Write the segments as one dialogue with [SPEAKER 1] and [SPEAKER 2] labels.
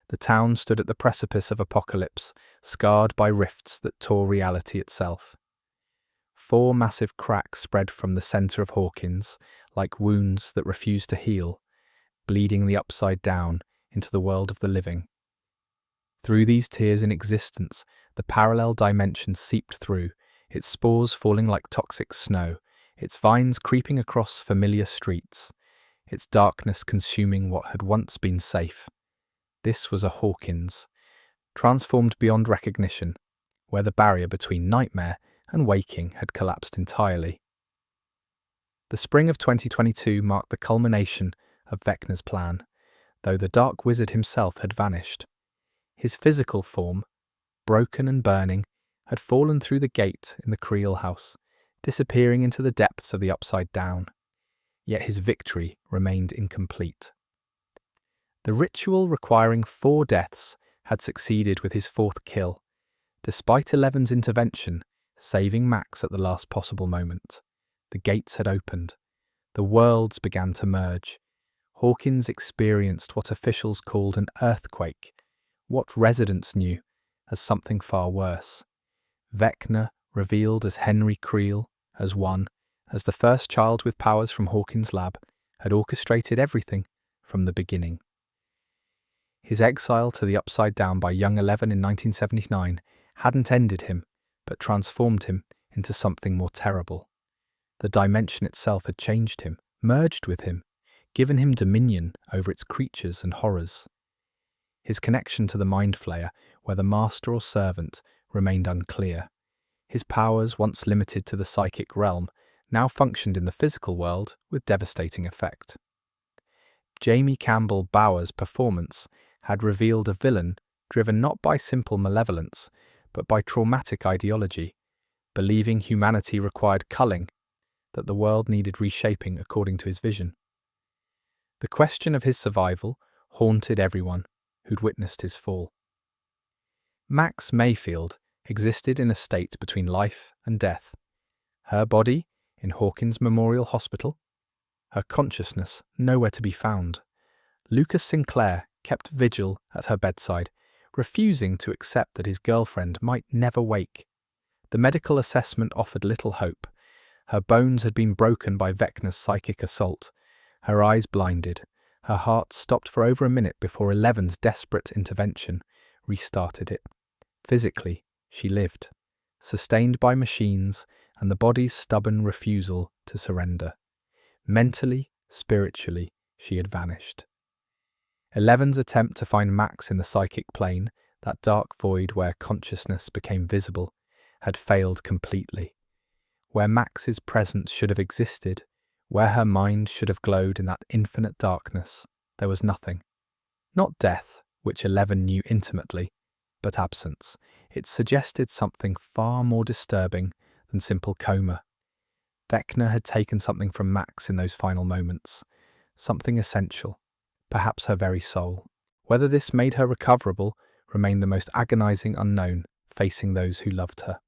[SPEAKER 1] The town stood at the precipice of apocalypse, scarred by rifts that tore reality itself. 4 massive cracks spread from the centre of Hawkins, like wounds that refused to heal, bleeding the upside down into the world of the living. Through these tears in existence, the parallel dimension seeped through, its spores falling like toxic snow, its vines creeping across familiar streets, its darkness consuming what had once been safe. This was a Hawkins, transformed beyond recognition, where the barrier between nightmare and waking had collapsed entirely. The spring of 2022 marked the culmination of Vecna's plan, though the Dark Wizard himself had vanished. His physical form, broken and burning, had fallen through the gate in the Creel house, disappearing into the depths of the Upside Down. Yet his victory remained incomplete. The ritual requiring 4 deaths had succeeded with his 4th kill, despite Eleven's intervention, saving Max at the last possible moment. The gates had opened. The worlds began to merge. Hawkins experienced what officials called an earthquake, what residents knew as something far worse. Vecna, revealed as Henry Creel, as the first child with powers from Hawkins' lab, had orchestrated everything from the beginning. His exile to the Upside Down by young Eleven in 1979 hadn't ended him, but transformed him into something more terrible. The dimension itself had changed him, merged with him, given him dominion over its creatures and horrors. His connection to the Mind Flayer, whether master or servant, remained unclear. His powers, once limited to the psychic realm, now functioned in the physical world with devastating effect. Jamie Campbell Bower's performance had revealed a villain driven not by simple malevolence, but by traumatic ideology, believing humanity required culling, that the world needed reshaping according to his vision. The question of his survival haunted everyone who'd witnessed his fall. Max Mayfield existed in a state between life and death. Her body in Hawkins Memorial Hospital, her consciousness nowhere to be found. Lucas Sinclair kept vigil at her bedside, refusing to accept that his girlfriend might never wake. The medical assessment offered little hope. Her bones had been broken by Vecna's psychic assault, her eyes blinded, her heart stopped for over a minute before Eleven's desperate intervention restarted it. Physically, she lived, sustained by machines and the body's stubborn refusal to surrender. Mentally, spiritually, she had vanished. Eleven's attempt to find Max in the psychic plane, that dark void where consciousness became visible, had failed completely. Where Max's presence should have existed, where her mind should have glowed in that infinite darkness, there was nothing. Not death, which Eleven knew intimately, but absence. It suggested something far more disturbing than simple coma. Vecna had taken something from Max in those final moments, something essential, perhaps her very soul. Whether this made her recoverable remained the most agonizing unknown facing those who loved her.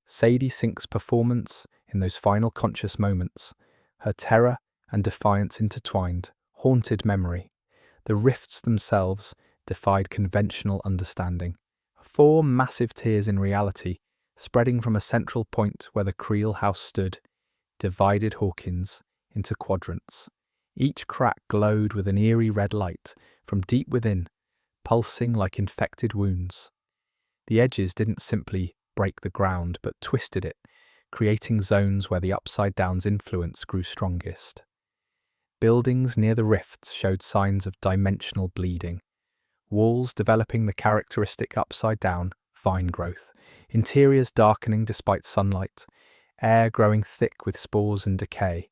[SPEAKER 1] Sadie Sink's performance in those final conscious moments, her terror and defiance intertwined, haunted memory. The rifts themselves defied conventional understanding. 4 massive tears in reality, spreading from a central point where the Creel house stood, divided Hawkins into quadrants. Each crack glowed with an eerie red light from deep within, pulsing like infected wounds. The edges didn't simply break the ground, but twisted it, creating zones where the Upside Down's influence grew strongest. Buildings near the rifts showed signs of dimensional bleeding, walls developing the characteristic Upside Down vine growth, interiors darkening despite sunlight, air growing thick with spores and decay.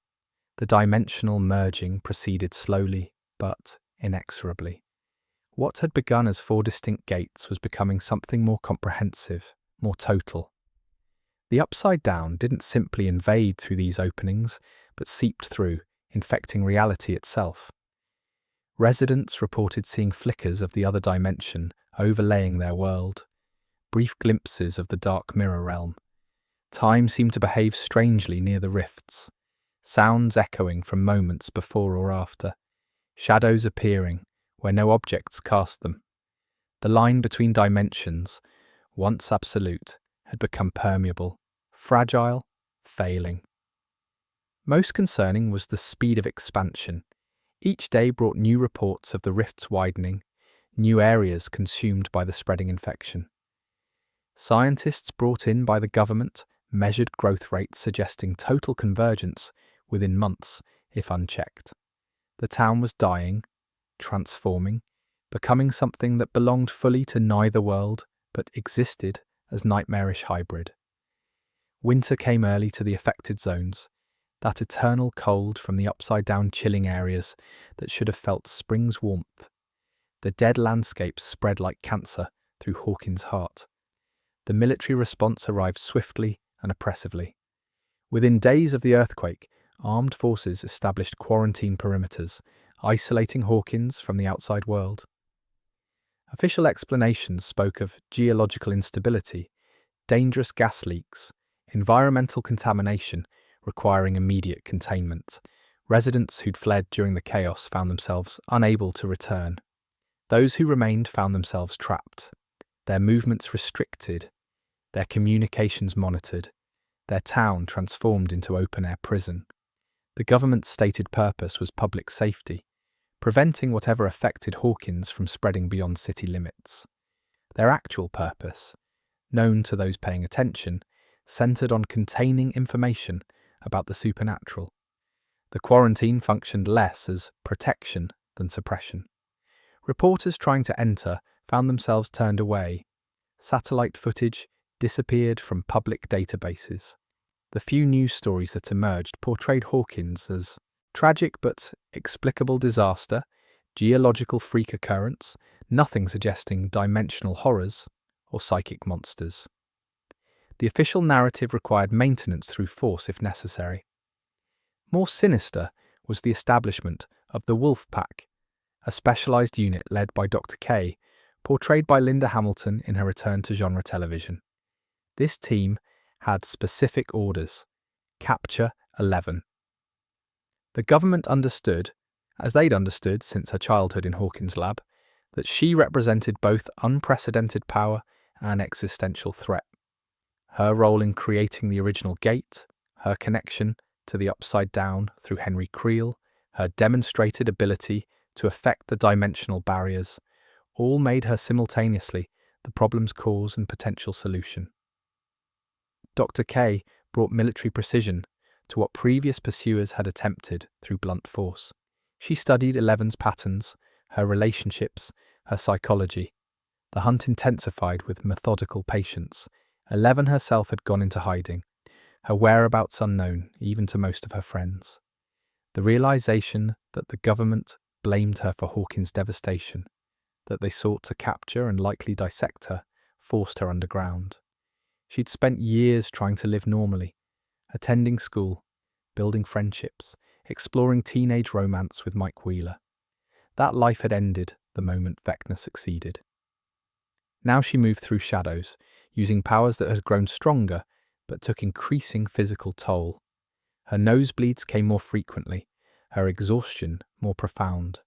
[SPEAKER 1] The dimensional merging proceeded slowly, but inexorably. What had begun as 4 distinct gates was becoming something more comprehensive, more total. The Upside Down didn't simply invade through these openings, but seeped through, infecting reality itself. Residents reported seeing flickers of the other dimension overlaying their world, brief glimpses of the dark mirror realm. Time seemed to behave strangely near the rifts, sounds echoing from moments before or after, shadows appearing where no objects cast them. The line between dimensions, once absolute, had become permeable, fragile, failing. Most concerning was the speed of expansion. Each day brought new reports of the rifts widening, new areas consumed by the spreading infection. Scientists brought in by the government measured growth rates suggesting total convergence within months if unchecked. The town was dying, transforming, becoming something that belonged fully to neither world but existed as nightmarish hybrid. Winter came early to the affected zones, that eternal cold from the upside-down chilling areas that should have felt spring's warmth. The dead landscapes spread like cancer through Hawkins' heart. The military response arrived swiftly and oppressively. Within days of the earthquake, armed forces established quarantine perimeters, isolating Hawkins from the outside world. Official explanations spoke of geological instability, dangerous gas leaks, environmental contamination requiring immediate containment. Residents who'd fled during the chaos found themselves unable to return. Those who remained found themselves trapped, their movements restricted, their communications monitored, their town transformed into open-air prison. The government's stated purpose was public safety, preventing whatever affected Hawkins from spreading beyond city limits. Their actual purpose, known to those paying attention, centered on containing information about the supernatural. The quarantine functioned less as protection than suppression. Reporters trying to enter found themselves turned away. Satellite footage disappeared from public databases. The few news stories that emerged portrayed Hawkins as tragic but explicable disaster, geological freak occurrence, nothing suggesting dimensional horrors or psychic monsters. The official narrative required maintenance through force if necessary. More sinister was the establishment of the Wolf Pack, a specialized unit led by Dr. K, portrayed by Linda Hamilton in her return to genre television. This team had specific orders: capture 11. The government understood, as they'd understood since her childhood in Hawkins' lab, that she represented both unprecedented power and existential threat. Her role in creating the original gate, her connection to the Upside Down through Henry Creel, her demonstrated ability to affect the dimensional barriers, all made her simultaneously the problem's cause and potential solution. Dr. K brought military precision to what previous pursuers had attempted through blunt force. She studied Eleven's patterns, her relationships, her psychology. The hunt intensified with methodical patience. 11 herself had gone into hiding, her whereabouts unknown even to most of her friends. The realization that the government blamed her for Hawkins' devastation, that they sought to capture and likely dissect her, forced her underground. She'd spent years trying to live normally, attending school, building friendships, exploring teenage romance with Mike Wheeler. That life had ended the moment Vecna succeeded. Now she moved through shadows, using powers that had grown stronger but took increasing physical toll. Her nosebleeds came more frequently, her exhaustion more profound,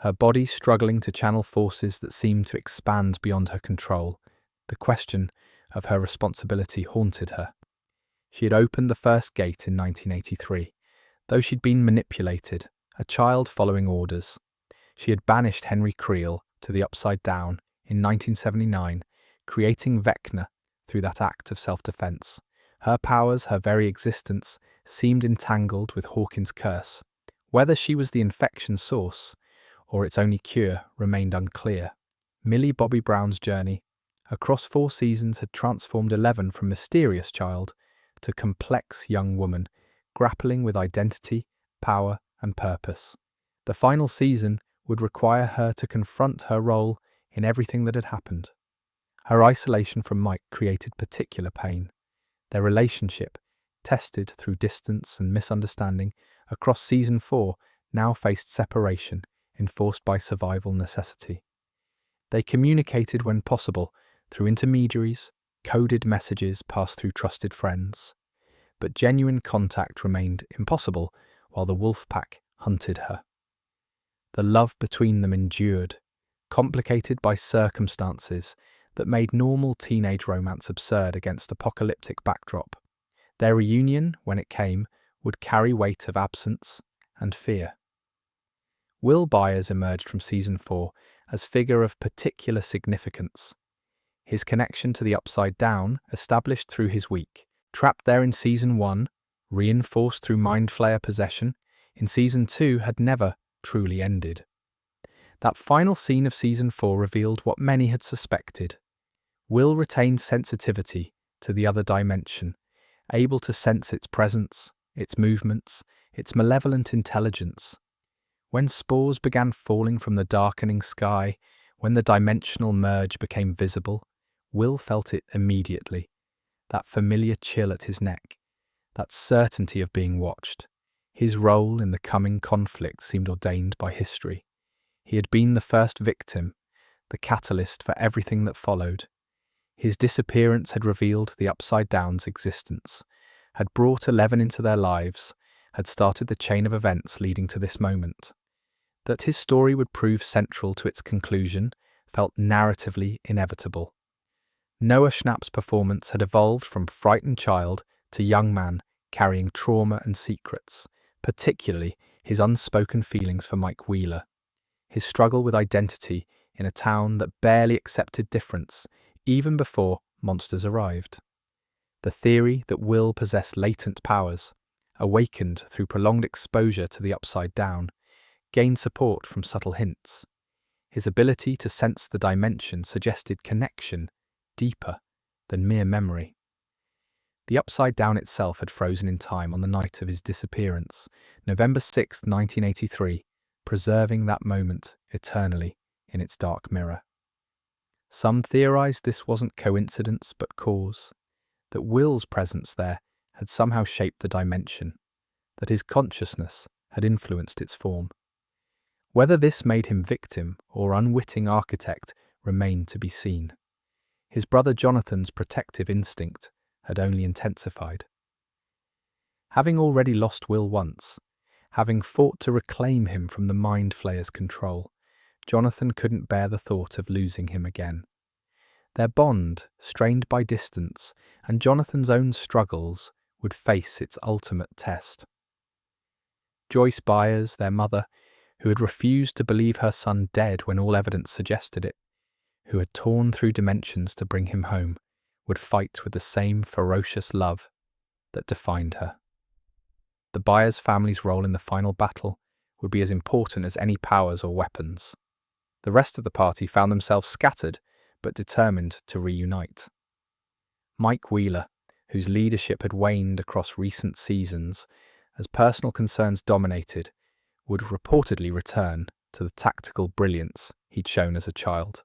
[SPEAKER 1] her body struggling to channel forces that seemed to expand beyond her control. The question of her responsibility haunted her. She had opened the first gate in 1983, though she'd been manipulated, a child following orders. She had banished Henry Creel to the Upside Down in 1979, creating Vecna through that act of self-defense. Her powers, her very existence, seemed entangled with Hawkins' curse. Whether she was the infection source or its only cure remained unclear. Millie Bobby Brown's journey across 4 seasons had transformed 11 from mysterious child to complex young woman, grappling with identity, power, and purpose. The final season would require her to confront her role in everything that had happened. Her isolation from Mike created particular pain. Their relationship, tested through distance and misunderstanding across season 4, now faced separation, enforced by survival necessity. They communicated when possible through intermediaries, coded messages passed through trusted friends. But genuine contact remained impossible while the wolf pack hunted her. The love between them endured, complicated by circumstances that made normal teenage romance absurd against apocalyptic backdrop. Their reunion, when it came, would carry weight of absence and fear. Will Byers emerged from season 4 as figure of particular significance. His connection to the Upside Down, established through his week, trapped there in season 1, reinforced through Mind Flayer possession, in season 2 had never truly ended. That final scene of season 4 revealed what many had suspected. Will retained sensitivity to the other dimension, able to sense its presence, its movements, its malevolent intelligence. When spores began falling from the darkening sky, when the dimensional merge became visible, Will felt it immediately. That familiar chill at his neck, that certainty of being watched. His role in the coming conflict seemed ordained by history. He had been the first victim, the catalyst for everything that followed. His disappearance had revealed the Upside Down's existence, had brought 11 into their lives, had started the chain of events leading to this moment. That his story would prove central to its conclusion felt narratively inevitable. Noah Schnapp's performance had evolved from frightened child to young man carrying trauma and secrets, particularly his unspoken feelings for Mike Wheeler, his struggle with identity in a town that barely accepted difference even before monsters arrived. The theory that Will possessed latent powers, awakened through prolonged exposure to the Upside Down, gained support from subtle hints. His ability to sense the dimension suggested connection deeper than mere memory. The Upside Down itself had frozen in time on the night of his disappearance, November 6, 1983, preserving that moment eternally in its dark mirror. Some theorized this wasn't coincidence but cause, that Will's presence there had somehow shaped the dimension, that his consciousness had influenced its form. Whether this made him victim or unwitting architect remained to be seen. His brother Jonathan's protective instinct had only intensified. Having already lost Will once, having fought to reclaim him from the Mind Flayer's control, Jonathan couldn't bear the thought of losing him again. Their bond, strained by distance, and Jonathan's own struggles, would face its ultimate test. Joyce Byers, their mother, who had refused to believe her son dead when all evidence suggested it, who had torn through dimensions to bring him home, would fight with the same ferocious love that defined her. The Byers family's role in the final battle would be as important as any powers or weapons. The rest of the party found themselves scattered, but determined to reunite. Mike Wheeler, whose leadership had waned across recent seasons as personal concerns dominated, would reportedly return to the tactical brilliance he'd shown as a child.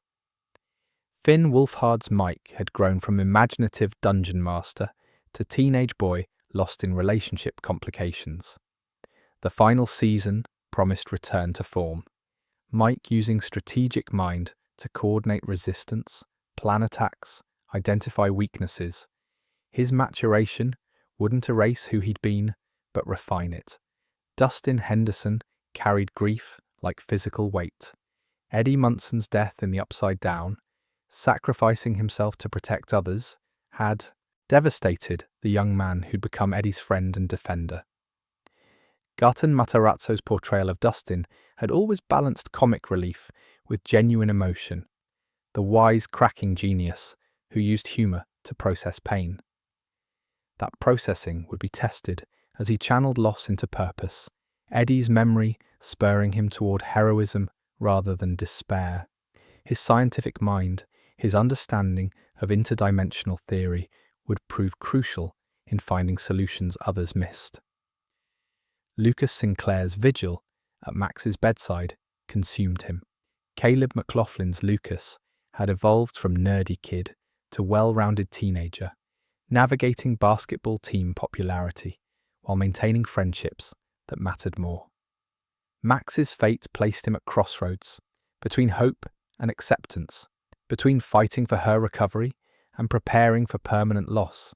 [SPEAKER 1] Finn Wolfhard's Mike had grown from imaginative dungeon master to teenage boy lost in relationship complications. The final season promised return to form, Mike using strategic mind to coordinate resistance, plan attacks, identify weaknesses. His maturation wouldn't erase who he'd been, but refine it. Dustin Henderson carried grief like physical weight. Eddie Munson's death in the Upside Down, sacrificing himself to protect others, had devastated the young man who'd become Eddie's friend and defender. Gaten Matarazzo's portrayal of Dustin had always balanced comic relief with genuine emotion, the wise-cracking genius who used humour to process pain. That processing would be tested as he channeled loss into purpose, Eddie's memory spurring him toward heroism rather than despair. His scientific mind, his understanding of interdimensional theory, would prove crucial in finding solutions others missed. Lucas Sinclair's vigil at Max's bedside consumed him. Caleb McLaughlin's Lucas had evolved from nerdy kid to well-rounded teenager, navigating basketball team popularity while maintaining friendships that mattered more. Max's fate placed him at crossroads, between hope and acceptance, between fighting for her recovery and preparing for permanent loss.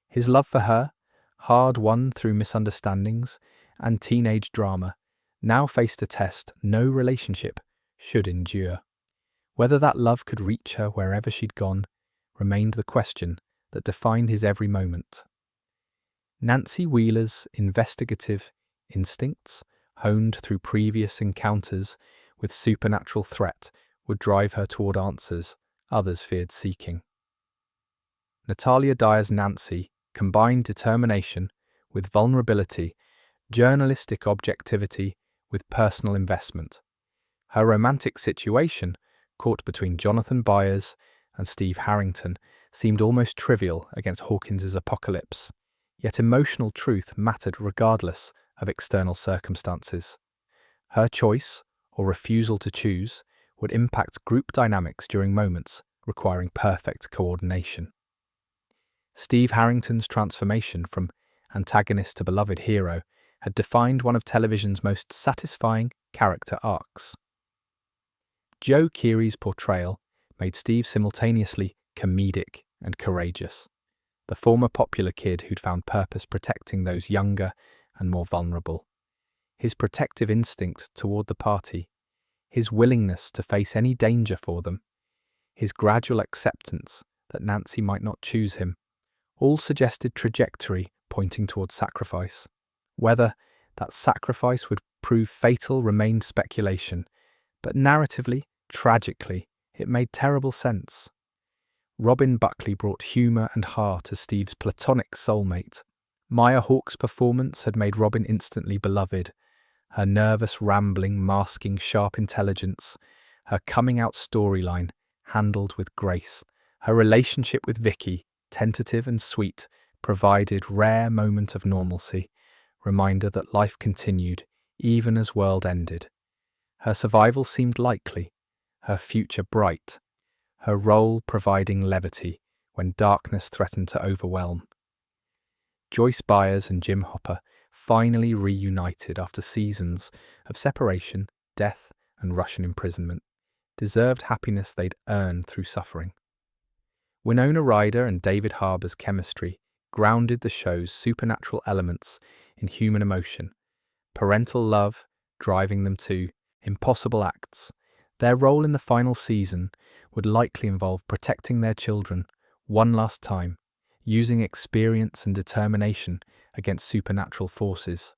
[SPEAKER 1] His love for her, hard-won through misunderstandings and teenage drama, now faced a test no relationship should endure. Whether that love could reach her wherever she'd gone remained the question that defined his every moment. Nancy Wheeler's investigative instincts, honed through previous encounters with supernatural threat, would drive her toward answers others feared seeking. Natalia Dyer's Nancy combined determination with vulnerability, journalistic objectivity with personal investment. Her romantic situation, caught between Jonathan Byers and Steve Harrington, seemed almost trivial against Hawkins's apocalypse, yet emotional truth mattered regardless of external circumstances. Her choice, or refusal to choose, would impact group dynamics during moments requiring perfect coordination. Steve Harrington's transformation from antagonist to beloved hero had defined one of television's most satisfying character arcs. Joe Keery's portrayal made Steve simultaneously comedic and courageous, the former popular kid who'd found purpose protecting those younger and more vulnerable. His protective instinct toward the party, his willingness to face any danger for them, his gradual acceptance that Nancy might not choose him, all suggested trajectory pointing toward sacrifice. Whether that sacrifice would prove fatal remained speculation, but narratively, tragically, it made terrible sense. Robin Buckley brought humour and heart as Steve's platonic soulmate. Maya Hawke's performance had made Robin instantly beloved, her nervous rambling masking sharp intelligence, her coming-out storyline handled with grace. Her relationship with Vicky, tentative and sweet, provided rare moment of normalcy, reminder that life continued even as world ended. Her survival seemed likely, her future bright, her role providing levity when darkness threatened to overwhelm. Joyce Byers and Jim Hopper finally reunited after seasons of separation, death, and Russian imprisonment, deserved happiness they'd earned through suffering. Winona Ryder and David Harbour's chemistry grounded the show's supernatural elements in human emotion, parental love driving them to impossible acts. Their role in the final season would likely involve protecting their children one last time, using experience and determination against supernatural forces.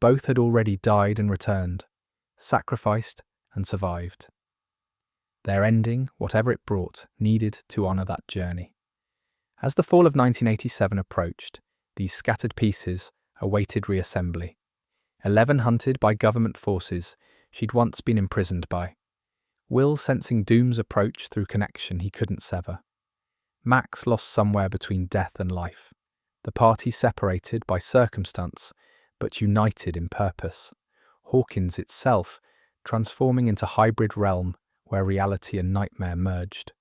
[SPEAKER 1] Both had already died and returned, sacrificed and survived. Their ending, whatever it brought, needed to honour that journey. As the fall of 1987 approached, these scattered pieces awaited reassembly. 11 hunted by government forces she'd once been imprisoned by. Will sensing doom's approach through connection he couldn't sever. Max lost somewhere between death and life. The party separated by circumstance, but united in purpose. Hawkins itself transforming into hybrid realm where reality and nightmare merged.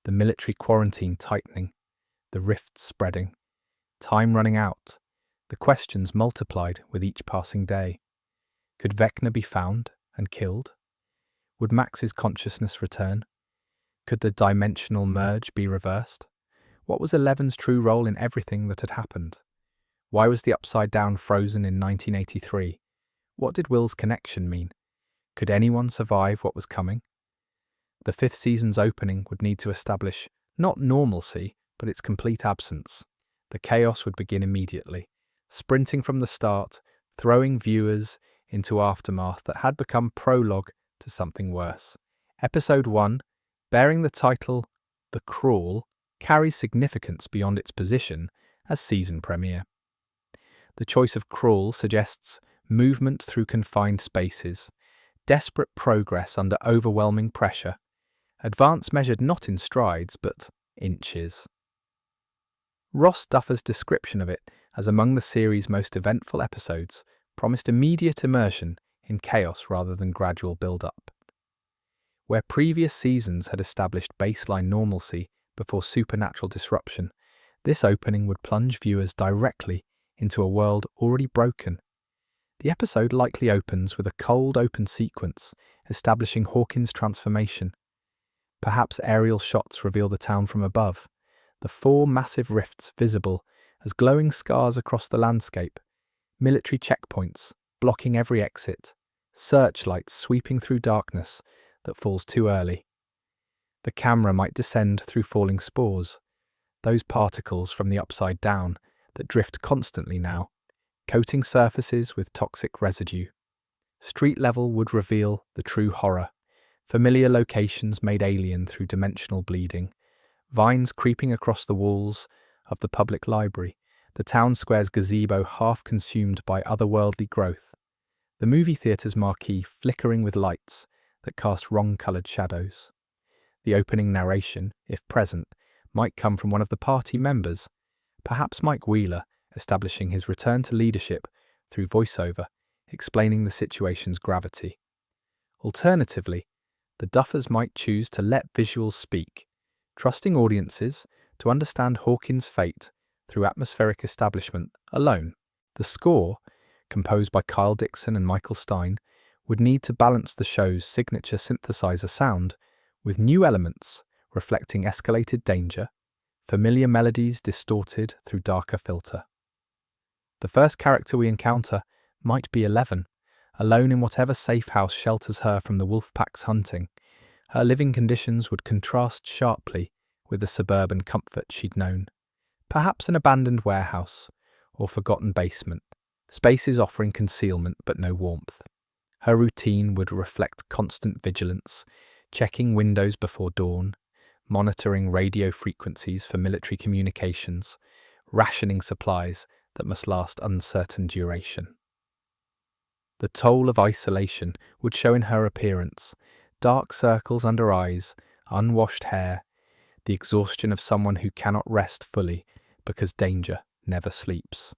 [SPEAKER 1] The military quarantine tightening, the rifts spreading, time running out, the questions multiplied with each passing day. Could Vecna be found and killed? Would Max's consciousness return? Could the dimensional merge be reversed? What was Eleven's true role in everything that had happened? Why was the Upside Down frozen in 1983? What did Will's connection mean? Could anyone survive what was coming? The 5th season's opening would need to establish not normalcy, but its complete absence. The chaos would begin immediately, sprinting from the start, throwing viewers into aftermath that had become prologue to something worse. Episode 1, bearing the title The Crawl, carries significance beyond its position as season premiere. The choice of crawl suggests movement through confined spaces, desperate progress under overwhelming pressure, advance measured not in strides but inches. Ross Duffer's description of it as among the series' most eventful episodes promised immediate immersion in chaos rather than gradual build-up. Where previous seasons had established baseline normalcy before supernatural disruption, this opening would plunge viewers directly into a world already broken. The episode likely opens with a cold open sequence establishing Hawkins' transformation. Perhaps aerial shots reveal the town from above, the 4 massive rifts visible as glowing scars across the landscape, military checkpoints blocking every exit, searchlights sweeping through darkness that falls too early. The camera might descend through falling spores, those particles from the upside down that drift constantly now, coating surfaces with toxic residue. Street level would reveal the true horror, familiar locations made alien through dimensional bleeding, vines creeping across the walls of the public library, the town square's gazebo half consumed by otherworldly growth, the movie theatre's marquee flickering with lights that cast wrong-coloured shadows. The opening narration, if present, might come from one of the party members, perhaps Mike Wheeler, establishing his return to leadership through voiceover, explaining the situation's gravity. Alternatively, the Duffers might choose to let visuals speak, trusting audiences to understand Hawkins' fate through atmospheric establishment alone. The score, composed by Kyle Dixon and Michael Stein, would need to balance the show's signature synthesizer sound with new elements reflecting escalated danger, familiar melodies distorted through darker filter. The first character we encounter might be 11, alone in whatever safe house shelters her from the wolf pack's hunting. Her living conditions would contrast sharply with the suburban comfort she'd known. Perhaps an abandoned warehouse or forgotten basement, spaces offering concealment but no warmth. Her routine would reflect constant vigilance, checking windows before dawn, monitoring radio frequencies for military communications, rationing supplies that must last uncertain duration. The toll of isolation would show in her appearance, dark circles under eyes, unwashed hair, the exhaustion of someone who cannot rest fully because danger never sleeps.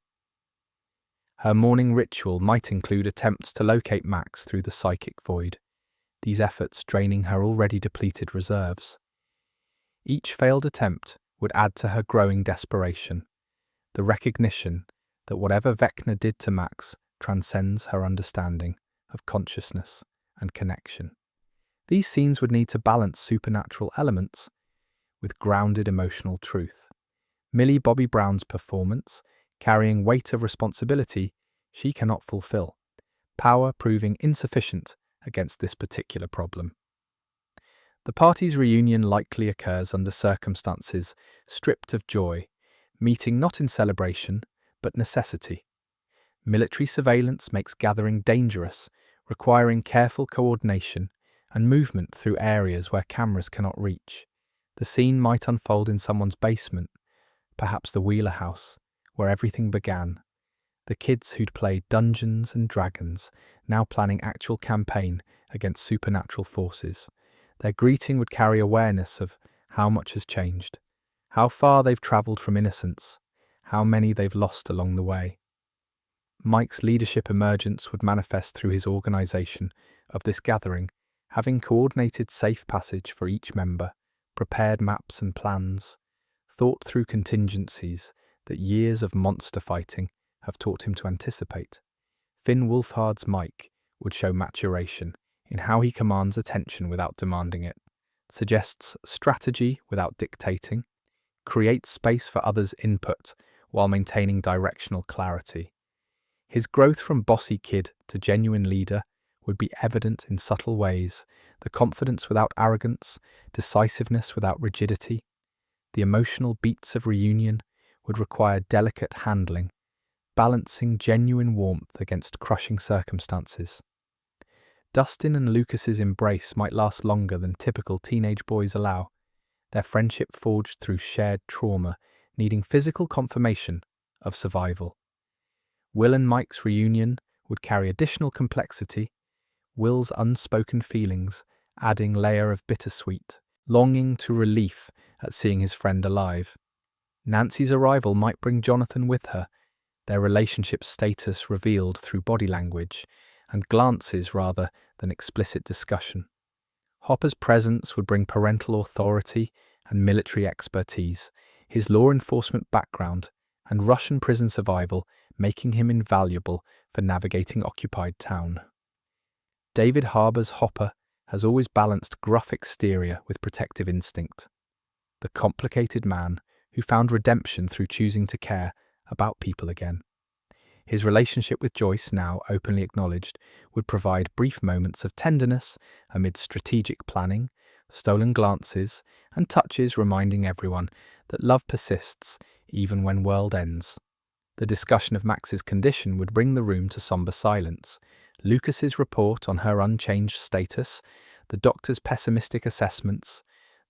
[SPEAKER 1] Her morning ritual might include attempts to locate Max through the psychic void, these efforts draining her already depleted reserves. Each failed attempt would add to her growing desperation, the recognition that whatever Vecna did to Max transcends her understanding of consciousness and connection. These scenes would need to balance supernatural elements with grounded emotional truth. Millie Bobby Brown's performance, carrying weight of responsibility she cannot fulfill, power proving insufficient against this particular problem. The party's reunion likely occurs under circumstances stripped of joy, meeting not in celebration, but necessity. Military surveillance makes gathering dangerous, requiring careful coordination and movement through areas where cameras cannot reach. The scene might unfold in someone's basement, perhaps the Wheeler house, where everything began. The kids who'd played Dungeons and Dragons, now planning actual campaign against supernatural forces. Their greeting would carry awareness of how much has changed, how far they've travelled from innocence, how many they've lost along the way. Mike's leadership emergence would manifest through his organisation of this gathering, having coordinated safe passage for each member, prepared maps and plans, thought through contingencies that years of monster fighting have taught him to anticipate. Finn Wolfhard's Mike would show maturation in how he commands attention without demanding it, suggests strategy without dictating, creates space for others' input while maintaining directional clarity. His growth from bossy kid to genuine leader would be evident in subtle ways, the confidence without arrogance, decisiveness without rigidity. The emotional beats of reunion would require delicate handling, balancing genuine warmth against crushing circumstances. Dustin and Lucas's embrace might last longer than typical teenage boys allow, their friendship forged through shared trauma, needing physical confirmation of survival. Will and Mike's reunion would carry additional complexity, Will's unspoken feelings adding layer of bittersweet, longing to relief at seeing his friend alive. Nancy's arrival might bring Jonathan with her, their relationship status revealed through body language and glances rather than explicit discussion. Hopper's presence would bring parental authority and military expertise, his law enforcement background and Russian prison survival making him invaluable for navigating occupied town. David Harbour's Hopper has always balanced gruff exterior with protective instinct. The complicated man who found redemption through choosing to care about people again. His relationship with Joyce, now openly acknowledged, would provide brief moments of tenderness amid strategic planning, stolen glances, and touches reminding everyone that love persists even when world ends. The discussion of Max's condition would bring the room to somber silence. Lucas's report on her unchanged status, the doctor's pessimistic assessments,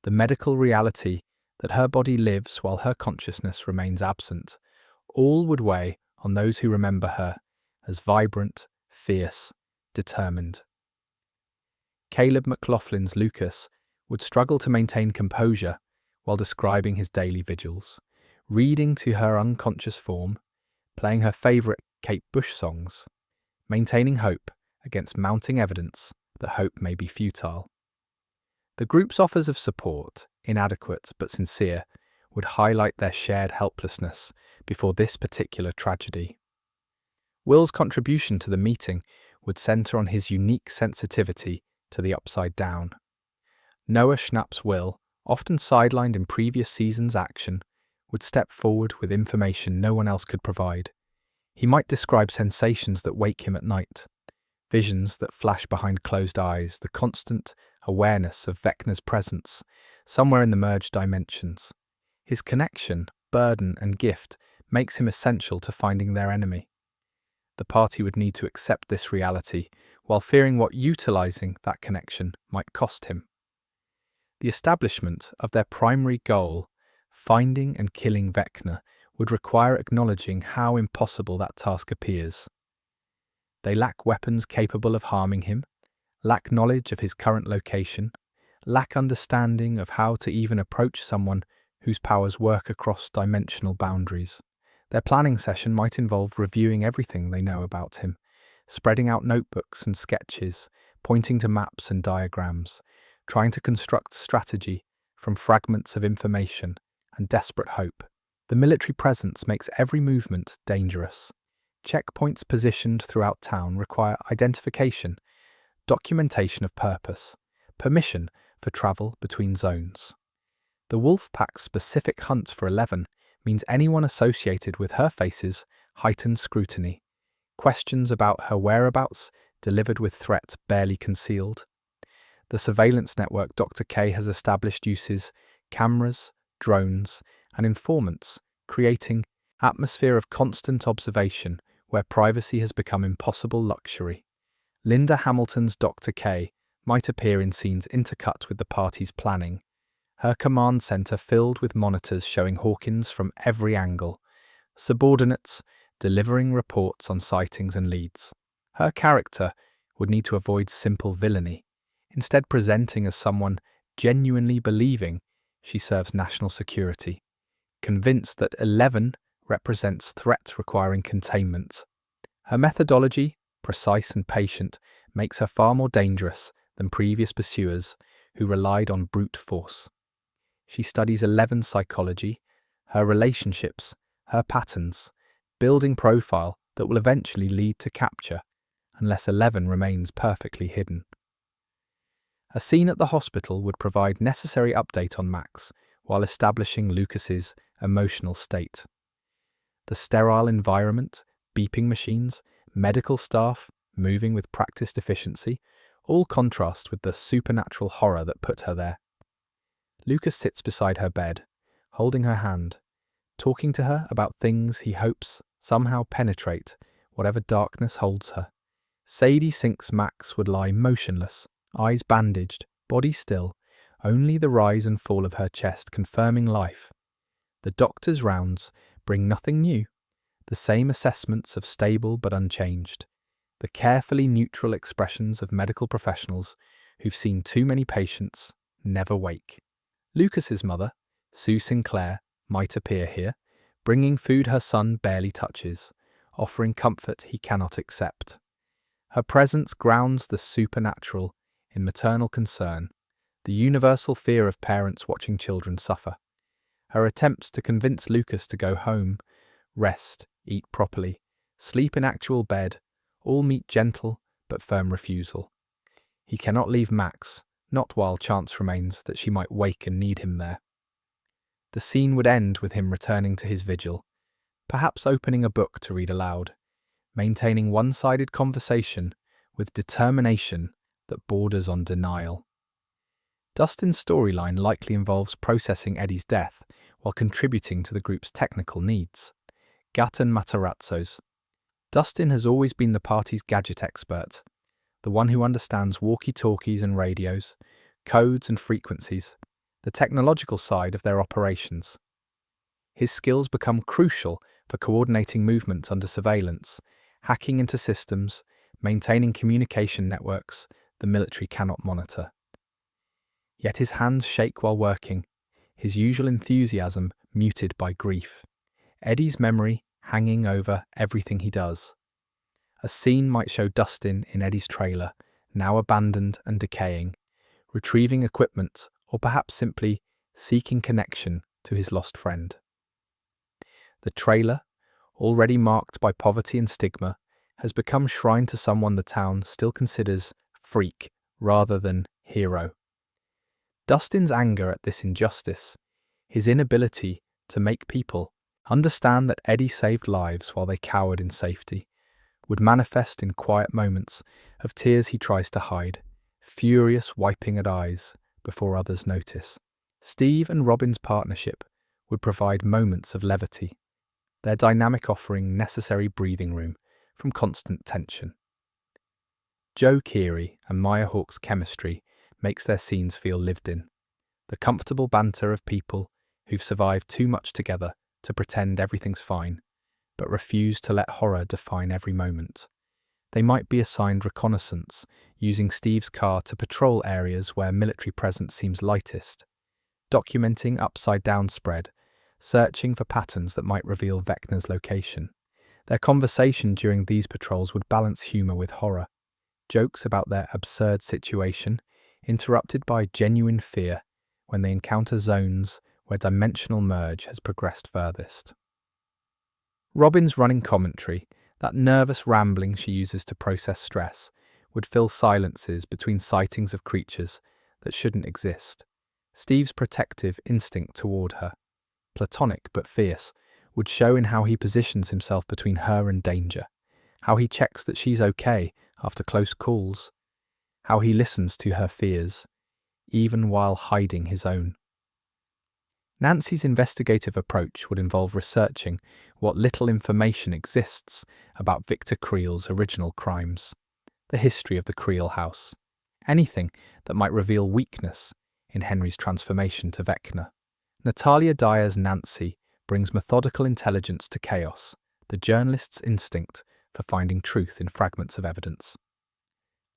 [SPEAKER 1] the medical reality that her body lives while her consciousness remains absent, all would weigh on those who remember her as vibrant, fierce, determined. Caleb McLaughlin's Lucas would struggle to maintain composure while describing his daily vigils, reading to her unconscious form, playing her favourite Kate Bush songs, maintaining hope against mounting evidence that hope may be futile. The group's offers of support, inadequate but sincere, would highlight their shared helplessness before this particular tragedy. Will's contribution to the meeting would centre on his unique sensitivity to the upside down. Noah Schnapp's Will, often sidelined in previous seasons' action, would step forward with information no one else could provide. He might describe sensations that wake him at night, visions that flash behind closed eyes, the constant awareness of Vecna's presence somewhere in the merged dimensions. His connection, burden, and gift makes him essential to finding their enemy. The party would need to accept this reality while fearing what utilizing that connection might cost him. The establishment of their primary goal, finding and killing Vecna, would require acknowledging how impossible that task appears. They lack weapons capable of harming him, lack knowledge of his current location, lack understanding of how to even approach someone whose powers work across dimensional boundaries. Their planning session might involve reviewing everything they know about him, spreading out notebooks and sketches, pointing to maps and diagrams, trying to construct strategy from fragments of information and desperate hope. The military presence makes every movement dangerous. Checkpoints positioned throughout town require identification, documentation of purpose, permission for travel between zones. The wolf pack's specific hunt for 11 means anyone associated with her faces heightened scrutiny, questions about her whereabouts delivered with threat barely concealed. The surveillance network Dr. K has established uses cameras, drones, and informants, creating an atmosphere of constant observation where privacy has become impossible luxury. Linda Hamilton's Dr. K might appear in scenes intercut with the party's planning, her command centre filled with monitors showing Hawkins from every angle, subordinates delivering reports on sightings and leads. Her character would need to avoid simple villainy, instead presenting as someone genuinely believing she serves national security, convinced that 11 represents threat requiring containment. Her methodology, precise and patient, makes her far more dangerous than previous pursuers who relied on brute force. She studies 11's psychology, her relationships, her patterns, building profile that will eventually lead to capture, unless 11 remains perfectly hidden. A scene at the hospital would provide necessary update on Max while establishing Lucas's emotional state. The sterile environment, beeping machines, medical staff moving with practiced efficiency, all contrast with the supernatural horror that put her there. Lucas sits beside her bed, holding her hand, talking to her about things he hopes somehow penetrate whatever darkness holds her. Sadie thinks Max would lie motionless, eyes bandaged, body still, only the rise and fall of her chest confirming life. The doctor's rounds bring nothing new, the same assessments of stable but unchanged, the carefully neutral expressions of medical professionals who've seen too many patients never wake. Lucas's mother, Sue Sinclair, might appear here, bringing food her son barely touches, offering comfort he cannot accept. Her presence grounds the supernatural in maternal concern, the universal fear of parents watching children suffer. Her attempts to convince Lucas to go home, rest, eat properly, sleep in actual bed, all meet gentle but firm refusal. He cannot leave Max, not while chance remains that she might wake and need him there. The scene would end with him returning to his vigil, perhaps opening a book to read aloud, maintaining one-sided conversation with determination that borders on denial. Dustin's storyline likely involves processing Eddie's death while contributing to the group's technical needs. Gaten Matarazzos. Dustin has always been the party's gadget expert, the one who understands walkie-talkies and radios, codes and frequencies, the technological side of their operations. His skills become crucial for coordinating movement under surveillance, hacking into systems, maintaining communication networks the military cannot monitor. Yet his hands shake while working, his usual enthusiasm muted by grief. Eddie's memory hanging over everything he does. A scene might show Dustin in Eddie's trailer, now abandoned and decaying, retrieving equipment or perhaps simply seeking connection to his lost friend. The trailer, already marked by poverty and stigma, has become shrine to someone the town still considers freak rather than hero. Dustin's anger at this injustice, his inability to make people understand that Eddie saved lives while they cowered in safety, would manifest in quiet moments of tears he tries to hide, furious wiping at eyes before others notice. Steve and Robin's partnership would provide moments of levity, their dynamic offering necessary breathing room from constant tension. Joe Keery and Maya Hawke's chemistry makes their scenes feel lived in, the comfortable banter of people who've survived too much together to pretend everything's fine, but refuse to let horror define every moment. They might be assigned reconnaissance, using Steve's car to patrol areas where military presence seems lightest, documenting upside-down spread, searching for patterns that might reveal Vecna's location. Their conversation during these patrols would balance humour with horror, jokes about their absurd situation, interrupted by genuine fear when they encounter zones where dimensional merge has progressed furthest. Robin's running commentary, that nervous rambling she uses to process stress, would fill silences between sightings of creatures that shouldn't exist. Steve's protective instinct toward her, platonic but fierce, would show in how he positions himself between her and danger, how he checks that she's okay after close calls, how he listens to her fears, even while hiding his own. Nancy's investigative approach would involve researching what little information exists about Victor Creel's original crimes, the history of the Creel house, anything that might reveal weakness in Henry's transformation to Vecna. Natalia Dyer's Nancy brings methodical intelligence to chaos, the journalist's instinct for finding truth in fragments of evidence.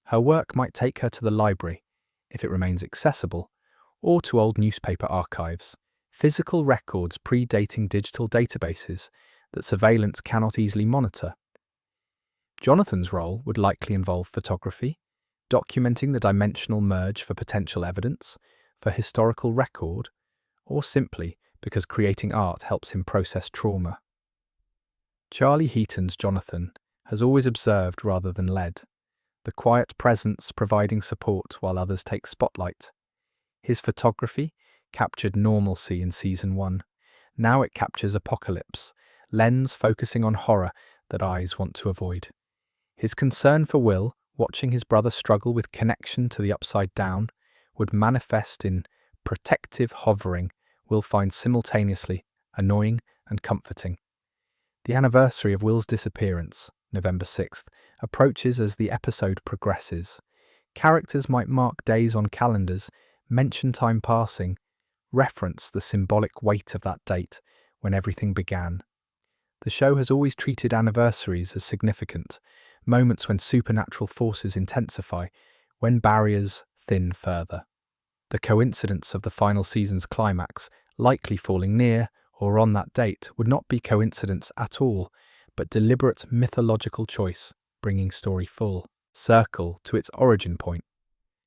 [SPEAKER 1] Her work might take her to the library, if it remains accessible, or to old newspaper archives, physical records predating digital databases that surveillance cannot easily monitor. Jonathan's role would likely involve photography, documenting the dimensional merge for potential evidence, for historical record, or simply because creating art helps him process trauma. Charlie Heaton's Jonathan has always observed rather than led, the quiet presence providing support while others take spotlight. His photography captured normalcy in Season 1. Now it captures apocalypse, lens focusing on horror that eyes want to avoid. His concern for Will, watching his brother struggle with connection to the upside down, would manifest in protective hovering Will finds simultaneously annoying and comforting. The anniversary of Will's disappearance, November 6th, approaches as the episode progresses. Characters might mark days on calendars, mention time passing, reference the symbolic weight of that date when everything began. The show has always treated anniversaries as significant, moments when supernatural forces intensify, when barriers thin further. The coincidence of the final season's climax likely falling near or on that date would not be coincidence at all, but deliberate mythological choice, bringing story full circle to its origin point.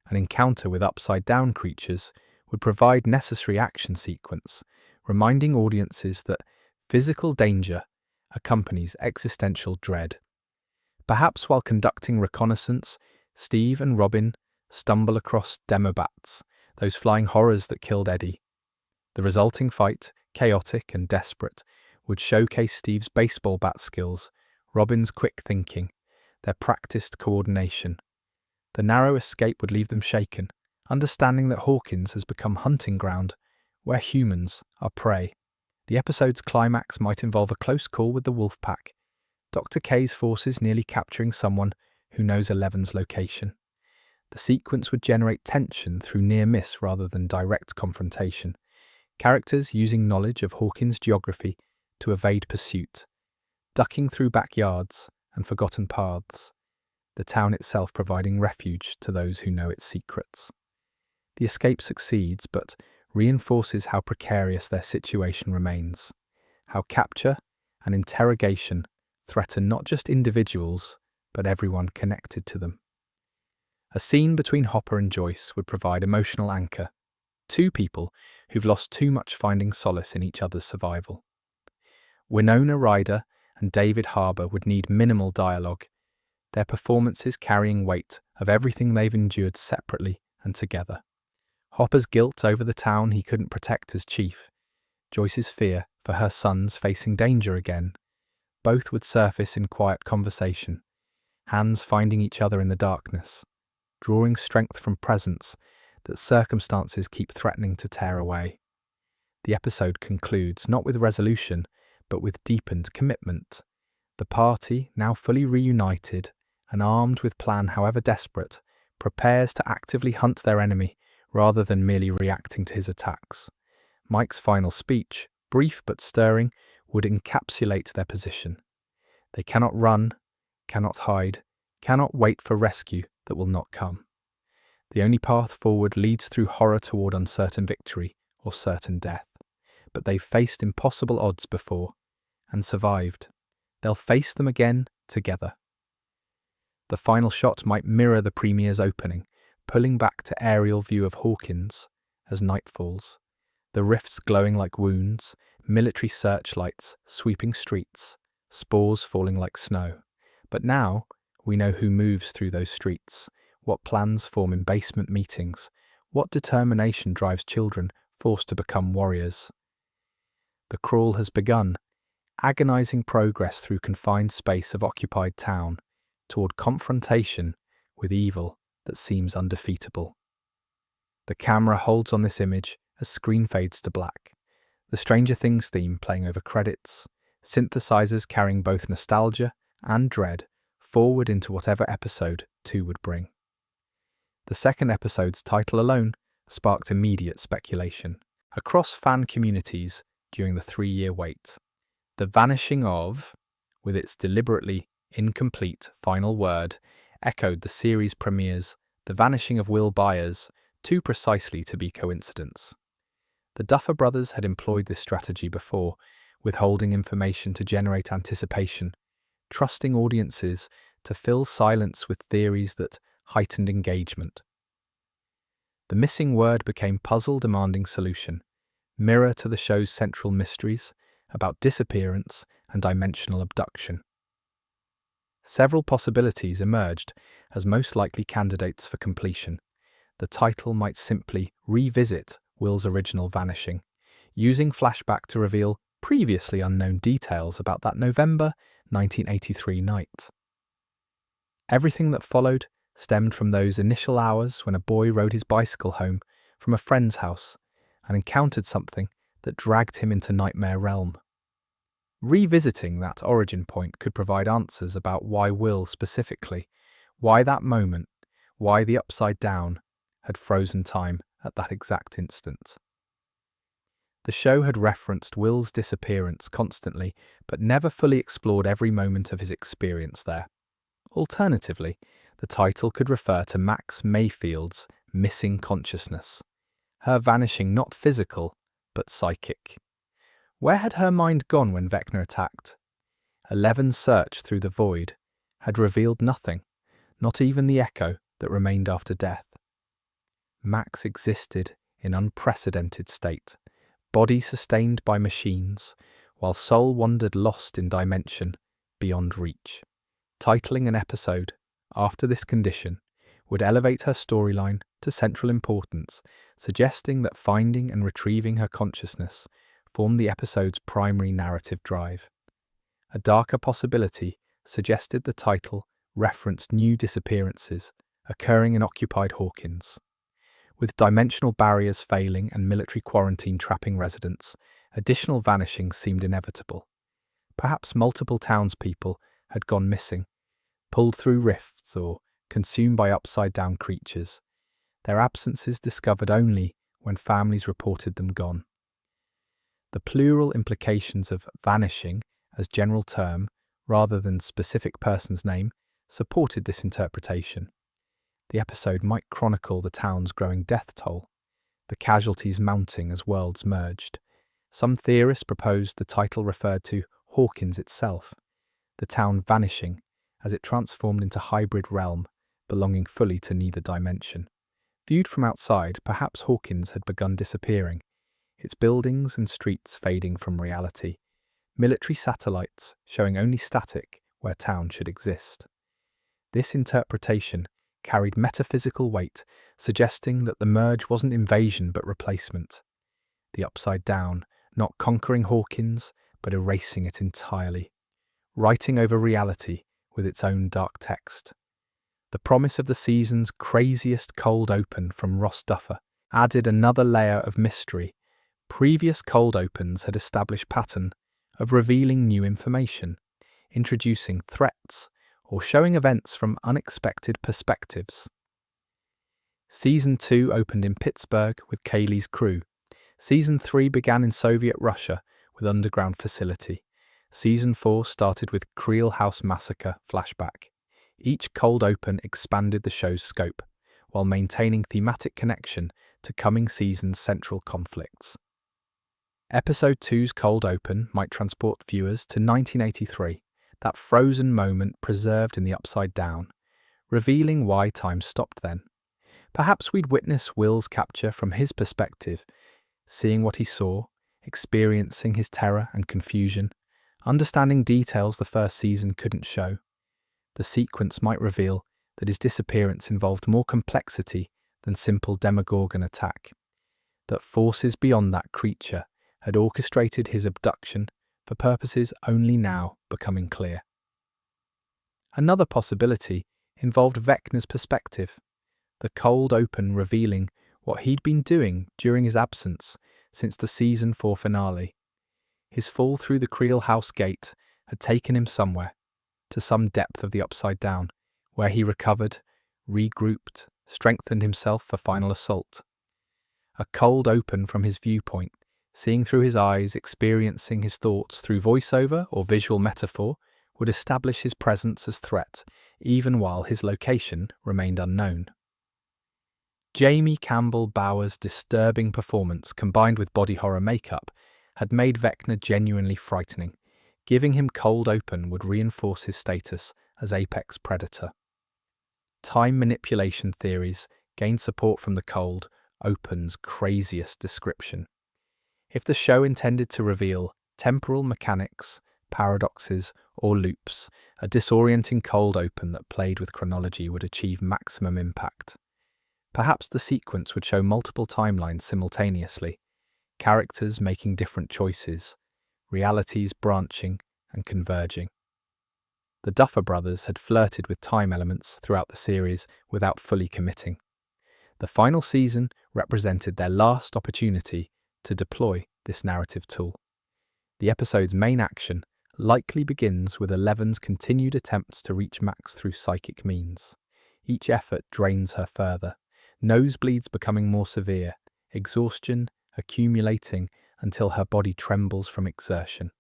[SPEAKER 1] An encounter with upside-down creatures would provide necessary action sequence, reminding audiences that physical danger accompanies existential dread. Perhaps while conducting reconnaissance, Steve and Robin stumble across demobats, those flying horrors that killed Eddie. The resulting fight, chaotic and desperate, would showcase Steve's baseball bat skills, Robin's quick thinking, their practiced coordination. The narrow escape would leave them shaken, understanding that Hawkins has become hunting ground, where humans are prey. The episode's climax might involve a close call with the wolf pack, Dr. K's forces nearly capturing someone who knows Eleven's location. The sequence would generate tension through near miss rather than direct confrontation, characters using knowledge of Hawkins' geography to evade pursuit, ducking through backyards and forgotten paths, the town itself providing refuge to those who know its secrets. The escape succeeds, but reinforces how precarious their situation remains, how capture and interrogation threaten not just individuals, but everyone connected to them. A scene between Hopper and Joyce would provide emotional anchor, two people who've lost too much finding solace in each other's survival. Winona Ryder and David Harbour would need minimal dialogue, their performances carrying weight of everything they've endured separately and together. Hopper's guilt over the town he couldn't protect as chief, Joyce's fear for her sons facing danger again, both would surface in quiet conversation, hands finding each other in the darkness, drawing strength from presence that circumstances keep threatening to tear away. The episode concludes not with resolution, but with deepened commitment. The party, now fully reunited and armed with plan however desperate, prepares to actively hunt their enemy rather than merely reacting to his attacks. Mike's final speech, brief but stirring, would encapsulate their position. They cannot run, cannot hide, cannot wait for rescue that will not come. The only path forward leads through horror toward uncertain victory or certain death. But they've faced impossible odds before and survived. They'll face them again together. The final shot might mirror the premiere's opening, pulling back to aerial view of Hawkins as night falls, the rifts glowing like wounds, military searchlights sweeping streets, spores falling like snow. But now we know who moves through those streets, what plans form in basement meetings, what determination drives children forced to become warriors. The crawl has begun, agonizing progress through confined space of occupied town, toward confrontation with evil that seems undefeatable. The camera holds on this image as screen fades to black, the Stranger Things theme playing over credits, synthesizers carrying both nostalgia and dread forward into whatever episode 2 would bring. The second episode's title alone sparked immediate speculation across fan communities during the 3-year wait. The vanishing of, with its deliberately incomplete final word, echoed the series premiere's The Vanishing of Will Byers too precisely to be coincidence. The Duffer Brothers had employed this strategy before, withholding information to generate anticipation, trusting audiences to fill silence with theories that heightened engagement. The missing word became puzzle demanding solution, mirror to the show's central mysteries about disappearance and dimensional abduction. Several possibilities emerged as most likely candidates for completion. The title might simply revisit Will's original vanishing, using flashback to reveal previously unknown details about that November 1983 night. Everything that followed stemmed from those initial hours when a boy rode his bicycle home from a friend's house and encountered something that dragged him into nightmare realm. Revisiting that origin point could provide answers about why Will specifically, why that moment, why the upside down had frozen time at that exact instant. The show had referenced Will's disappearance constantly, but never fully explored every moment of his experience there. Alternatively, the title could refer to Max Mayfield's missing consciousness, her vanishing not physical, but psychic. Where had her mind gone when Vecna attacked? Eleven's search through the void had revealed nothing, not even the echo that remained after death. Max existed in unprecedented state, body sustained by machines, while soul wandered lost in dimension beyond reach. Titling an episode after this condition would elevate her storyline to central importance, suggesting that finding and retrieving her consciousness formed the episode's primary narrative drive. A darker possibility suggested the title referenced new disappearances occurring in occupied Hawkins. With dimensional barriers failing and military quarantine trapping residents, additional vanishings seemed inevitable. Perhaps multiple townspeople had gone missing, pulled through rifts or consumed by upside-down creatures, their absences discovered only when families reported them gone. The plural implications of vanishing as general term, rather than specific person's name, supported this interpretation. The episode might chronicle the town's growing death toll, the casualties mounting as worlds merged. Some theorists proposed the title referred to Hawkins itself, the town vanishing as it transformed into hybrid realm, belonging fully to neither dimension. Viewed from outside, perhaps Hawkins had begun disappearing, its buildings and streets fading from reality, military satellites showing only static where town should exist. This interpretation carried metaphysical weight, suggesting that the merge wasn't invasion but replacement. The Upside Down, not conquering Hawkins, but erasing it entirely, writing over reality with its own dark text. The promise of the season's craziest cold open from Ross Duffer added another layer of mystery. Previous cold opens had established pattern of revealing new information, introducing threats, or showing events from unexpected perspectives. Season 2 opened in Pittsburgh with Kaylee's crew. Season 3 began in Soviet Russia with underground facility. Season 4 started with Creel House Massacre flashback. Each cold open expanded the show's scope, while maintaining thematic connection to coming season's central conflicts. Episode 2's cold open might transport viewers to 1983, that frozen moment preserved in the Upside Down, revealing why time stopped then. Perhaps we'd witness Will's capture from his perspective, seeing what he saw, experiencing his terror and confusion, understanding details the first season couldn't show. The sequence might reveal that his disappearance involved more complexity than simple Demogorgon attack, that forces beyond that creature had orchestrated his abduction for purposes only now becoming clear. Another possibility involved Vecna's perspective, the cold open revealing what he'd been doing during his absence since the season 4 finale. His fall through the Creel House gate had taken him somewhere, to some depth of the Upside Down, where he recovered, regrouped, strengthened himself for final assault. A cold open from his viewpoint, seeing through his eyes, experiencing his thoughts through voiceover or visual metaphor, would establish his presence as threat, even while his location remained unknown. Jamie Campbell Bower's disturbing performance combined with body horror makeup had made Vecna genuinely frightening. Giving him cold open would reinforce his status as apex predator. Time manipulation theories gained support from the cold open's craziest description. If the show intended to reveal temporal mechanics, paradoxes, or loops, a disorienting cold open that played with chronology would achieve maximum impact. Perhaps the sequence would show multiple timelines simultaneously, characters making different choices, realities branching and converging. The Duffer Brothers had flirted with time elements throughout the series without fully committing. The final season represented their last opportunity to deploy this narrative tool. The episode's main action likely begins with Eleven's continued attempts to reach Max through psychic means. Each effort drains her further, nosebleeds becoming more severe, exhaustion accumulating until her body trembles from exertion.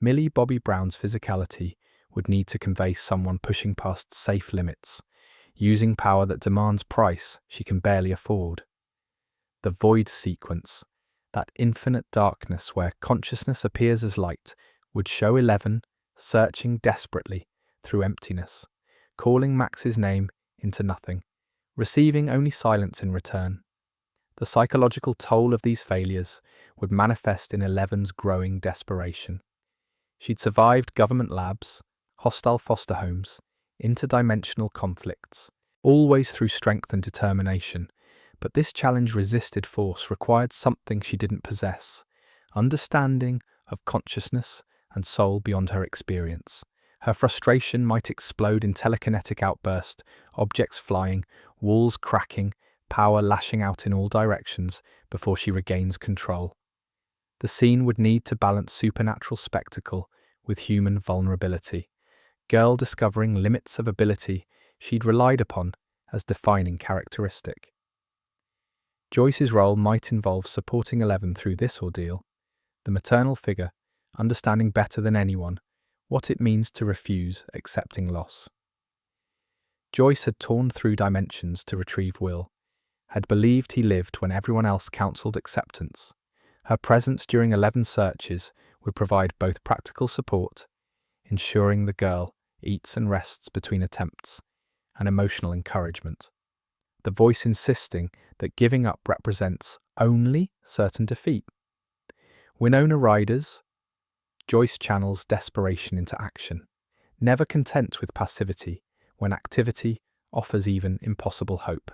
[SPEAKER 1] Millie Bobby Brown's physicality would need to convey someone pushing past safe limits, using power that demands price she can barely afford. The void sequence, that infinite darkness where consciousness appears as light, would show Eleven searching desperately through emptiness, calling Max's name into nothing, receiving only silence in return. The psychological toll of these failures would manifest in Eleven's growing desperation. She'd survived government labs, hostile foster homes, interdimensional conflicts, always through strength and determination, but this challenge-resisted force required something she didn't possess, understanding of consciousness and soul beyond her experience, Her frustration might explode in telekinetic outburst, objects flying, walls cracking, power lashing out in all directions before she regains control. The scene would need to balance supernatural spectacle with human vulnerability, girl discovering limits of ability she'd relied upon as defining characteristic. Joyce's role might involve supporting Eleven through this ordeal, the maternal figure, understanding better than anyone what it means to refuse accepting loss. Joyce had torn through dimensions to retrieve Will, had believed he lived when everyone else counselled acceptance. Her presence during 11 searches would provide both practical support, ensuring the girl eats and rests between attempts, and emotional encouragement. The voice insisting that giving up represents only certain defeat. Winona Ryder's Joyce channels desperation into action, never content with passivity when activity offers even impossible hope.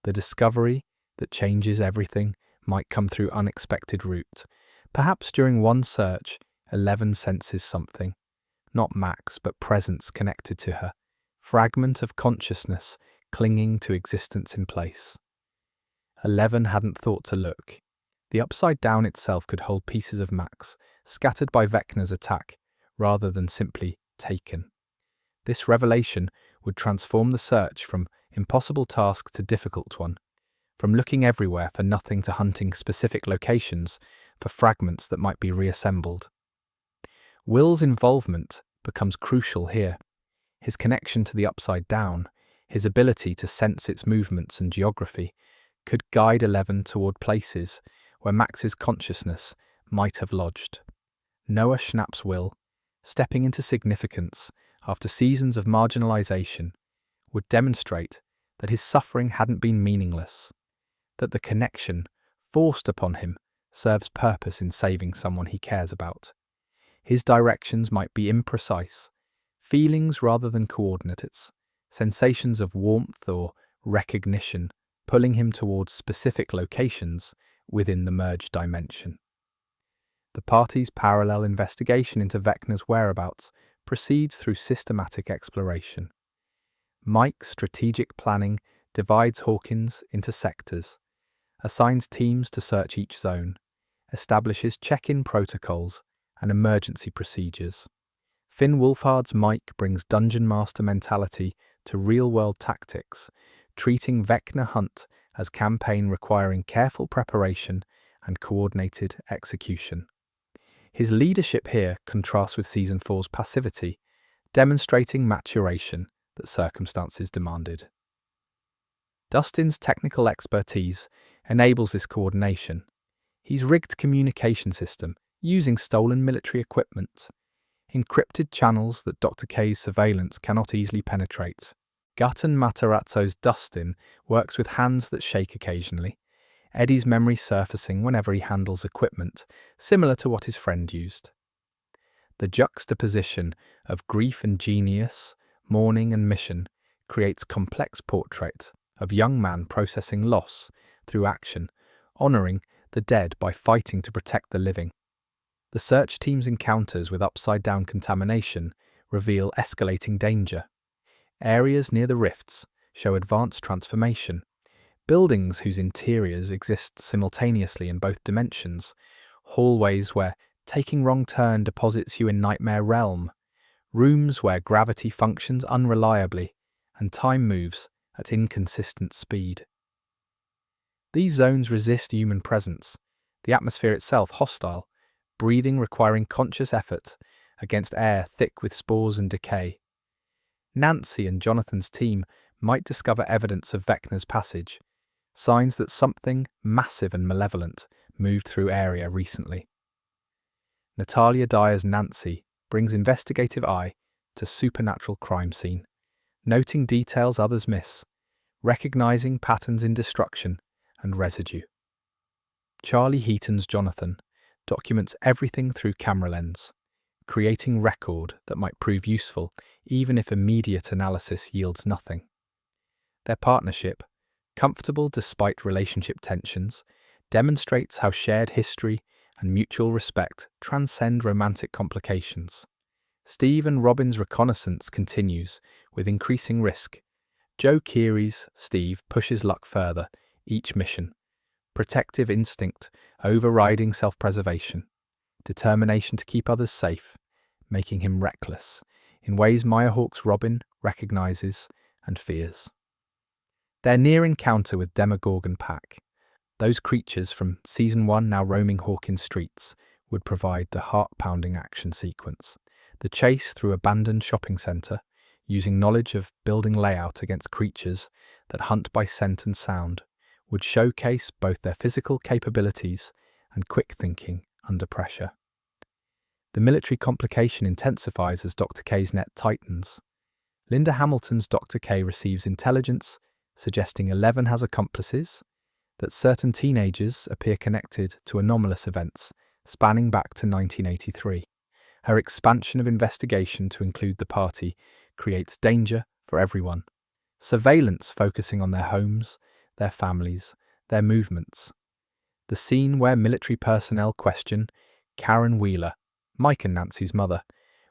[SPEAKER 1] The discovery that changes everything might come through unexpected route. Perhaps during one search, 11 senses something, not Max but presence connected to her, fragment of consciousness clinging to existence in place. 11 hadn't thought to look. The Upside Down itself could hold pieces of Max, scattered by Vecna's attack, rather than simply taken. This revelation would transform the search from impossible task to difficult one, from looking everywhere for nothing to hunting specific locations for fragments that might be reassembled. Will's involvement becomes crucial here. His connection to the Upside Down, his ability to sense its movements and geography, could guide 11 toward places where Max's consciousness might have lodged. Noah Schnapp's Will, stepping into significance after seasons of marginalization, would demonstrate that his suffering hadn't been meaningless, that the connection forced upon him serves purpose in saving someone he cares about. His directions might be imprecise, feelings rather than coordinates, sensations of warmth or recognition pulling him towards specific locations within the merged dimension. The party's parallel investigation into Vecna's whereabouts proceeds through systematic exploration. Mike's strategic planning divides Hawkins into sectors, assigns teams to search each zone, establishes check-in protocols and emergency procedures. Finn Wolfhard's Mike brings Dungeon Master mentality to real-world tactics, treating Vecna Hunt as campaign requiring careful preparation and coordinated execution. His leadership here contrasts with Season 4's passivity, demonstrating maturation that circumstances demanded. Dustin's technical expertise enables this coordination. He's rigged communication system using stolen military equipment, encrypted channels that Dr. K's surveillance cannot easily penetrate. Gutton Matarazzo's Dustin works with hands that shake occasionally, Eddie's memory surfacing whenever he handles equipment similar to what his friend used. The juxtaposition of grief and genius, mourning and mission creates complex portrait of young man processing loss through action, honouring the dead by fighting to protect the living. The search team's encounters with upside-down contamination reveal escalating danger. Areas near the rifts show advanced transformation. Buildings whose interiors exist simultaneously in both dimensions. Hallways where taking wrong turn deposits you in nightmare realm. Rooms where gravity functions unreliably and time moves at inconsistent speed. These zones resist human presence, the atmosphere itself hostile, breathing requiring conscious effort against air thick with spores and decay. Nancy and Jonathan's team might discover evidence of Vecna's passage, signs that something massive and malevolent moved through area recently. Natalia Dyer's Nancy brings investigative eye to supernatural crime scene, noting details others miss, recognizing patterns in destruction and residue. Charlie Heaton's Jonathan documents everything through camera lens, creating record that might prove useful even if immediate analysis yields nothing. Their partnership, comfortable despite relationship tensions, demonstrates how shared history and mutual respect transcend romantic complications. Steve and Robin's reconnaissance continues, with increasing risk. Joe Keery's Steve pushes luck further, each mission. Protective instinct, overriding self-preservation. Determination to keep others safe, making him reckless, in ways Meyerhawk's Robin recognizes and fears. Their near encounter with Demogorgon Pack, those creatures from Season 1 now roaming Hawkins streets, would provide the heart-pounding action sequence. The chase through abandoned shopping centre, using knowledge of building layout against creatures that hunt by scent and sound, would showcase both their physical capabilities and quick thinking under pressure. The military complication intensifies as Dr. K's net tightens. Linda Hamilton's Dr. K receives intelligence suggesting 11 has accomplices, that certain teenagers appear connected to anomalous events spanning back to 1983. Her expansion of investigation to include the party creates danger for everyone. Surveillance focusing on their homes, their families, their movements. The scene where military personnel question Karen Wheeler, Mike and Nancy's mother,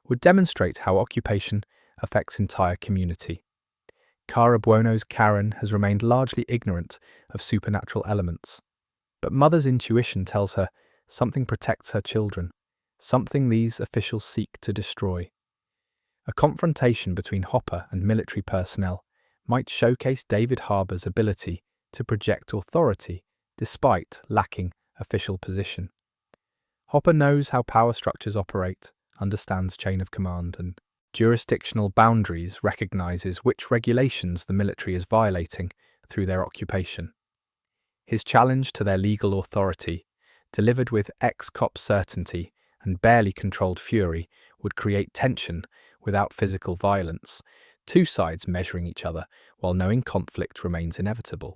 [SPEAKER 1] would demonstrate how occupation affects entire community. Cara Buono's Karen has remained largely ignorant of supernatural elements, but Mother's intuition tells her something protects her children, something these officials seek to destroy. A confrontation between Hopper and military personnel might showcase David Harbour's ability to project authority despite lacking official position. Hopper knows how power structures operate, understands chain of command and jurisdictional boundaries, recognizes which regulations the military is violating through their occupation. His challenge to their legal authority, delivered with ex-cop certainty and barely controlled fury, would create tension without physical violence, two sides measuring each other while knowing conflict remains inevitable.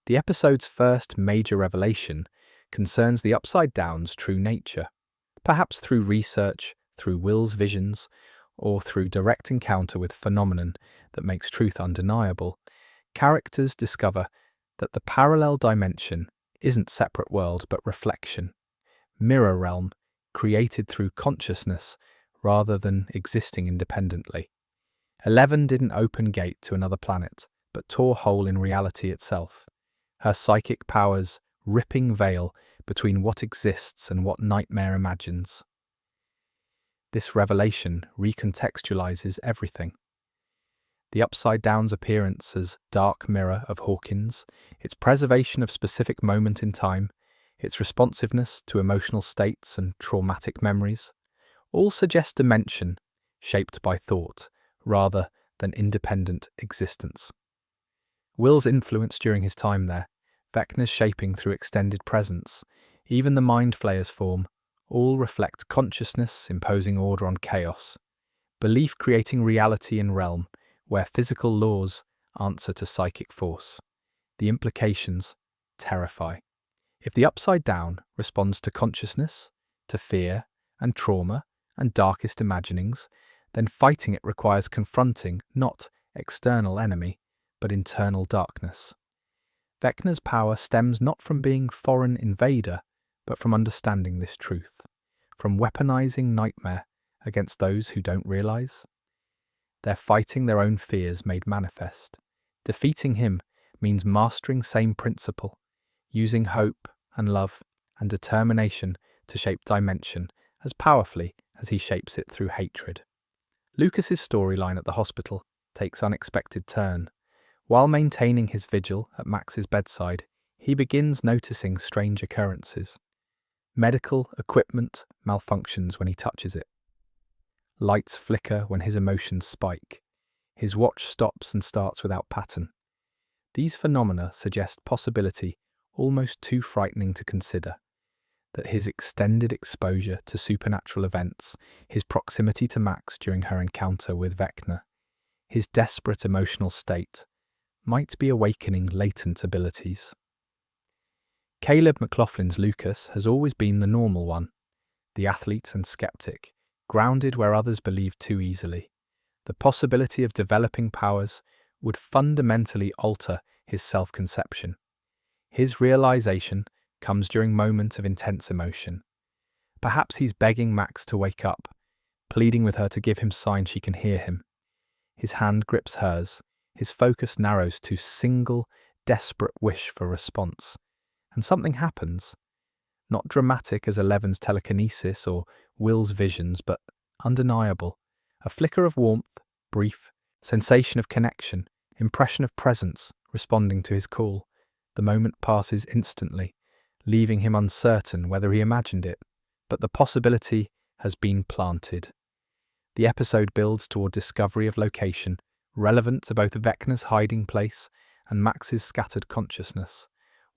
[SPEAKER 1] The episode's first major revelation concerns the Upside Down's true nature, perhaps through research, through Will's visions, or through direct encounter with phenomenon that makes truth undeniable. Characters discover that the parallel dimension isn't separate world but reflection, mirror realm created through consciousness rather than existing independently. 11 didn't open gate to another planet, but tore hole in reality itself. Her psychic powers ripping veil between what exists and what nightmare imagines. This revelation recontextualizes everything. The Upside Down's appearance as dark mirror of Hawkins, its preservation of specific moment in time, its responsiveness to emotional states and traumatic memories, all suggest dimension shaped by thought rather than independent existence. Will's influence during his time there, Vecna's shaping through extended presence, even the Mind Flayer's form, all reflect consciousness imposing order on chaos, belief creating reality in realm where physical laws answer to psychic force. The implications terrify. If the Upside Down responds to consciousness, to fear and trauma and darkest imaginings, then fighting it requires confronting not external enemy, but internal darkness. Vecna's power stems not from being foreign invader, but from understanding this truth, from weaponizing nightmare against those who don't realize. They're fighting their own fears made manifest. Defeating him means mastering same principle, using hope and love and determination to shape dimension as powerfully as he shapes it through hatred. Lucas's storyline at the hospital takes unexpected turn. While maintaining his vigil at Max's bedside, he begins noticing strange occurrences. Medical equipment malfunctions when he touches it. Lights flicker when his emotions spike. His watch stops and starts without pattern. These phenomena suggest possibility almost too frightening to consider. That his extended exposure to supernatural events, his proximity to Max during her encounter with Vecna, his desperate emotional state, might be awakening latent abilities. Caleb McLaughlin's Lucas has always been the normal one, the athlete and skeptic, grounded where others believe too easily. The possibility of developing powers would fundamentally alter his self-conception. His realization comes during moments of intense emotion. Perhaps he's begging Max to wake up, pleading with her to give him sign she can hear him. His hand grips hers, his focus narrows to single, desperate wish for response. And something happens. Not dramatic as Eleven's telekinesis or Will's visions, but undeniable. A flicker of warmth, brief, sensation of connection, impression of presence, responding to his call. The moment passes instantly, leaving him uncertain whether he imagined it, but the possibility has been planted. The episode builds toward discovery of location, relevant to both Vecna's hiding place and Max's scattered consciousness.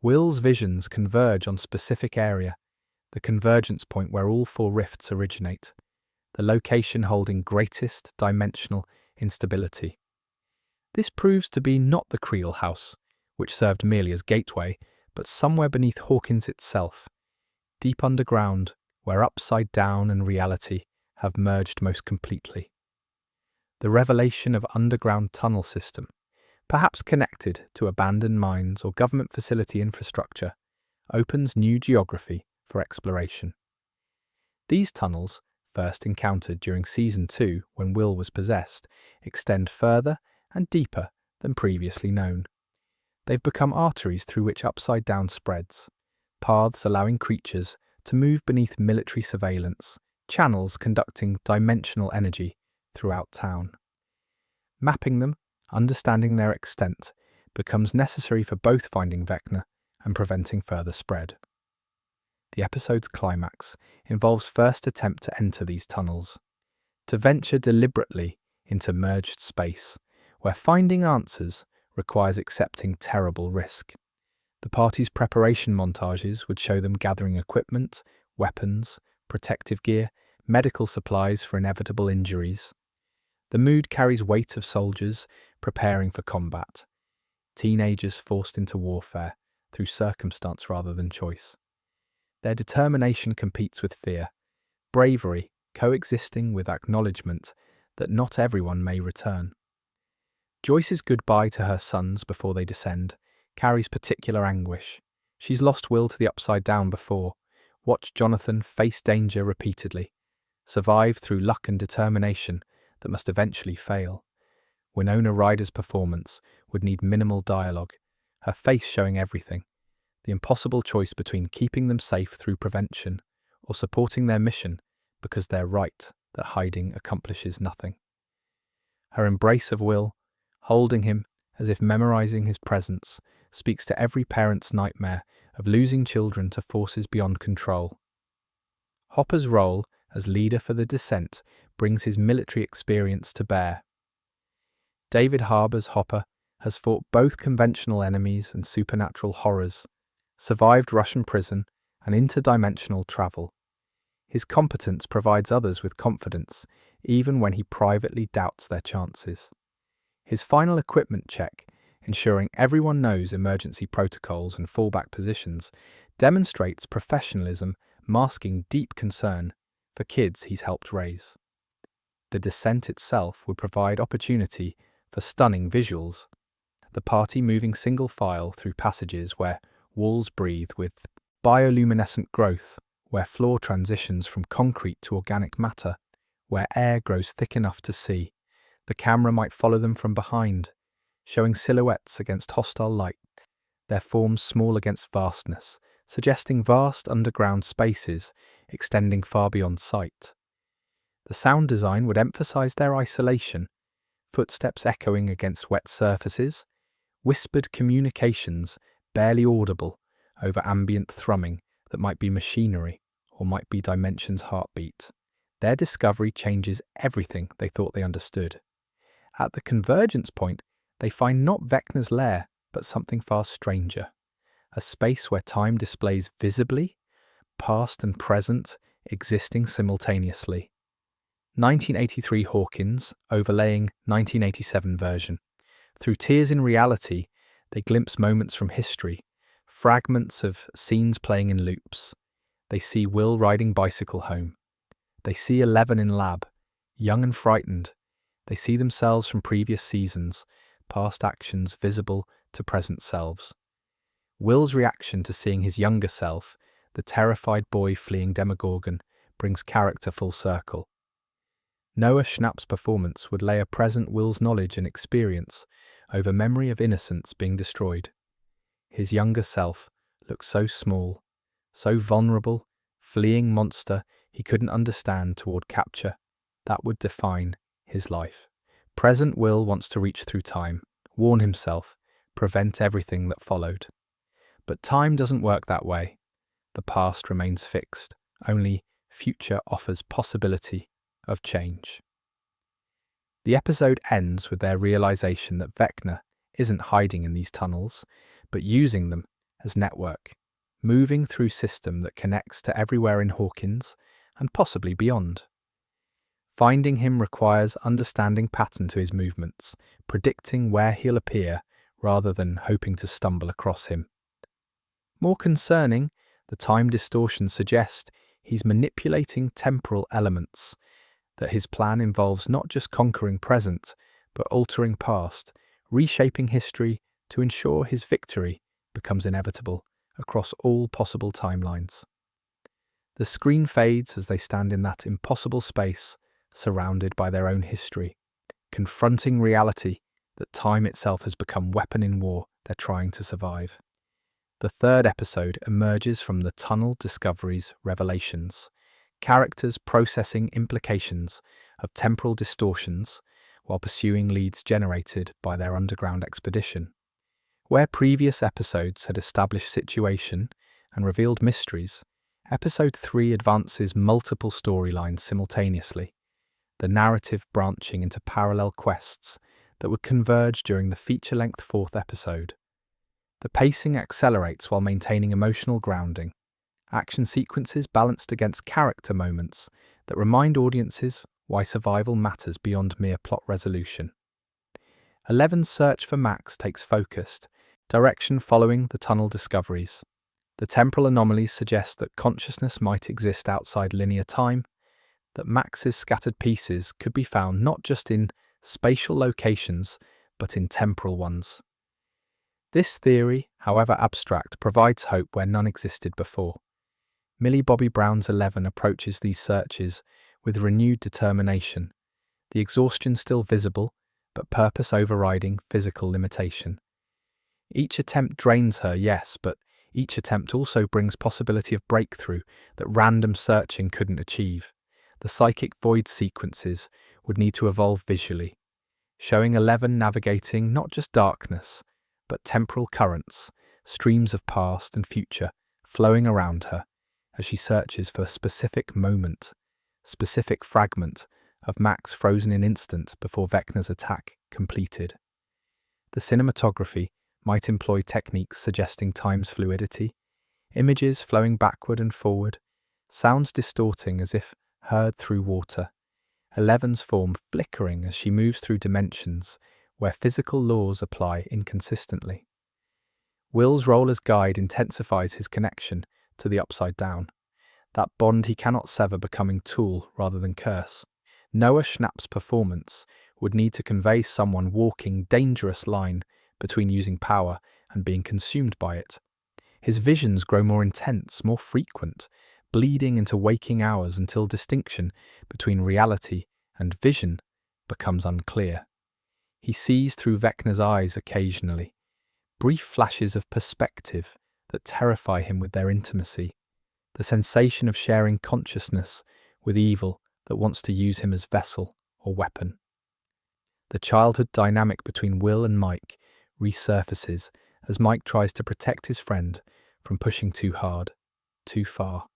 [SPEAKER 1] Will's visions converge on specific area, the convergence point where all four rifts originate, the location holding greatest dimensional instability. This proves to be not the Creel house, which served merely as gateway, but somewhere beneath Hawkins itself, deep underground, where upside down and reality have merged most completely. The revelation of underground tunnel system, perhaps connected to abandoned mines or government facility infrastructure, opens new geography for exploration. These tunnels, first encountered during Season 2 when Will was possessed, extend further and deeper than previously known. They've become arteries through which upside down spreads, paths allowing creatures to move beneath military surveillance, channels conducting dimensional energy throughout town. Mapping them, understanding their extent, becomes necessary for both finding Vecna and preventing further spread. The episode's climax involves first attempt to enter these tunnels, to venture deliberately into merged space, where finding answers requires accepting terrible risk. The party's preparation montages would show them gathering equipment, weapons, protective gear, medical supplies for inevitable injuries. The mood carries weight of soldiers preparing for combat, teenagers forced into warfare through circumstance rather than choice. Their determination competes with fear, bravery coexisting with acknowledgement that not everyone may return. Joyce's goodbye to her sons before they descend carries particular anguish. She's lost Will to the upside down before, watched Jonathan face danger repeatedly, survive through luck and determination that must eventually fail. Winona Ryder's performance would need minimal dialogue, her face showing everything, the impossible choice between keeping them safe through prevention or supporting their mission because they're right that hiding accomplishes nothing. Her embrace of Will, holding him as if memorizing his presence, speaks to every parent's nightmare of losing children to forces beyond control. Hopper's role as leader for the descent brings his military experience to bear. David Harbour's Hopper has fought both conventional enemies and supernatural horrors, survived Russian prison and interdimensional travel. His competence provides others with confidence, even when he privately doubts their chances. His final equipment check, ensuring everyone knows emergency protocols and fallback positions, demonstrates professionalism masking deep concern for kids he's helped raise. The descent itself would provide opportunity for stunning visuals, the party moving single file through passages where walls breathe with bioluminescent growth, where floor transitions from concrete to organic matter, where air grows thick enough to see. The camera might follow them from behind, showing silhouettes against hostile light, their forms small against vastness, suggesting vast underground spaces extending far beyond sight. The sound design would emphasize their isolation, footsteps echoing against wet surfaces, whispered communications barely audible over ambient thrumming that might be machinery or might be Dimension's heartbeat. Their discovery changes everything they thought they understood. At the convergence point, they find not Vecna's lair, but something far stranger. A space where time displays visibly, past and present, existing simultaneously. 1983 Hawkins, overlaying 1987 version. Through Tears in Reality, they glimpse moments from history, fragments of scenes playing in loops. They see Will riding bicycle home. They see 11 in lab, young and frightened. They see themselves from previous seasons, past actions visible to present selves. Will's reaction to seeing his younger self, the terrified boy fleeing Demogorgon, brings character full circle. Noah Schnapp's performance would layer present Will's knowledge and experience over memory of innocence being destroyed. His younger self looked so small, so vulnerable, fleeing monster he couldn't understand toward capture. That would define his life. Present Will wants to reach through time, warn himself, prevent everything that followed. But time doesn't work that way. The past remains fixed. Only future offers possibility of change. The episode ends with their realization that Vecna isn't hiding in these tunnels, but using them as network, moving through system that connects to everywhere in Hawkins and possibly beyond. Finding him requires understanding pattern to his movements, predicting where he'll appear rather than hoping to stumble across him. More concerning, the time distortions suggest he's manipulating temporal elements, that his plan involves not just conquering present, but altering past, reshaping history to ensure his victory becomes inevitable across all possible timelines. The screen fades as they stand in that impossible space, surrounded by their own history, confronting reality that time itself has become weapon in war they're trying to survive. The third episode emerges from the tunnel discoveries revelations, characters processing implications of temporal distortions while pursuing leads generated by their underground expedition. Where previous episodes had established situation and revealed mysteries, Episode 3 advances multiple storylines simultaneously, the narrative branching into parallel quests that would converge during the feature-length fourth episode. The pacing accelerates while maintaining emotional grounding, action sequences balanced against character moments that remind audiences why survival matters beyond mere plot resolution. 11's search for Max takes focused direction following the tunnel discoveries. The temporal anomalies suggest that consciousness might exist outside linear time, that Max's scattered pieces could be found not just in spatial locations, but in temporal ones. This theory, however abstract, provides hope where none existed before. Millie Bobby Brown's 11 approaches these searches with renewed determination, the exhaustion still visible, but purpose overriding physical limitation. Each attempt drains her, yes, but each attempt also brings possibility of breakthrough that random searching couldn't achieve. The psychic void sequences would need to evolve visually, showing 11 navigating not just darkness, but temporal currents, streams of past and future flowing around her as she searches for a specific moment, specific fragment of Max frozen in instant before Vecna's attack completed. The cinematography might employ techniques suggesting time's fluidity, images flowing backward and forward, sounds distorting as if heard through water, 11's form flickering as she moves through dimensions where physical laws apply inconsistently. Will's role as guide intensifies his connection to the upside down, that bond he cannot sever becoming tool rather than curse. Noah Schnapp's performance would need to convey someone walking dangerous line between using power and being consumed by it. His visions grow more intense, more frequent, bleeding into waking hours until distinction between reality and vision becomes unclear. He sees through Vecna's eyes occasionally, brief flashes of perspective that terrify him with their intimacy, the sensation of sharing consciousness with evil that wants to use him as vessel or weapon. The childhood dynamic between Will and Mike resurfaces as Mike tries to protect his friend from pushing too hard, too far.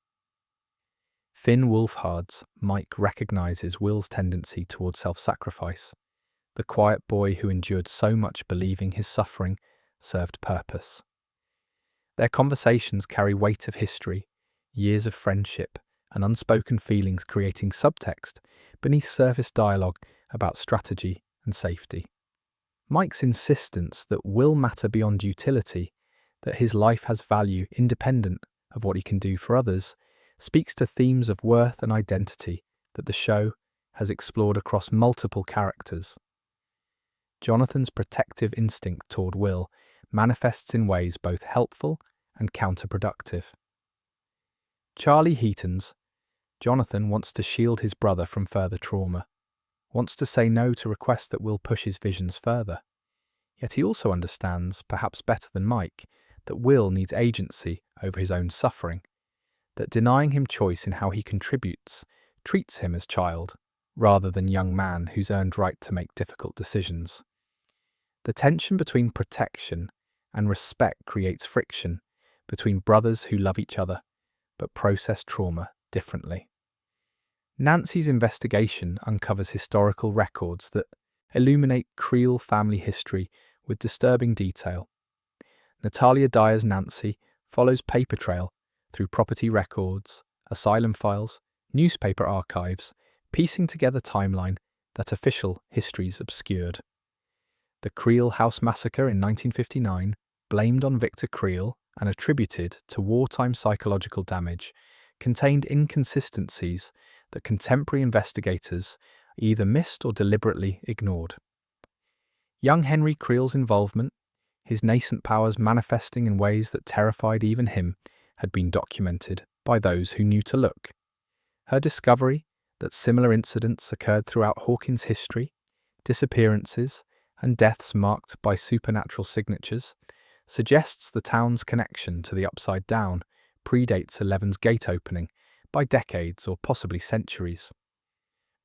[SPEAKER 1] Finn Wolfhard's Mike recognizes Will's tendency toward self-sacrifice, the quiet boy who endured so much believing his suffering served purpose. Their conversations carry weight of history, years of friendship, and unspoken feelings creating subtext beneath surface dialogue about strategy and safety. Mike's insistence that will matter beyond utility, that his life has value independent of what he can do for others, speaks to themes of worth and identity that the show has explored across multiple characters. Jonathan's protective instinct toward Will manifests in ways both helpful and counterproductive. Charlie Heaton's Jonathan wants to shield his brother from further trauma, wants to say no to requests that will push his visions further. Yet he also understands, perhaps better than Mike, that Will needs agency over his own suffering, that denying him choice in how he contributes treats him as child, rather than young man who's earned right to make difficult decisions. The tension between protection and respect creates friction between brothers who love each other but process trauma differently. Nancy's investigation uncovers historical records that illuminate Creel family history with disturbing detail. Natalia Dyer's Nancy follows paper trail through property records, asylum files, newspaper archives, piecing together timeline that official histories obscured. The Creel House Massacre in 1959, blamed on Victor Creel and attributed to wartime psychological damage, contained inconsistencies that contemporary investigators either missed or deliberately ignored. Young Henry Creel's involvement, his nascent powers manifesting in ways that terrified even him, had been documented by those who knew to look. Her discovery that similar incidents occurred throughout Hawkins' history, disappearances, and deaths marked by supernatural signatures, suggests the town's connection to the Upside Down predates Eleven's gate opening by decades or possibly centuries.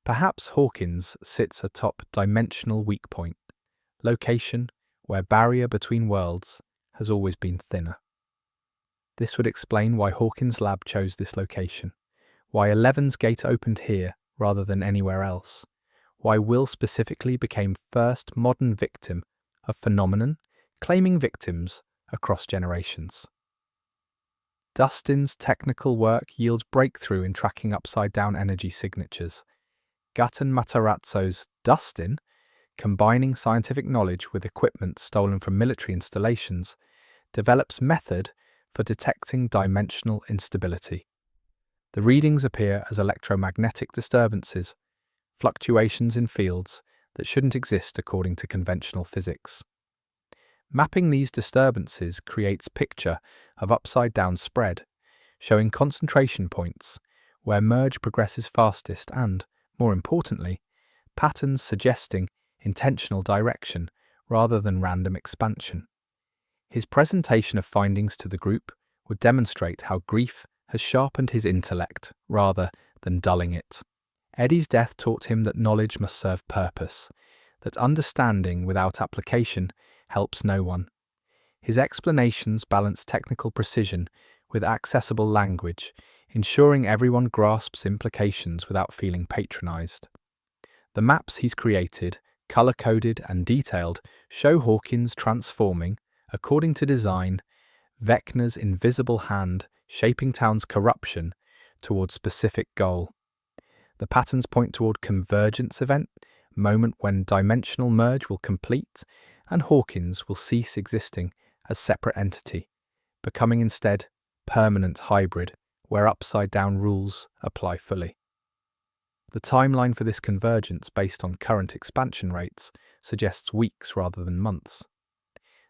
[SPEAKER 1] Perhaps Hawkins sits atop dimensional weak point, location where barrier between worlds has always been thinner. This would explain why Hawkins' lab chose this location, why Eleven's gate opened here rather than anywhere else, why Will specifically became first modern victim of phenomenon, claiming victims across generations. Dustin's technical work yields breakthrough in tracking upside-down energy signatures. Gaten Matarazzo's Dustin, combining scientific knowledge with equipment stolen from military installations, develops method for detecting dimensional instability. The readings appear as electromagnetic disturbances, fluctuations in fields that shouldn't exist according to conventional physics. Mapping these disturbances creates picture of upside-down spread, showing concentration points where merge progresses fastest and, more importantly, patterns suggesting intentional direction rather than random expansion. His presentation of findings to the group would demonstrate how grief has sharpened his intellect rather than dulling it. Eddie's death taught him that knowledge must serve purpose, that understanding without application helps no one. His explanations balance technical precision with accessible language, ensuring everyone grasps implications without feeling patronized. The maps he's created, color-coded and detailed, show Hawkins transforming, according to design, Vecna's invisible hand shaping town's corruption toward specific goal. The patterns point toward convergence event, moment when dimensional merge will complete, and Hawkins will cease existing as separate entity, becoming instead permanent hybrid, where upside-down rules apply fully. The timeline for this convergence, based on current expansion rates, suggests weeks rather than months.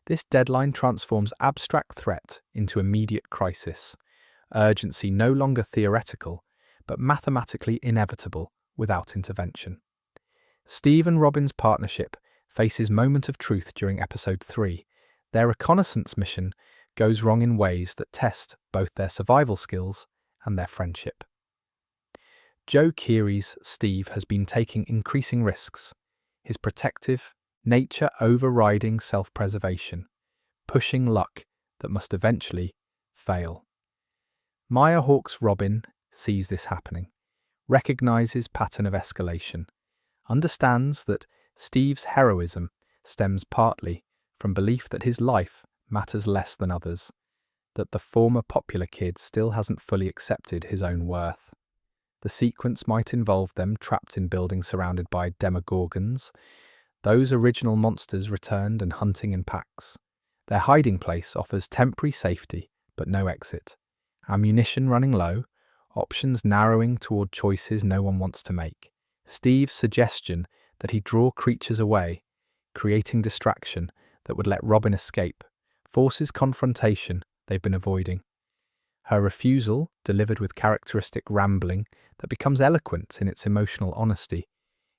[SPEAKER 1] This deadline transforms abstract threat into immediate crisis, urgency no longer theoretical, but mathematically inevitable without intervention. Steve and Robin's partnership faces moment of truth during episode 3. Their reconnaissance mission goes wrong in ways that test both their survival skills and their friendship. Joe Keery's Steve has been taking increasing risks, his protective nature overriding self-preservation, pushing luck that must eventually fail. Maya Hawke's Robin sees this happening, recognizes pattern of escalation, understands that Steve's heroism stems partly from belief that his life matters less than others, that the former popular kid still hasn't fully accepted his own worth. The sequence might involve them trapped in buildings surrounded by demogorgons, those original monsters returned and hunting in packs. Their hiding place offers temporary safety, but no exit. Ammunition running low, options narrowing toward choices no one wants to make. Steve's suggestion that he draw creatures away, creating distraction that would let Robin escape, forces confrontation they've been avoiding. Her refusal, delivered with characteristic rambling that becomes eloquent in its emotional honesty,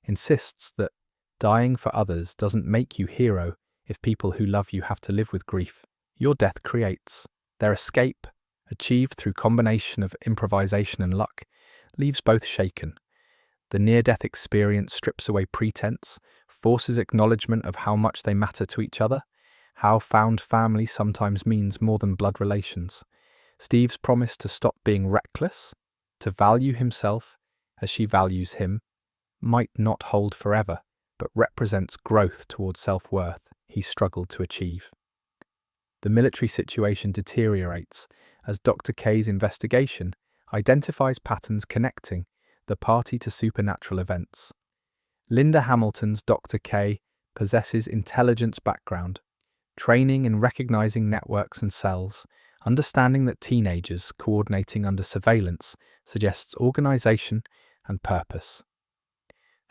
[SPEAKER 1] insists that dying for others doesn't make you hero if people who love you have to live with grief your death creates. Their escape, achieved through combination of improvisation and luck, leaves both shaken. The near-death experience strips away pretense, forces acknowledgement of how much they matter to each other, how found family sometimes means more than blood relations. Steve's promise to stop being reckless, to value himself as she values him, might not hold forever, but represents growth towards self-worth he struggled to achieve. The military situation deteriorates as Dr. K's investigation identifies patterns connecting the party to supernatural events. Linda Hamilton's Dr. K possesses intelligence background, training in recognizing networks and cells, understanding that teenagers coordinating under surveillance suggests organization and purpose.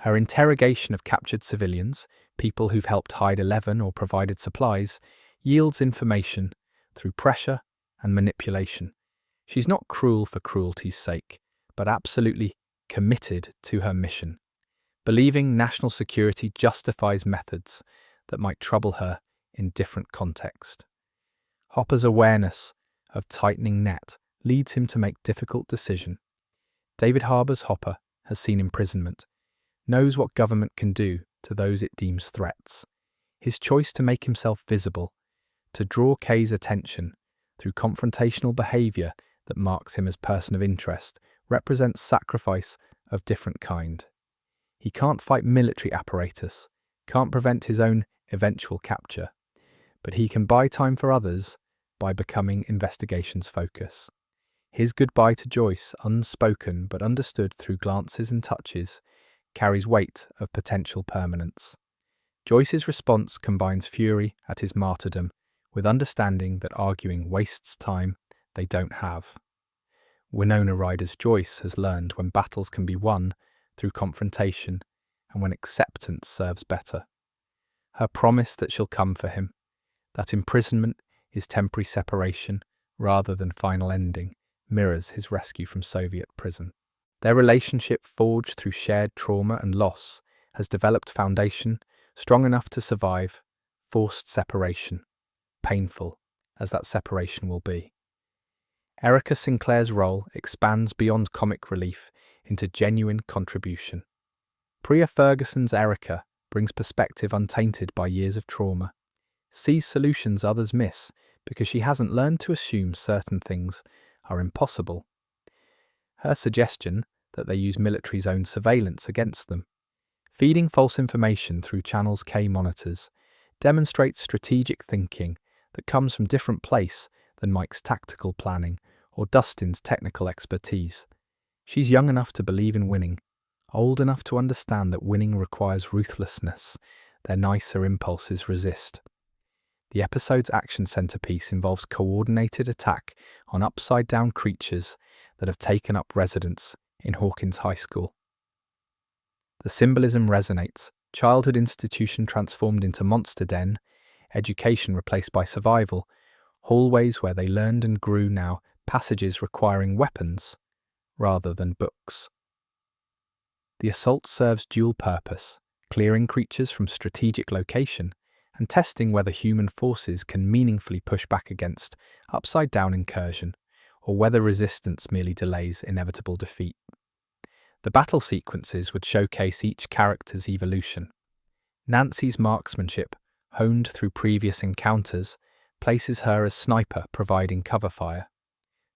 [SPEAKER 1] Her interrogation of captured civilians, people who've helped hide 11 or provided supplies, yields information through pressure and manipulation. She's not cruel for cruelty's sake, but absolutely committed to her mission, believing national security justifies methods that might trouble her in different context. Hopper's awareness of tightening net leads him to make difficult decisions. David Harbour's Hopper has seen imprisonment, knows what government can do to those it deems threats. His choice to make himself visible, to draw Kay's attention through confrontational behaviour that marks him as person of interest, represents sacrifice of different kind. He can't fight military apparatus, can't prevent his own eventual capture, but he can buy time for others by becoming investigation's focus. His goodbye to Joyce, unspoken but understood through glances and touches, carries weight of potential permanence. Joyce's response combines fury at his martyrdom with understanding that arguing wastes time they don't have. Winona Ryder's Joyce has learned when battles can be won through confrontation and when acceptance serves better. Her promise that she'll come for him, that imprisonment is temporary separation rather than final ending, mirrors his rescue from Soviet prison. Their relationship, forged through shared trauma and loss, has developed foundation strong enough to survive forced separation, painful as that separation will be. Erica Sinclair's role expands beyond comic relief into genuine contribution. Priya Ferguson's Erica brings perspective untainted by years of trauma, sees solutions others miss because she hasn't learned to assume certain things are impossible. Her suggestion that they use military's own surveillance against them, feeding false information through channels K monitors, demonstrates strategic thinking that comes from different place than Mike's tactical planning or Dustin's technical expertise. She's young enough to believe in winning, old enough to understand that winning requires ruthlessness their nicer impulses resist. The episode's action centerpiece involves coordinated attack on upside-down creatures that have taken up residence in Hawkins High School. The symbolism resonates: childhood institution transformed into monster den, education replaced by survival, hallways where they learned and grew now passages requiring weapons rather than books. The assault serves dual purpose, clearing creatures from strategic location and testing whether human forces can meaningfully push back against upside-down incursion, or whether resistance merely delays inevitable defeat. The battle sequences would showcase each character's evolution. Nancy's marksmanship, honed through previous encounters, places her as sniper providing cover fire.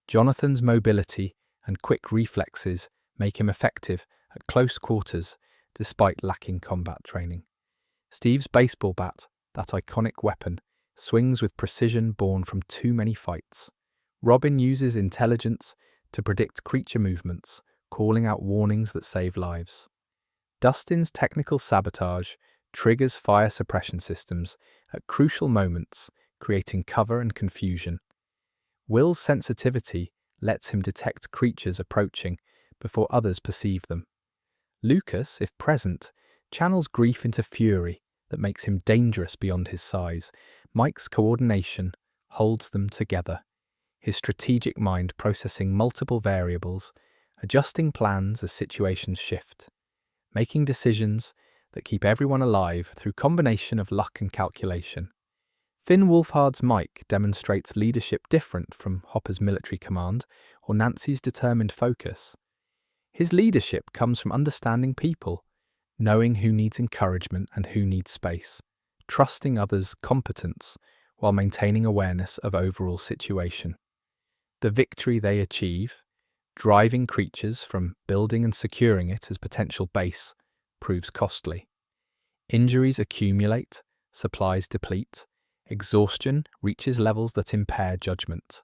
[SPEAKER 1] Jonathan's mobility and quick reflexes make him effective at close quarters despite lacking combat training. Steve's baseball bat, that iconic weapon, swings with precision born from too many fights. Robin uses intelligence to predict creature movements, calling out warnings that save lives. Dustin's technical sabotage triggers fire suppression systems at crucial moments, creating cover and confusion. Will's sensitivity lets him detect creatures approaching before others perceive them. Lucas, if present, channels grief into fury that makes him dangerous beyond his size. Mike's coordination holds them together, his strategic mind processing multiple variables, adjusting plans as situations shift. making decisions that keep everyone alive through combination of luck and calculation. Finn Wolfhard's Mike demonstrates leadership different from Hopper's military command or Nancy's determined focus. His leadership comes from understanding people, knowing who needs encouragement and who needs space, trusting others' competence while maintaining awareness of overall situation. The victory they achieve, driving creatures from building and securing it as potential base, proves costly. Injuries accumulate, supplies deplete, exhaustion reaches levels that impair judgment.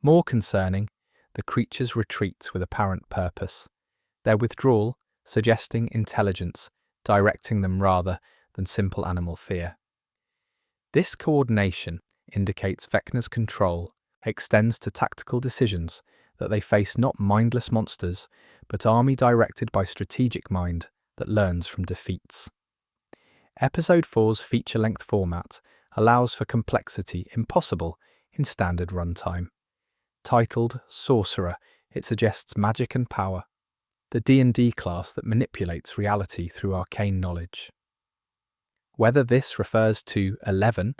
[SPEAKER 1] More concerning, the creatures retreat with apparent purpose, their withdrawal suggesting intelligence, directing them rather than simple animal fear. This coordination indicates Vecna's control extends to tactical decisions, that they face not mindless monsters, but army directed by strategic mind that learns from defeats. Episode 4's feature-length format allows for complexity impossible in standard runtime. Titled Sorcerer, it suggests magic and power, the D&D class that manipulates reality through arcane knowledge. Whether this refers to 11,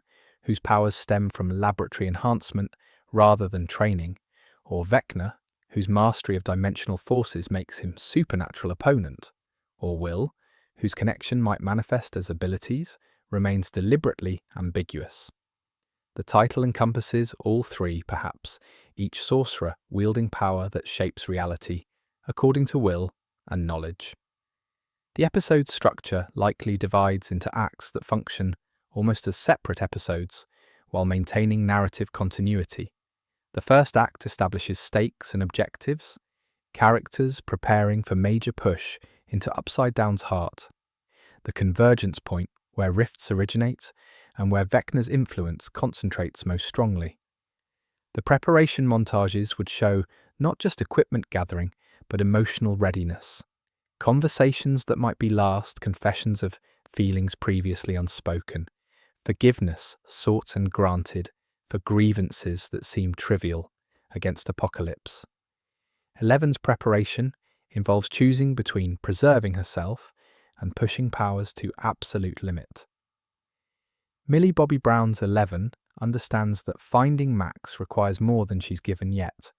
[SPEAKER 1] whose powers stem from laboratory enhancement rather than training, or Vecna, whose mastery of dimensional forces makes him supernatural opponent, or Will, whose connection might manifest as abilities, remains deliberately ambiguous. The title encompasses all three, perhaps, each sorcerer wielding power that shapes reality, according to will and knowledge. The episode's structure likely divides into acts that function almost as separate episodes, while maintaining narrative continuity. The first act establishes stakes and objectives, characters preparing for major push into Upside Down's heart, the convergence point where rifts originate and where Vecna's influence concentrates most strongly. The preparation montages would show not just equipment gathering, but emotional readiness. Conversations that might be last, confessions of feelings previously unspoken, forgiveness sought and granted for grievances that seem trivial against apocalypse. 11's preparation involves choosing between preserving herself and pushing powers to absolute limit. Millie Bobby Brown's 11 understands that finding Max requires more than she's given yet,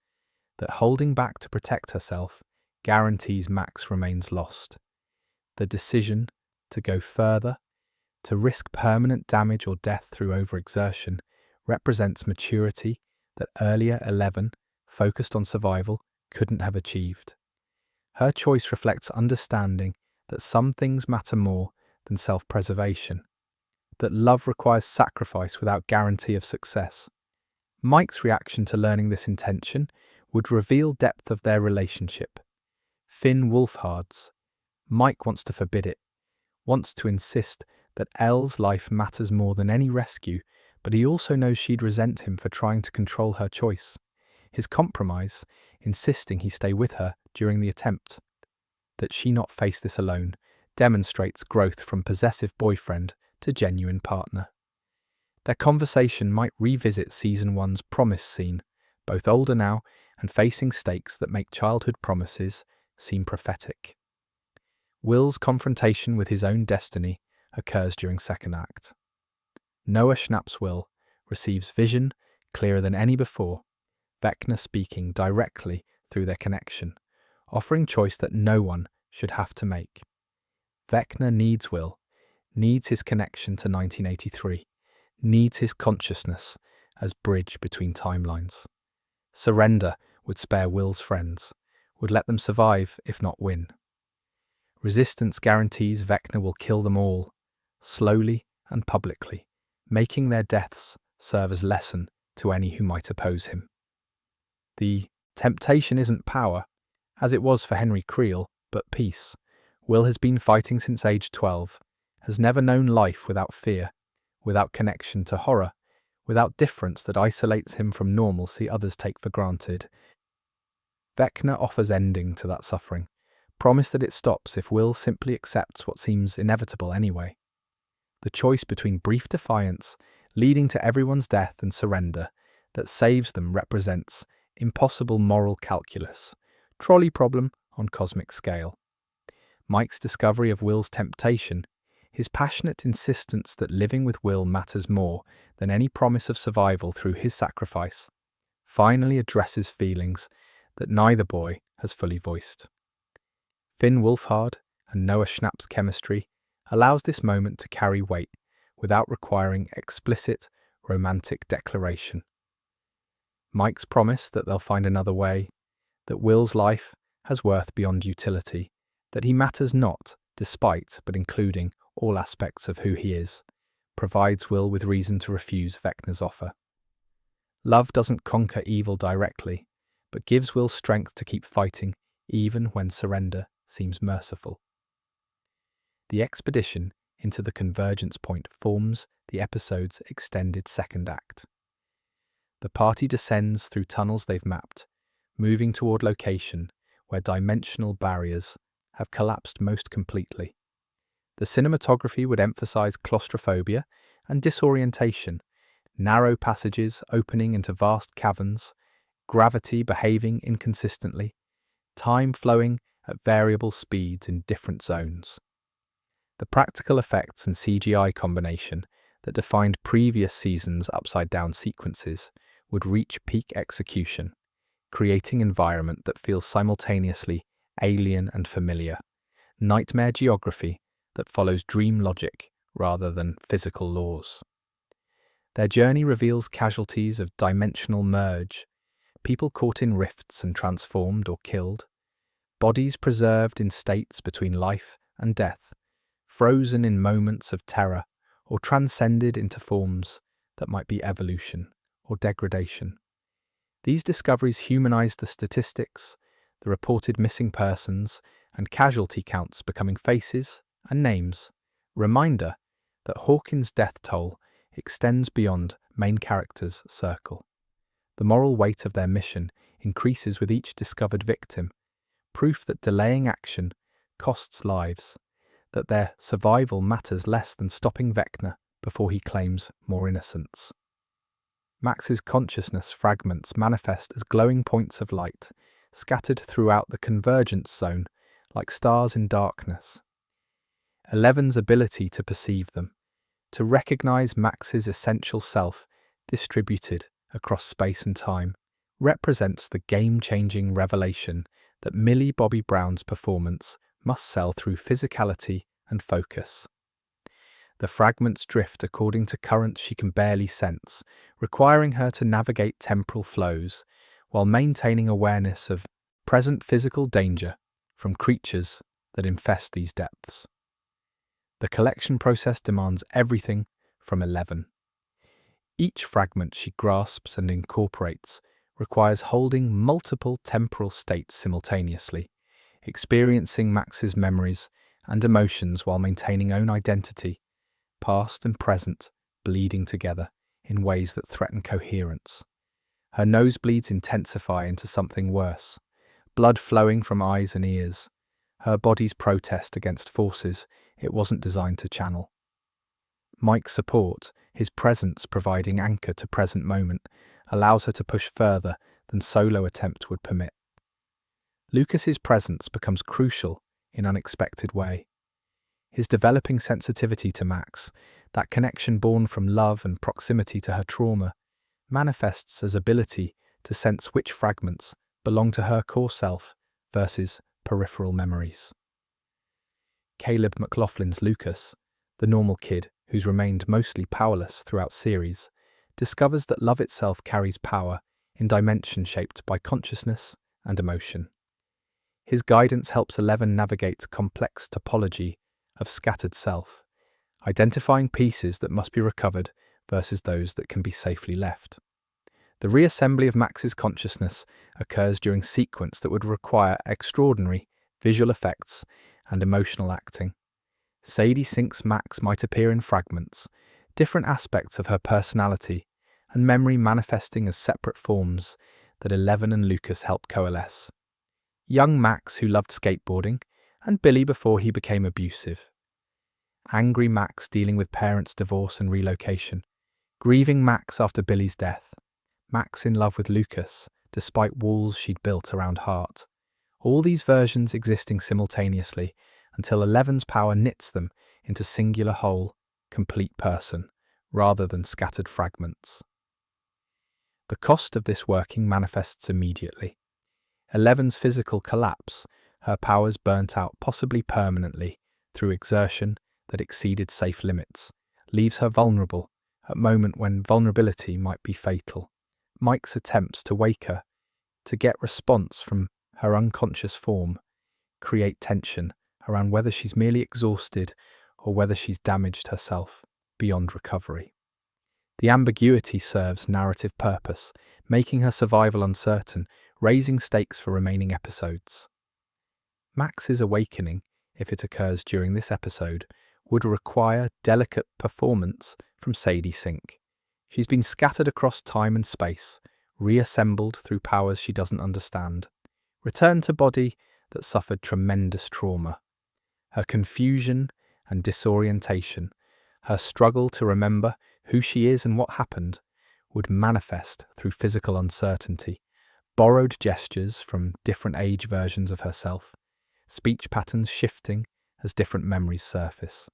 [SPEAKER 1] that holding back to protect herself guarantees Max remains lost. The decision to go further, to risk permanent damage or death through overexertion, represents maturity that earlier 11, focused on survival, couldn't have achieved. Her choice reflects understanding that some things matter more than self-preservation, that love requires sacrifice without guarantee of success. Mike's reaction to learning this intention would reveal depth of their relationship. Finn Wolfhard's. Mike wants to forbid it, wants to insist that Elle's life matters more than any rescue, but he also knows she'd resent him for trying to control her choice. His compromise, insisting he stay with her during the attempt, that she not face this alone, demonstrates growth from possessive boyfriend to genuine partner. Their conversation might revisit Season 1's promise scene, both older now and facing stakes that make childhood promises seem prophetic. Will's confrontation with his own destiny occurs during second act. Noah Schnapp's will receives vision clearer than any before, Vecna speaking directly through their connection, offering choice that no one should have to make. Vecna needs Will, needs his connection to 1983, needs his consciousness as bridge between timelines. Surrender would spare Will's friends, would let them survive if not win. Resistance guarantees Vecna will kill them all, slowly and publicly, making their deaths serve as lesson to any who might oppose him. The temptation isn't power, as it was for Henry Creel, but peace. Will has been fighting since age 12, has never known life without fear, without connection to horror, without difference that isolates him from normalcy others take for granted. Vecna offers ending to that suffering, promise that it stops if Will simply accepts what seems inevitable anyway. The choice between brief defiance, leading to everyone's death, and surrender that saves them represents impossible moral calculus, trolley problem on cosmic scale. Mike's discovery of Will's temptation, his passionate insistence that living with Will matters more than any promise of survival through his sacrifice, finally addresses feelings that neither boy has fully voiced. Finn Wolfhard and Noah Schnapp's chemistry allows this moment to carry weight without requiring explicit romantic declaration. Mike's promise that they'll find another way, that Will's life has worth beyond utility, that he matters not, despite but including all aspects of who he is, provides Will with reason to refuse Vecna's offer. Love doesn't conquer evil directly, but gives Will strength to keep fighting even when surrender seems merciful. The expedition into the convergence point forms the episode's extended second act. The party descends through tunnels they've mapped, moving toward location where dimensional barriers have collapsed most completely. The cinematography would emphasize claustrophobia and disorientation, narrow passages opening into vast caverns, gravity behaving inconsistently, time flowing at variable speeds in different zones. The practical effects and CGI combination that defined previous seasons' upside-down sequences would reach peak execution, creating an environment that feels simultaneously alien and familiar, nightmare geography that follows dream logic rather than physical laws. Their journey reveals casualties of dimensional merge, people caught in rifts and transformed or killed, bodies preserved in states between life and death, frozen in moments of terror or transcended into forms that might be evolution or degradation. These discoveries humanize the statistics, the reported missing persons and casualty counts becoming faces and names, reminder that Hawkins' death toll extends beyond main characters' circle. The moral weight of their mission increases with each discovered victim, proof that delaying action costs lives, that their survival matters less than stopping Vecna before he claims more innocence. Max's consciousness fragments manifest as glowing points of light, scattered throughout the convergence zone like stars in darkness. Eleven's ability to perceive them, to recognize Max's essential self distributed across space and time, represents the game-changing revelation that Millie Bobby Brown's performance must sell through physicality and focus. The fragments drift according to currents she can barely sense, requiring her to navigate temporal flows while maintaining awareness of present physical danger from creatures that infest these depths. The collection process demands everything from 11. Each fragment she grasps and incorporates requires holding multiple temporal states simultaneously, experiencing Max's memories and emotions while maintaining own identity, past and present bleeding together in ways that threaten coherence. Her nosebleeds intensify into something worse, blood flowing from eyes and ears, her body's protest against forces it wasn't designed to channel. Mike's support, his presence providing anchor to present moment, allows her to push further than solo attempt would permit. Lucas's presence becomes crucial in an unexpected way. His developing sensitivity to Max, that connection born from love and proximity to her trauma, manifests as ability to sense which fragments belong to her core self versus peripheral memories. Caleb McLaughlin's Lucas, the normal kid who's remained mostly powerless throughout series, discovers that love itself carries power in dimension shaped by consciousness and emotion. His guidance helps 11 navigate complex topology of scattered self, identifying pieces that must be recovered versus those that can be safely left. The reassembly of Max's consciousness occurs during sequence that would require extraordinary visual effects and emotional acting. Sadie thinks Max might appear in fragments, different aspects of her personality and memory manifesting as separate forms that 11 and Lucas help coalesce. Young Max, who loved skateboarding, and Billy before he became abusive. Angry Max dealing with parents' divorce and relocation. Grieving Max after Billy's death. Max in love with Lucas, despite walls she'd built around Hart. All these versions existing simultaneously until Eleven's power knits them into singular whole, complete person, rather than scattered fragments. The cost of this working manifests immediately. Eleven's physical collapse, her powers burnt out possibly permanently through exertion that exceeded safe limits, leaves her vulnerable at a moment when vulnerability might be fatal. Mike's attempts to wake her, to get response from her unconscious form, create tension around whether she's merely exhausted or whether she's damaged herself beyond recovery. The ambiguity serves narrative purpose, making her survival uncertain, raising stakes for remaining episodes. Max's awakening, if it occurs during this episode, would require delicate performance from Sadie Sink. She's been scattered across time and space, reassembled through powers she doesn't understand, returned to body that suffered tremendous trauma. Her confusion and disorientation, her struggle to remember who she is and what happened, would manifest through physical uncertainty, borrowed gestures from different age versions of herself, speech patterns shifting as different memories surface.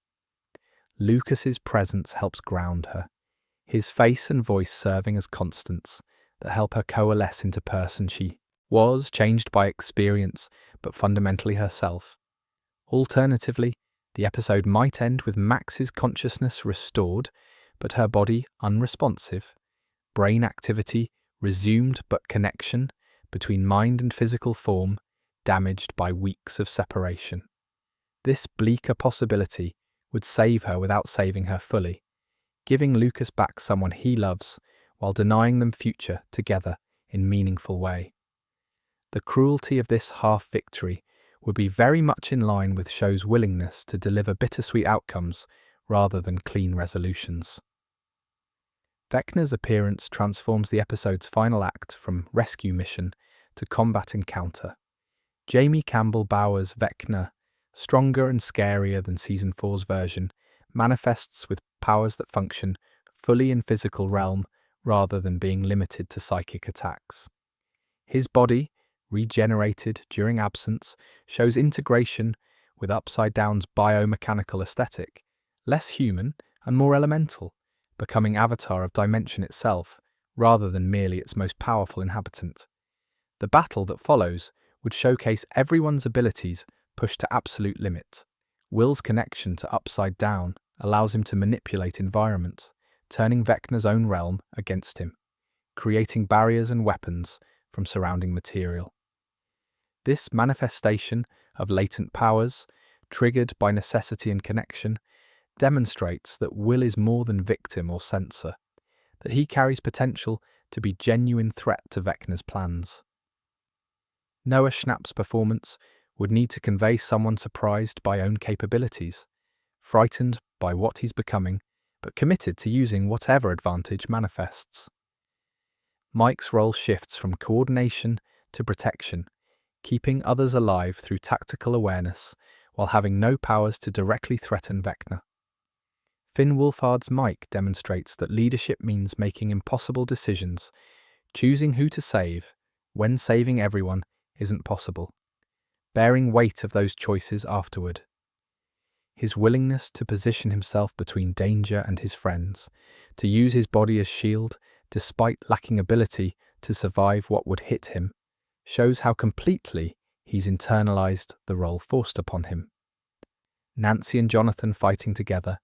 [SPEAKER 1] Lucas's presence helps ground her, his face and voice serving as constants that help her coalesce into person she was, changed by experience, but fundamentally herself. Alternatively, the episode might end with Max's consciousness restored, but her body unresponsive, brain activity resumed but connection between mind and physical form damaged by weeks of separation. This bleaker possibility would save her without saving her fully, giving Lucas back someone he loves while denying them future together in meaningful way. The cruelty of this half-victory would be very much in line with show's willingness to deliver bittersweet outcomes rather than clean resolutions. Vecna's appearance transforms the episode's final act from rescue mission to combat encounter. Jamie Campbell Bower's Vecna, stronger and scarier than Season 4's version, manifests with powers that function fully in physical realm rather than being limited to psychic attacks. His body, regenerated during absence, shows integration with Upside Down's biomechanical aesthetic, less human and more elemental, becoming avatar of dimension itself rather than merely its most powerful inhabitant. The battle that follows would showcase everyone's abilities pushed to absolute limit. Will's connection to Upside Down allows him to manipulate environment, turning Vecna's own realm against him, creating barriers and weapons from surrounding material. This manifestation of latent powers, triggered by necessity and connection, demonstrates that Will is more than victim or censor, that he carries potential to be genuine threat to Vecna's plans. Noah Schnapp's performance would need to convey someone surprised by own capabilities, frightened by what he's becoming, but committed to using whatever advantage manifests. Mike's role shifts from coordination to protection, keeping others alive through tactical awareness while having no powers to directly threaten Vecna. Finn Wolfhard's Mike demonstrates that leadership means making impossible decisions, choosing who to save when saving everyone isn't possible, bearing weight of those choices afterward. His willingness to position himself between danger and his friends, to use his body as shield despite lacking ability to survive what would hit him, shows how completely he's internalized the role forced upon him. Nancy and Jonathan fighting together,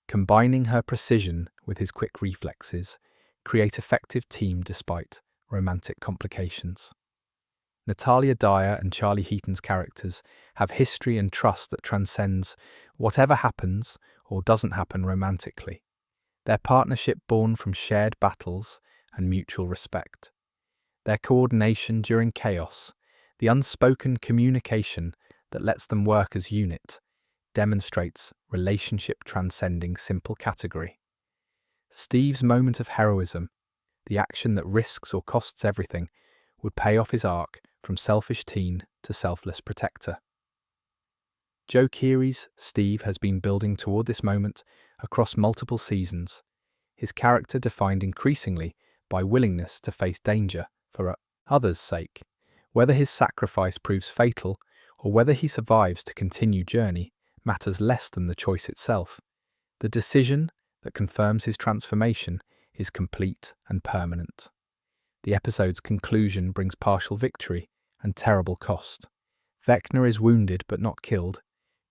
[SPEAKER 1] combining her precision with his quick reflexes, create effective team despite romantic complications. Natalia Dyer and Charlie Heaton's characters have history and trust that transcends whatever happens or doesn't happen romantically. Their partnership born from shared battles and mutual respect. Their coordination during chaos, the unspoken communication that lets them work as unit, demonstrates relationship transcending simple category. Steve's moment of heroism, the action that risks or costs everything, would pay off his arc from selfish teen to selfless protector. Joe Keery's Steve has been building toward this moment across multiple seasons, his character defined increasingly by willingness to face danger for others' sake. Whether his sacrifice proves fatal or whether he survives to continue journey matters less than the choice itself. The decision that confirms his transformation is complete and permanent. The episode's conclusion brings partial victory and terrible cost. Vecna is wounded but not killed,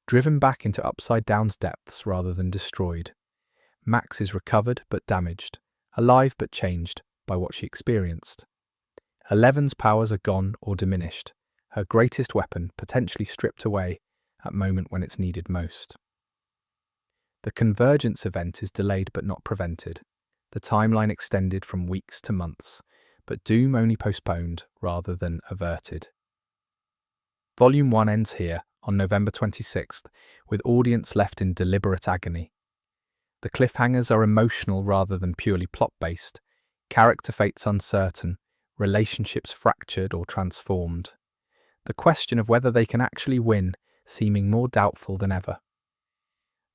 [SPEAKER 1] driven back into Upside Down's depths rather than destroyed. Max is recovered but damaged, alive but changed by what she experienced. Eleven's powers are gone or diminished, her greatest weapon potentially stripped away at the moment when it's needed most. The convergence event is delayed but not prevented, the timeline extended from weeks to months, but doom only postponed rather than averted. Volume 1 ends here on November 26th, with audience left in deliberate agony. The cliffhangers are emotional rather than purely plot-based, character fates uncertain, relationships fractured or transformed. The question of whether they can actually win seeming more doubtful than ever.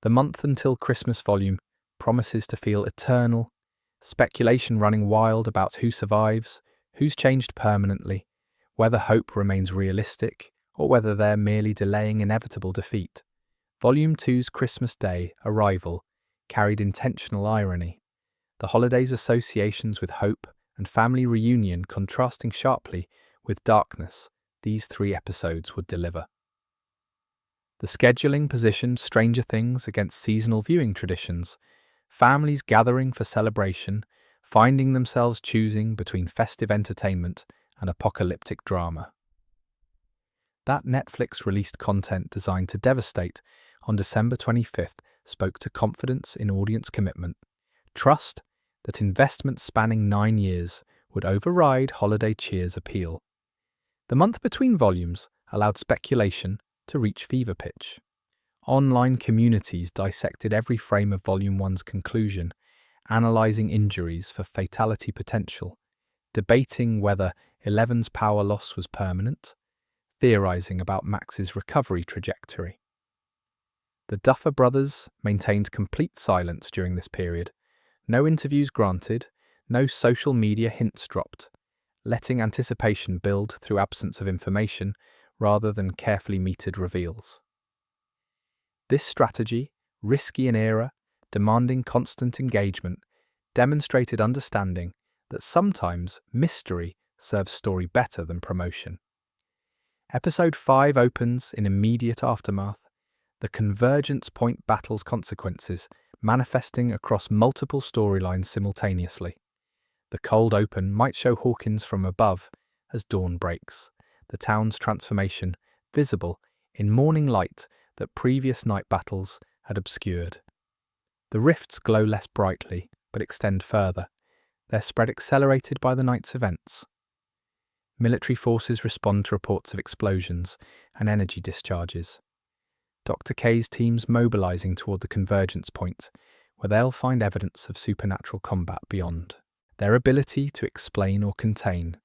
[SPEAKER 1] The month until Christmas volume promises to feel eternal, speculation running wild about who survives, who's changed permanently, whether hope remains realistic, or whether they're merely delaying inevitable defeat. Volume 2's Christmas Day arrival carried intentional irony, the holiday's associations with hope and family reunion contrasting sharply with darkness these 3 episodes would deliver. The scheduling positioned Stranger Things against seasonal viewing traditions, families gathering for celebration, finding themselves choosing between festive entertainment and apocalyptic drama. That Netflix-released content designed to devastate on December 25th spoke to confidence in audience commitment, trust that investments spanning 9 years would override holiday cheer's appeal. The month between volumes allowed speculation to reach fever pitch. Online communities dissected every frame of Volume 1's conclusion, analysing injuries for fatality potential, debating whether Eleven's power loss was permanent, theorising about Max's recovery trajectory. The Duffer Brothers maintained complete silence during this period, no interviews granted, no social media hints dropped, letting anticipation build through absence of information rather than carefully metered reveals. This strategy, risky in era, demanding constant engagement, demonstrated understanding that sometimes mystery serves story better than promotion. Episode 5 opens in immediate aftermath, the convergence point battles consequences manifesting across multiple storylines simultaneously. The cold open might show Hawkins from above as dawn breaks, the town's transformation visible in morning light that previous night battles had obscured. The rifts glow less brightly, but extend further, their spread accelerated by the night's events. Military forces respond to reports of explosions and energy discharges. Dr. K's teams mobilizing toward the convergence point, where they'll find evidence of supernatural combat beyond their ability to explain or contain.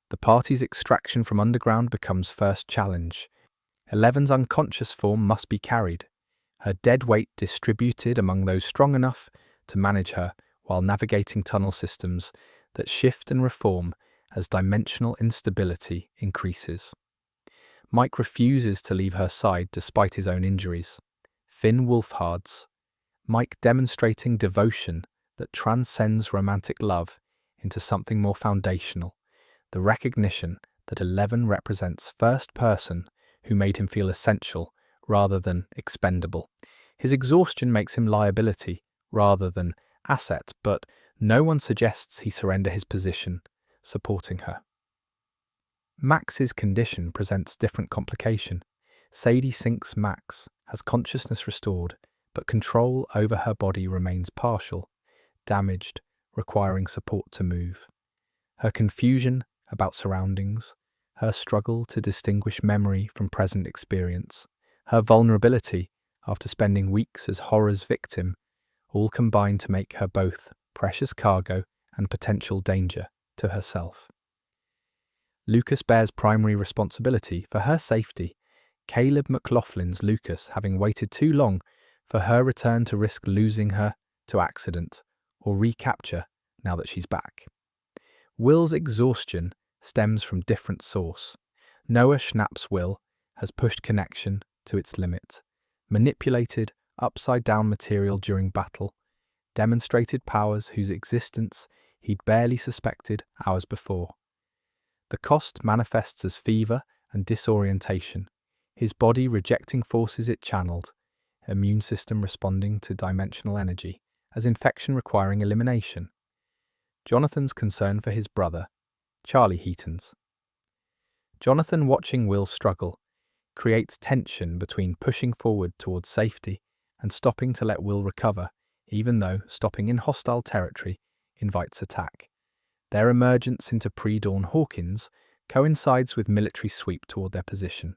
[SPEAKER 1] The party's extraction from underground becomes first challenge. Eleven's unconscious form must be carried, her dead weight distributed among those strong enough to manage her while navigating tunnel systems that shift and reform as dimensional instability increases. Mike refuses to leave her side despite his own injuries. Finn Wolfhard's, Mike demonstrating devotion that transcends romantic love into something more foundational, the recognition that 11 represents first person who made him feel essential rather than expendable. His exhaustion makes him liability rather than asset, but no one suggests he surrender his position, supporting her. Max's condition presents different complication. Sadie Sink's Max has consciousness restored, but control over her body remains partial, damaged, requiring support to move. Her confusion about surroundings, her struggle to distinguish memory from present experience, her vulnerability after spending weeks as horror's victim, all combine to make her both precious cargo and potential danger to herself. Lucas bears primary responsibility for her safety, Caleb McLaughlin's Lucas having waited too long for her return to risk losing her to accident or recapture now that she's back. Will's exhaustion stems from different source. Noah Schnapp's Will has pushed connection to its limit, manipulated upside-down material during battle, demonstrated powers whose existence he'd barely suspected hours before. The cost manifests as fever and disorientation, his body rejecting forces it channeled, immune system responding to dimensional energy, as infection requiring elimination. Jonathan's concern for his brother, Charlie Heaton's. Jonathan, watching Will struggle, creates tension between pushing forward towards safety and stopping to let Will recover, even though stopping in hostile territory invites attack. Their emergence into pre-dawn Hawkins coincides with military sweep toward their position.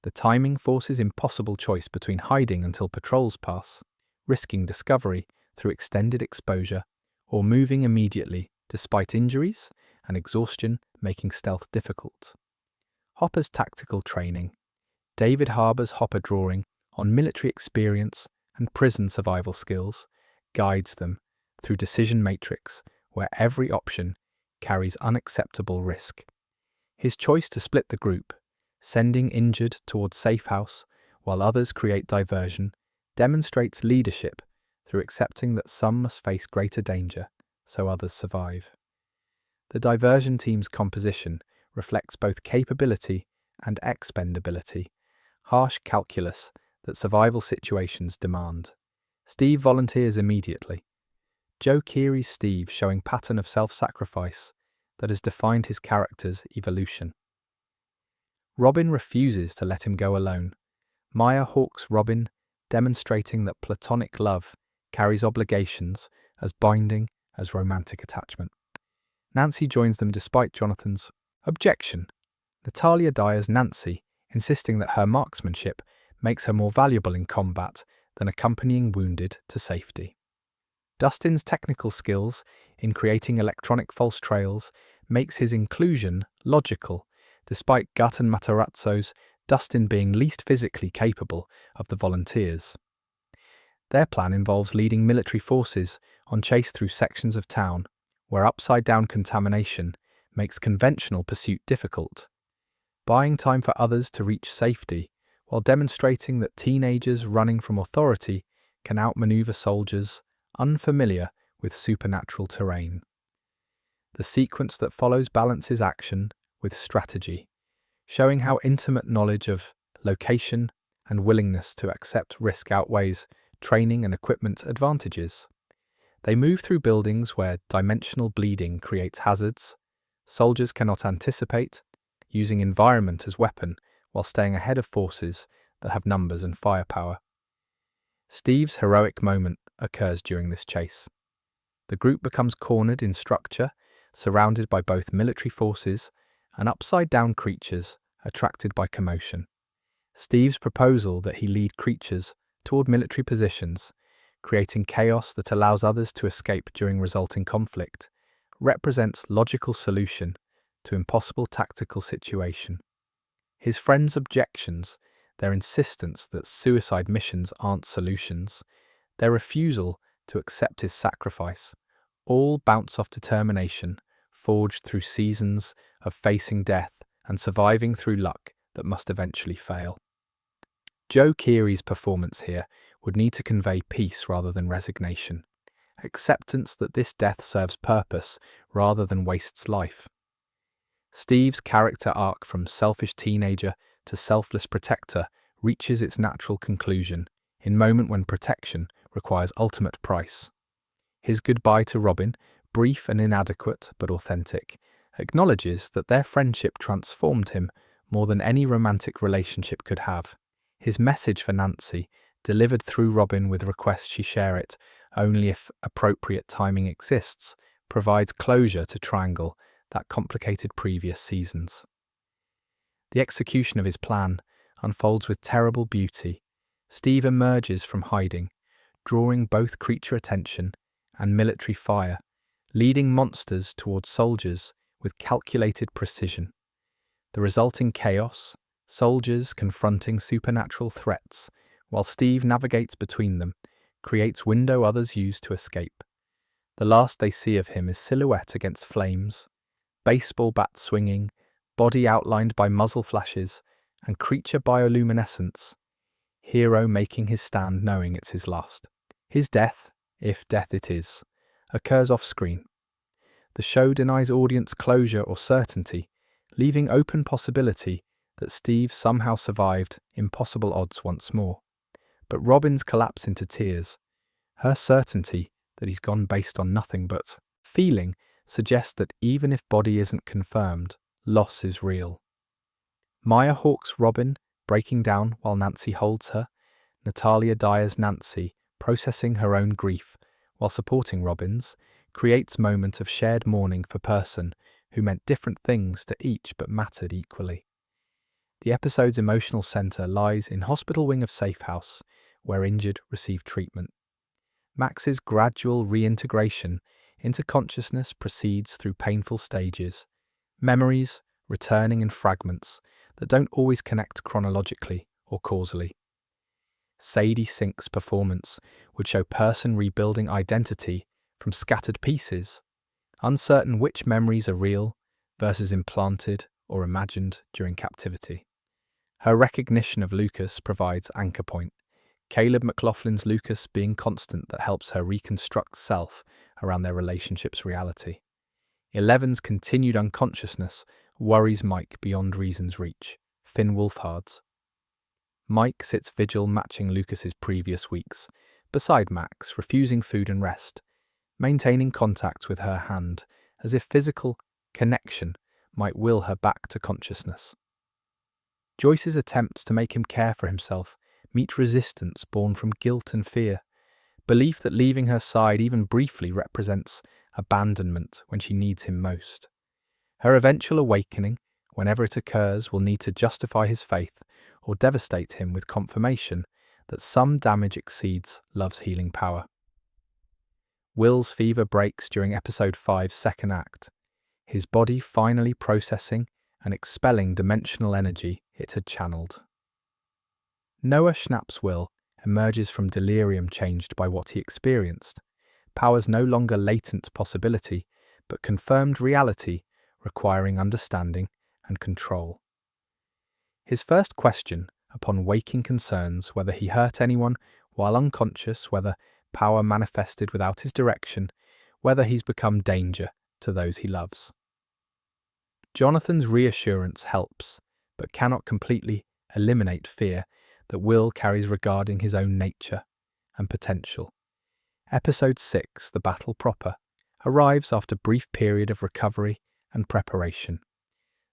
[SPEAKER 1] The timing forces impossible choice between hiding until patrols pass, risking discovery through extended exposure, or moving immediately despite injuries and exhaustion making stealth difficult. Hopper's tactical training. David Harbour's Hopper drawing on military experience and prison survival skills guides them through decision matrix where every option carries unacceptable risk. His choice to split the group, sending injured towards safe house while others create diversion, demonstrates leadership through accepting that some must face greater danger so others survive. The diversion team's composition reflects both capability and expendability, harsh calculus that survival situations demand. Steve volunteers immediately. Joe Keery's Steve showing pattern of self-sacrifice that has defined his character's evolution. Robin refuses to let him go alone. Maya Hawke's Robin, demonstrating that platonic love carries obligations as binding as romantic attachment. Nancy joins them despite Jonathan's objection. Natalia Dyer's Nancy, insisting that her marksmanship makes her more valuable in combat than accompanying wounded to safety. Dustin's technical skills in creating electronic false trails makes his inclusion logical, despite Gut and Matarazzo's Dustin being least physically capable of the volunteers. Their plan involves leading military forces on chase through sections of town where upside-down contamination makes conventional pursuit difficult, buying time for others to reach safety while demonstrating that teenagers running from authority can outmaneuver soldiers unfamiliar with supernatural terrain. The sequence that follows balances action with strategy, showing how intimate knowledge of location and willingness to accept risk outweighs training and equipment advantages. They move through buildings where dimensional bleeding creates hazards soldiers cannot anticipate, using environment as weapon while staying ahead of forces that have numbers and firepower. Steve's heroic moment occurs during this chase. The group becomes cornered in structure, surrounded by both military forces and upside-down creatures attracted by commotion. Steve's proposal that he lead creatures toward military positions, creating chaos that allows others to escape during resulting conflict, represents logical solution to impossible tactical situation. His friends' objections, their insistence that suicide missions aren't solutions, their refusal to accept his sacrifice, all bounce off determination, forged through seasons of facing death and surviving through luck that must eventually fail. Joe Keery's performance here would need to convey peace rather than resignation, acceptance that this death serves purpose rather than wastes life. Steve's character arc from selfish teenager to selfless protector reaches its natural conclusion in moment when protection requires ultimate price. His goodbye to Robin, brief and inadequate but authentic, acknowledges that their friendship transformed him more than any romantic relationship could have. His message for Nancy, delivered through Robin with requests she share it only if appropriate timing exists, provides closure to Triangle that complicated previous seasons. The execution of his plan unfolds with terrible beauty. Steve emerges from hiding, drawing both creature attention and military fire, leading monsters towards soldiers with calculated precision. The resulting chaos, soldiers confronting supernatural threats, while Steve navigates between them, creates window others use to escape. The last they see of him is silhouette against flames, baseball bat swinging, body outlined by muzzle flashes, and creature bioluminescence, hero making his stand knowing it's his last. His death, if death it is, occurs off-screen. The show denies audience closure or certainty, leaving open possibility that Steve somehow survived impossible odds once more. But Robin's collapse into tears, her certainty that he's gone based on nothing but feeling, suggests that even if body isn't confirmed, loss is real. Maya Hawke's Robin breaking down while Nancy holds her, Natalia Dyer's Nancy processing her own grief while supporting Robin's, creates moment of shared mourning for person who meant different things to each but mattered equally. The episode's emotional centre lies in hospital wing of Safe House, where injured receive treatment. Max's gradual reintegration into consciousness proceeds through painful stages, memories returning in fragments that don't always connect chronologically or causally. Sadie Sink's performance would show person rebuilding identity from scattered pieces, uncertain which memories are real versus implanted or imagined during captivity. Her recognition of Lucas provides anchor point, Caleb McLaughlin's Lucas being constant that helps her reconstruct self around their relationship's reality. Eleven's continued unconsciousness worries Mike beyond reason's reach, Finn Wolfhard's. Mike sits vigil matching Lucas's previous weeks, beside Max, refusing food and rest, maintaining contact with her hand as if physical connection might will her back to consciousness. Joyce's attempts to make him care for himself meet resistance born from guilt and fear, belief that leaving her side even briefly represents abandonment when she needs him most. Her eventual awakening, whenever it occurs, will need to justify his faith or devastate him with confirmation that some damage exceeds love's healing power. Will's fever breaks during episode 5's second act, his body finally processing and expelling dimensional energy it had channeled. Noah Schnapp's Will emerges from delirium changed by what he experienced, powers no longer latent possibility, but confirmed reality requiring understanding and control. His first question upon waking concerns whether he hurt anyone while unconscious, whether power manifested without his direction, whether he's become danger to those he loves. Jonathan's reassurance helps, but cannot completely eliminate fear that Will carries regarding his own nature and potential. Episode 6, The Battle Proper, arrives after a brief period of recovery and preparation.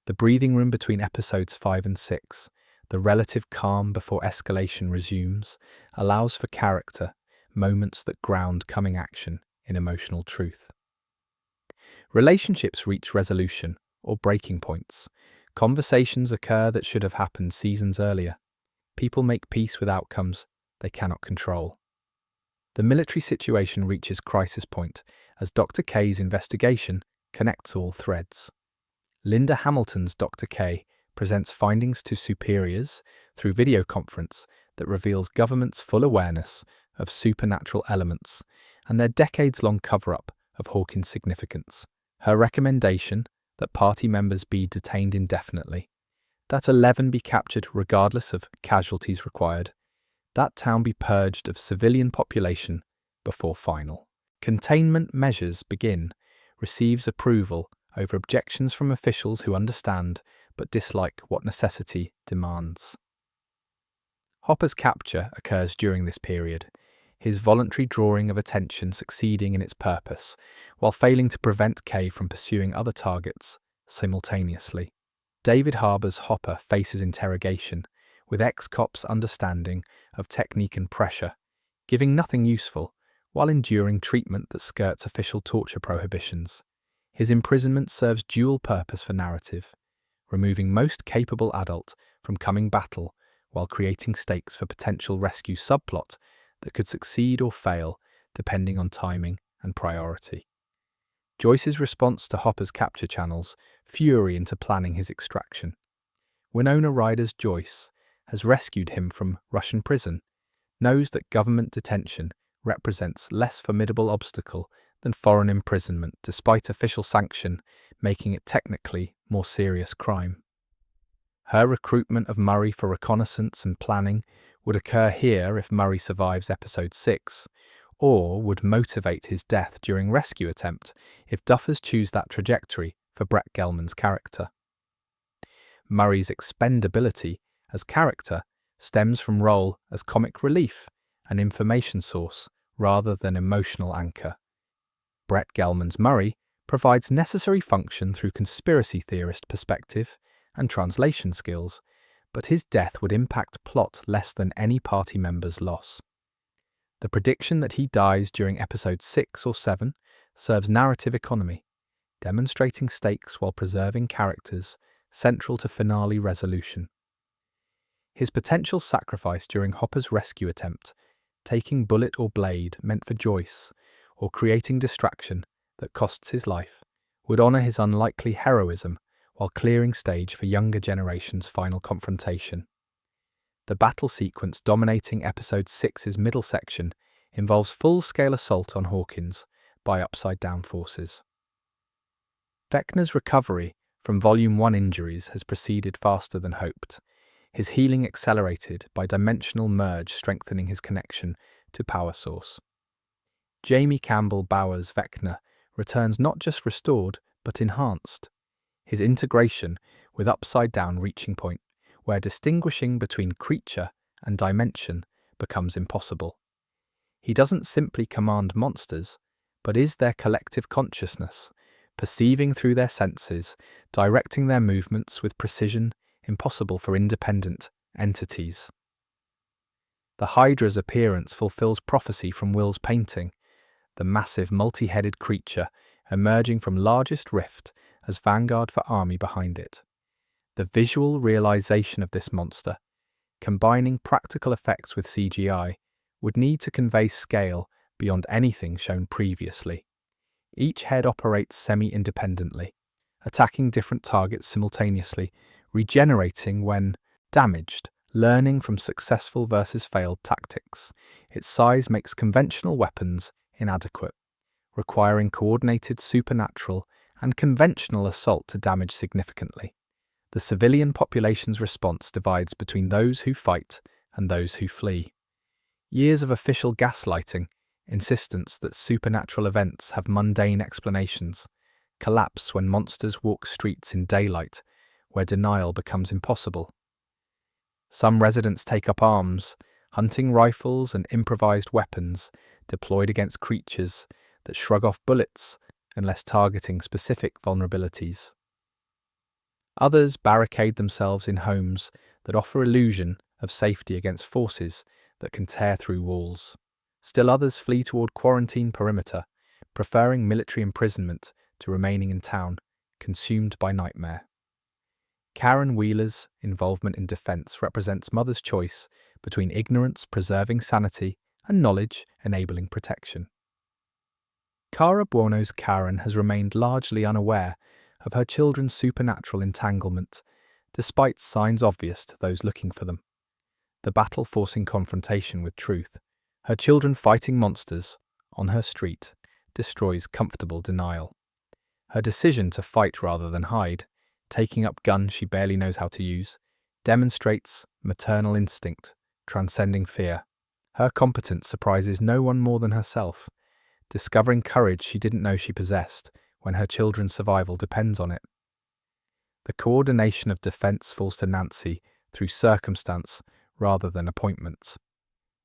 [SPEAKER 1] The breathing room between episodes 5 and 6, the relative calm before escalation resumes, allows for character, moments that ground coming action in emotional truth. Relationships reach resolution or breaking points. Conversations occur that should have happened seasons earlier. People make peace with outcomes they cannot control. The military situation reaches crisis point as Dr. K's investigation connects all threads. Linda Hamilton's Dr. K presents findings to superiors through video conference that reveals government's full awareness of supernatural elements and their decades-long cover-up of Hawkins' significance. Her recommendation that party members be detained indefinitely, that 11 be captured regardless of casualties required, that town be purged of civilian population before final containment measures begin, receives approval over objections from officials who understand but dislike what necessity demands. Hopper's capture occurs during this period, his voluntary drawing of attention succeeding in its purpose, while failing to prevent Kay from pursuing other targets simultaneously. David Harbour's Hopper faces interrogation, with ex-cops' understanding of technique and pressure, giving nothing useful, while enduring treatment that skirts official torture prohibitions. His imprisonment serves dual purpose for narrative, removing most capable adult from coming battle while creating stakes for potential rescue subplot that could succeed or fail depending on timing and priority. Joyce's response to Hopper's capture channels fury into planning his extraction. Winona Ryder's Joyce has rescued him from Russian prison, knows that government detention represents less formidable obstacle than foreign imprisonment despite official sanction, making it technically more serious crime. Her recruitment of Murray for reconnaissance and planning would occur here if Murray survives episode 6, or would motivate his death during rescue attempt if Duffers choose that trajectory for Brett Gelman's character. Murray's expendability as character stems from role as comic relief and information source rather than emotional anchor. Brett Gelman's Murray provides necessary function through conspiracy theorist perspective and translation skills, but his death would impact plot less than any party member's loss. The prediction that he dies during episode 6 or 7 serves narrative economy, demonstrating stakes while preserving characters central to finale resolution. His potential sacrifice during Hopper's rescue attempt, taking bullet or blade meant for Joyce, or creating distraction that costs his life, would honour his unlikely heroism while clearing stage for younger generations' final confrontation. The battle sequence dominating episode 6's middle section involves full-scale assault on Hawkins by upside-down forces. Vecna's recovery from Volume 1 injuries has proceeded faster than hoped, his healing accelerated by dimensional merge strengthening his connection to Power Source. Jamie Campbell Bower's Vecna returns not just restored, but enhanced. His integration with upside-down reaching point, where distinguishing between creature and dimension becomes impossible. He doesn't simply command monsters, but is their collective consciousness, perceiving through their senses, directing their movements with precision impossible for independent entities. The Hydra's appearance fulfills prophecy from Will's painting, the massive multi-headed creature emerging from largest rift as vanguard for army behind it. The visual realization of this monster, combining practical effects with CGI, would need to convey scale beyond anything shown previously. Each head operates semi-independently, attacking different targets simultaneously, regenerating when damaged, learning from successful versus failed tactics. Its size makes conventional weapons inadequate, requiring coordinated supernatural and conventional assault to damage significantly. The civilian population's response divides between those who fight and those who flee. Years of official gaslighting, insistence that supernatural events have mundane explanations, collapse when monsters walk streets in daylight, where denial becomes impossible. Some residents take up arms, hunting rifles and improvised weapons deployed against creatures that shrug off bullets unless targeting specific vulnerabilities. Others barricade themselves in homes that offer illusion of safety against forces that can tear through walls. Still others flee toward quarantine perimeter, preferring military imprisonment to remaining in town, consumed by nightmare. Karen Wheeler's involvement in defense represents Mother's choice between ignorance preserving sanity and knowledge enabling protection. Cara Buono's Karen has remained largely unaware of her children's supernatural entanglement, despite signs obvious to those looking for them. The battle forcing confrontation with truth, her children fighting monsters on her street, destroys comfortable denial. Her decision to fight rather than hide, taking up guns she barely knows how to use, demonstrates maternal instinct, transcending fear. Her competence surprises no one more than herself, discovering courage she didn't know she possessed when her children's survival depends on it. The coordination of defense falls to Nancy through circumstance rather than appointments.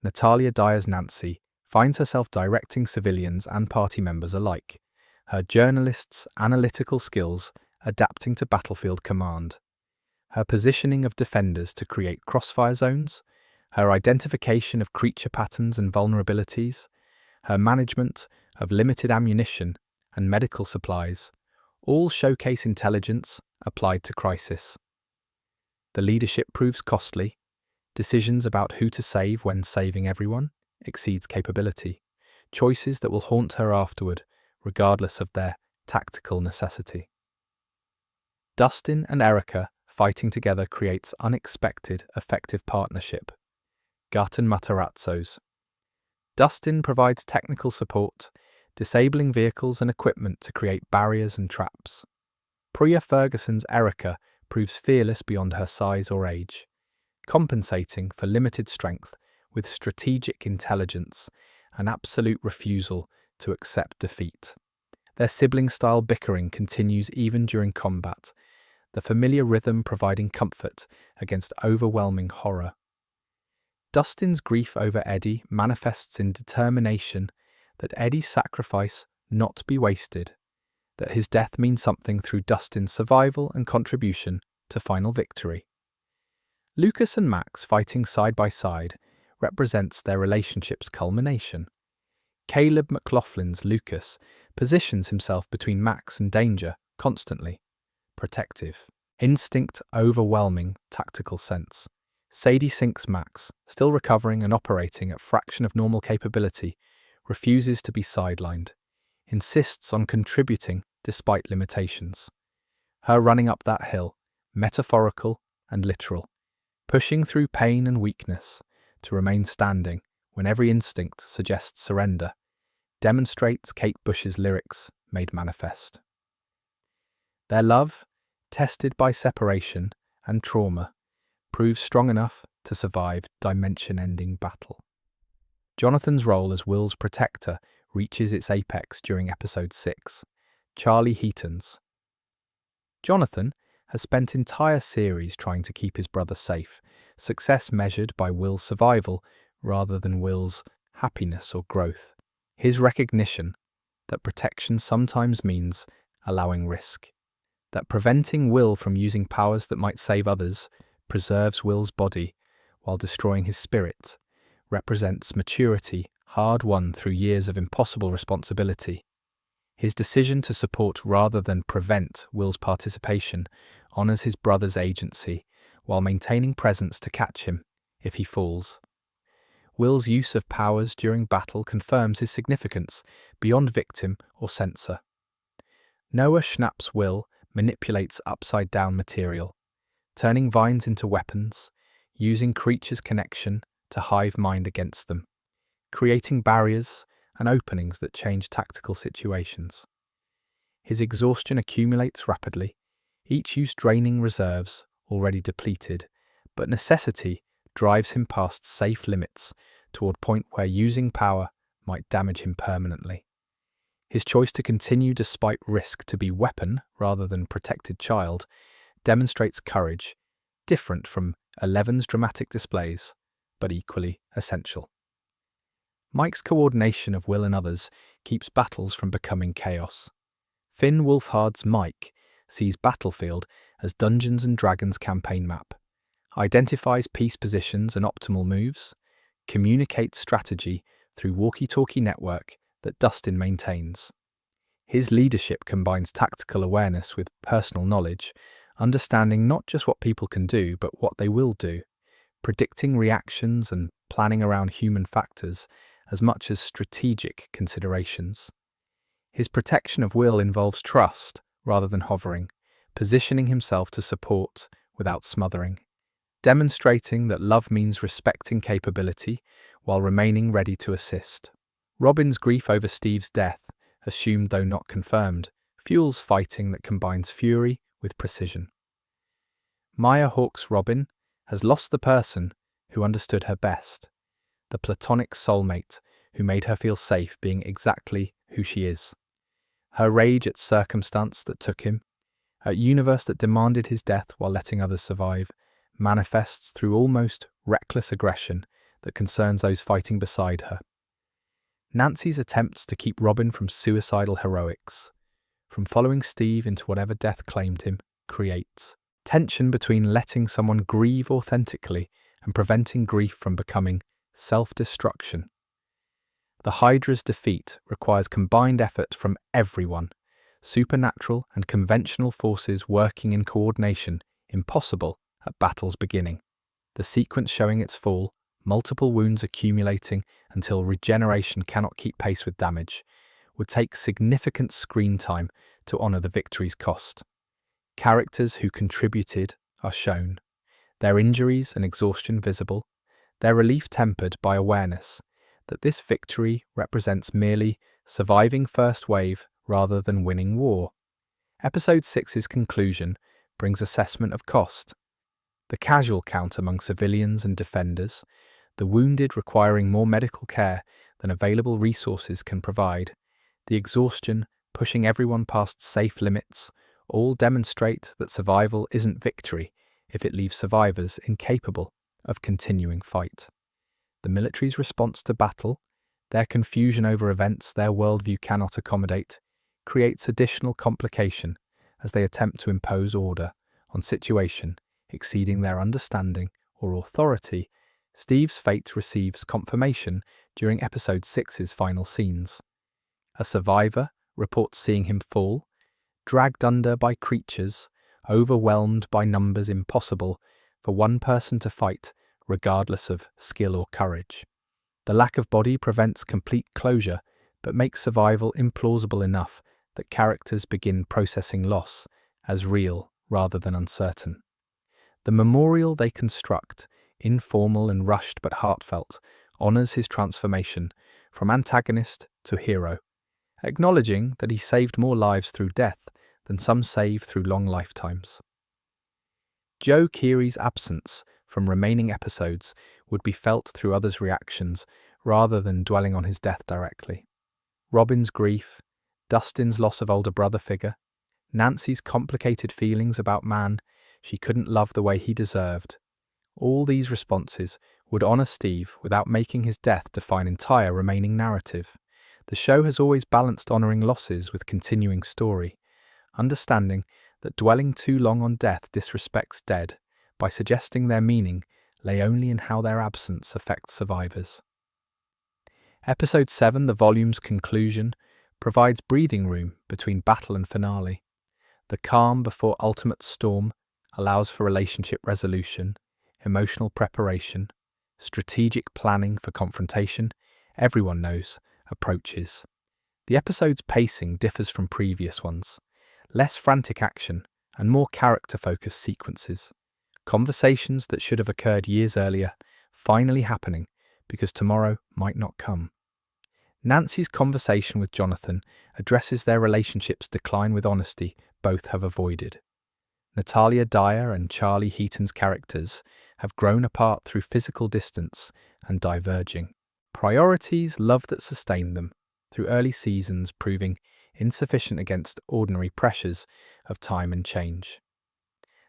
[SPEAKER 1] Natalia Dyer's Nancy finds herself directing civilians and party members alike, her journalist's analytical skills adapting to battlefield command, her positioning of defenders to create crossfire zones, her identification of creature patterns and vulnerabilities, her management of limited ammunition and medical supplies, all showcase intelligence applied to crisis. The leadership proves costly. Decisions about who to save when saving everyone exceeds capability, choices that will haunt her afterward, regardless of their tactical necessity. Dustin and Erica fighting together creates unexpected, effective partnership. Gaten Matarazzos. Dustin provides technical support, disabling vehicles and equipment to create barriers and traps. Priya Ferguson's Erica proves fearless beyond her size or age, compensating for limited strength with strategic intelligence and absolute refusal to accept defeat. Their sibling-style bickering continues even during combat, the familiar rhythm providing comfort against overwhelming horror. Dustin's grief over Eddie manifests in determination that Eddie's sacrifice not be wasted, that his death means something through Dustin's survival and contribution to final victory. Lucas and Max fighting side by side represents their relationship's culmination. Caleb McLaughlin's Lucas positions himself between Max and danger constantly, protective. Instinct overwhelming tactical sense. Sadie Sink's Max, still recovering and operating at fraction of normal capability, refuses to be sidelined, insists on contributing despite limitations. Her running up that hill, metaphorical and literal, pushing through pain and weakness to remain standing when every instinct suggests surrender, demonstrates Kate Bush's lyrics made manifest. Their love, tested by separation and trauma, proves strong enough to survive dimension-ending battle. Jonathan's role as Will's protector reaches its apex during episode 6, Charlie Heaton's. Jonathan has spent entire series trying to keep his brother safe, success measured by Will's survival rather than Will's happiness or growth. His recognition that protection sometimes means allowing risk, that preventing Will from using powers that might save others preserves Will's body while destroying his spirit, represents maturity hard-won through years of impossible responsibility. His decision to support rather than prevent Will's participation honors his brother's agency while maintaining presence to catch him if he falls. Will's use of powers during battle confirms his significance beyond victim or censor. Noah Schnapp's Will manipulates upside-down material, turning vines into weapons, using creatures' connection to hive mind against them, creating barriers and openings that change tactical situations. His exhaustion accumulates rapidly, each use draining reserves already depleted, but necessity drives him past safe limits toward a point where using power might damage him permanently. His choice to continue despite risk to be weapon rather than protected child demonstrates courage, different from Eleven's dramatic displays, but equally essential. Mike's coordination of Will and others keeps battles from becoming chaos. Finn Wolfhard's Mike sees Battlefield as Dungeons & Dragons campaign map, identifies peace positions and optimal moves, communicates strategy through walkie-talkie network that Dustin maintains. His leadership combines tactical awareness with personal knowledge, understanding not just what people can do, but what they will do, predicting reactions and planning around human factors as much as strategic considerations. His protection of Will involves trust rather than hovering, positioning himself to support without smothering, demonstrating that love means respecting capability while remaining ready to assist. Robin's grief over Steve's death, assumed though not confirmed, fuels fighting that combines fury with precision. Maya Hawke's Robin has lost the person who understood her best, the platonic soulmate who made her feel safe being exactly who she is. Her rage at circumstance that took him, at universe that demanded his death while letting others survive, manifests through almost reckless aggression that concerns those fighting beside her. Nancy's attempts to keep Robin from suicidal heroics, from following Steve into whatever death claimed him, creates tension between letting someone grieve authentically and preventing grief from becoming self-destruction. The Hydra's defeat requires combined effort from everyone, supernatural and conventional forces working in coordination, impossible at battle's beginning. The sequence showing its fall, multiple wounds accumulating until regeneration cannot keep pace with damage, would take significant screen time to honour the victory's cost. Characters who contributed are shown, their injuries and exhaustion visible, their relief tempered by awareness that this victory represents merely surviving first wave rather than winning war. Episode 6's conclusion brings assessment of cost. The casual count among civilians and defenders, the wounded requiring more medical care than available resources can provide, the exhaustion pushing everyone past safe limits, all demonstrate that survival isn't victory if it leaves survivors incapable of continuing fight. The military's response to battle, their confusion over events their worldview cannot accommodate, creates additional complication as they attempt to impose order on situation exceeding their understanding or authority. Steve's fate receives confirmation during episode 6's final scenes. A survivor reports seeing him fall, dragged under by creatures, overwhelmed by numbers impossible for one person to fight, regardless of skill or courage. The lack of body prevents complete closure, but makes survival implausible enough that characters begin processing loss as real rather than uncertain. The memorial they construct, informal and rushed but heartfelt, honors his transformation from antagonist to hero, acknowledging that he saved more lives through death than some save through long lifetimes. Joe Keery's absence from remaining episodes would be felt through others' reactions rather than dwelling on his death directly. Robin's grief, Dustin's loss of older brother figure, Nancy's complicated feelings about man she couldn't love the way he deserved. All these responses would honor Steve without making his death define entire remaining narrative. The show has always balanced honoring losses with continuing story, understanding that dwelling too long on death disrespects dead by suggesting their meaning lay only in how their absence affects survivors. Episode 7, the volume's conclusion, provides breathing room between battle and finale. The calm before ultimate storm allows for relationship resolution, emotional preparation, strategic planning for confrontation, everyone knows, approaches. The episode's pacing differs from previous ones. Less frantic action and more character-focused sequences. Conversations that should have occurred years earlier, finally happening because tomorrow might not come. Nancy's conversation with Jonathan addresses their relationship's decline with honesty both have avoided. Natalia Dyer and Charlie Heaton's characters have grown apart through physical distance and diverging priorities, love that sustained them through early seasons proving insufficient against ordinary pressures of time and change.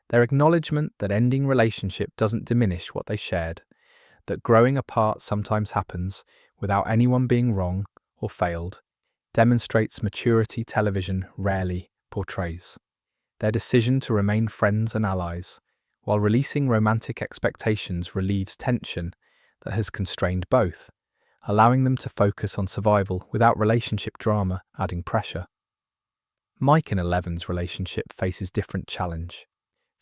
[SPEAKER 1] Their acknowledgement that ending relationship doesn't diminish what they shared, that growing apart sometimes happens without anyone being wrong or failed, demonstrates maturity television rarely portrays. Their decision to remain friends and allies, while releasing romantic expectations, relieves tension that has constrained both, allowing them to focus on survival without relationship drama adding pressure. Mike and Eleven's relationship faces different challenge.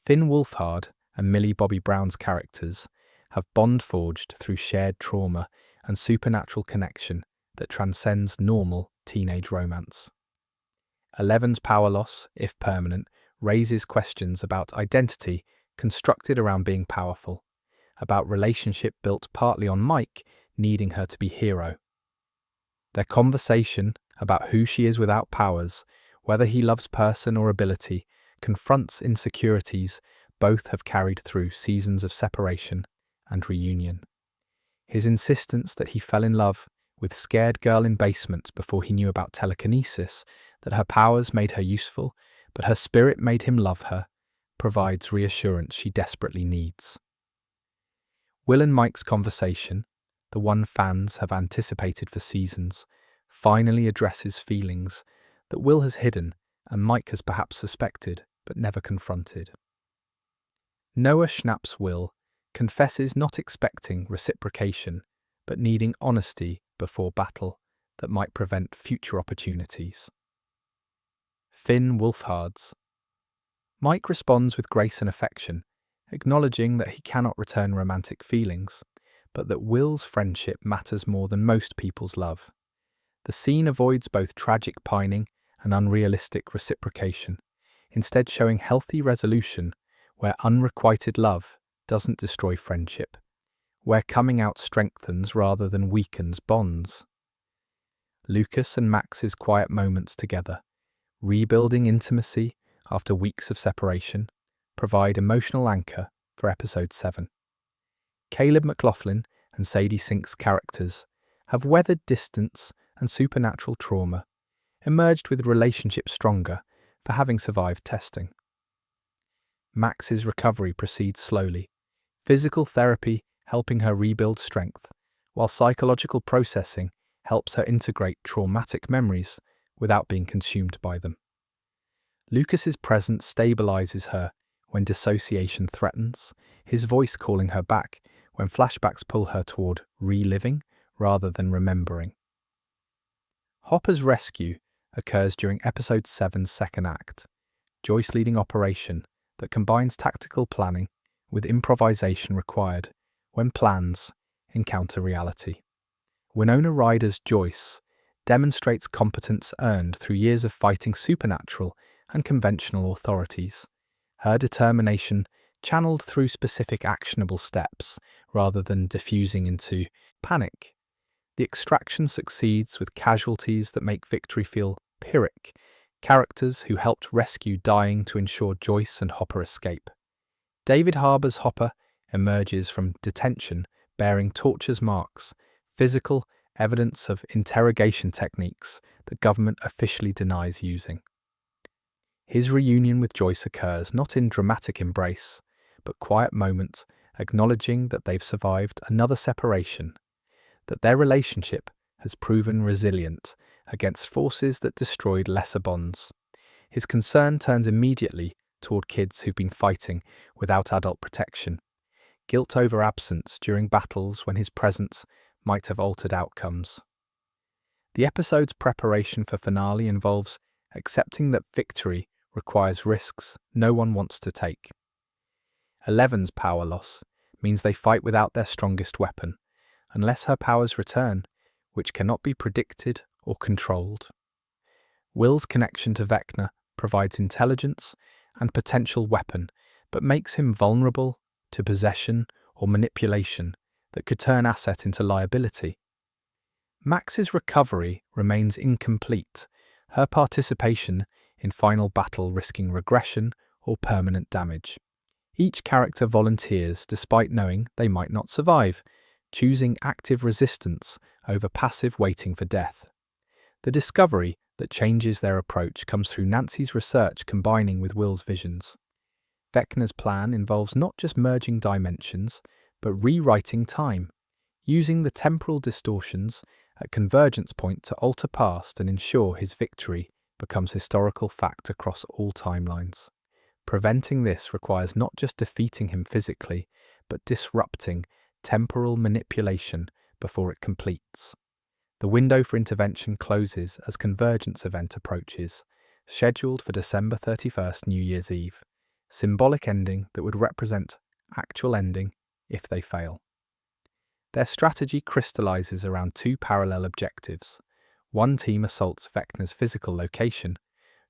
[SPEAKER 1] Finn Wolfhard and Millie Bobby Brown's characters have bond forged through shared trauma and supernatural connection that transcends normal teenage romance. Eleven's power loss, if permanent, raises questions about identity constructed around being powerful, about relationship built partly on Mike needing her to be hero. Their conversation about who she is without powers, whether he loves person or ability, confronts insecurities both have carried through seasons of separation and reunion. His insistence that he fell in love with scared girl in basement before he knew about telekinesis, that her powers made her useful, but her spirit made him love her, provides reassurance she desperately needs. Will and Mike's conversation, the one fans have anticipated for seasons, finally addresses feelings that Will has hidden and Mike has perhaps suspected but never confronted. Noah Schnapp's Will confesses not expecting reciprocation but needing honesty before battle that might prevent future opportunities. Finn Wolfhard's Mike responds with grace and affection, acknowledging that he cannot return romantic feelings, but that Will's friendship matters more than most people's love. The scene avoids both tragic pining and unrealistic reciprocation, instead showing healthy resolution where unrequited love doesn't destroy friendship, where coming out strengthens rather than weakens bonds. Lucas and Max's quiet moments together, rebuilding intimacy after weeks of separation, provide emotional anchor for episode 7. Caleb McLaughlin and Sadie Sink's characters have weathered distance and supernatural trauma, emerged with relationships stronger for having survived testing. Max's recovery proceeds slowly, physical therapy helping her rebuild strength, while psychological processing helps her integrate traumatic memories without being consumed by them. Lucas's presence stabilizes her when dissociation threatens, his voice calling her back when flashbacks pull her toward reliving rather than remembering. Hopper's rescue occurs during episode 7's second act, Joyce leading operation that combines tactical planning with improvisation required when plans encounter reality. Winona Ryder's Joyce demonstrates competence earned through years of fighting supernatural and conventional authorities, her determination channeled through specific actionable steps rather than diffusing into panic. The extraction succeeds with casualties that make victory feel Pyrrhic, characters who helped rescue dying to ensure Joyce and Hopper escape. David Harbour's Hopper emerges from detention bearing torture's marks, physical evidence of interrogation techniques that government officially denies using. His reunion with Joyce occurs not in dramatic embrace, but quiet moment, acknowledging that they've survived another separation, that their relationship has proven resilient against forces that destroyed lesser bonds. His concern turns immediately toward kids who've been fighting without adult protection, guilt over absence during battles when his presence might have altered outcomes. The episode's preparation for finale involves accepting that victory requires risks no one wants to take. Eleven's power loss means they fight without their strongest weapon, unless her powers return, which cannot be predicted or controlled. Will's connection to Vecna provides intelligence and potential weapon, but makes him vulnerable to possession or manipulation that could turn asset into liability. Max's recovery remains incomplete, her participation in final battle risking regression or permanent damage. Each character volunteers despite knowing they might not survive, choosing active resistance over passive waiting for death. The discovery that changes their approach comes through Nancy's research combining with Will's visions. Vecna's plan involves not just merging dimensions, but rewriting time, using the temporal distortions at convergence point to alter past and ensure his victory becomes historical fact across all timelines. Preventing this requires not just defeating him physically, but disrupting temporal manipulation before it completes. The window for intervention closes as convergence event approaches, scheduled for December 31st, New Year's Eve, symbolic ending that would represent actual ending if they fail. Their strategy crystallizes around two parallel objectives. One team assaults Vecna's physical location,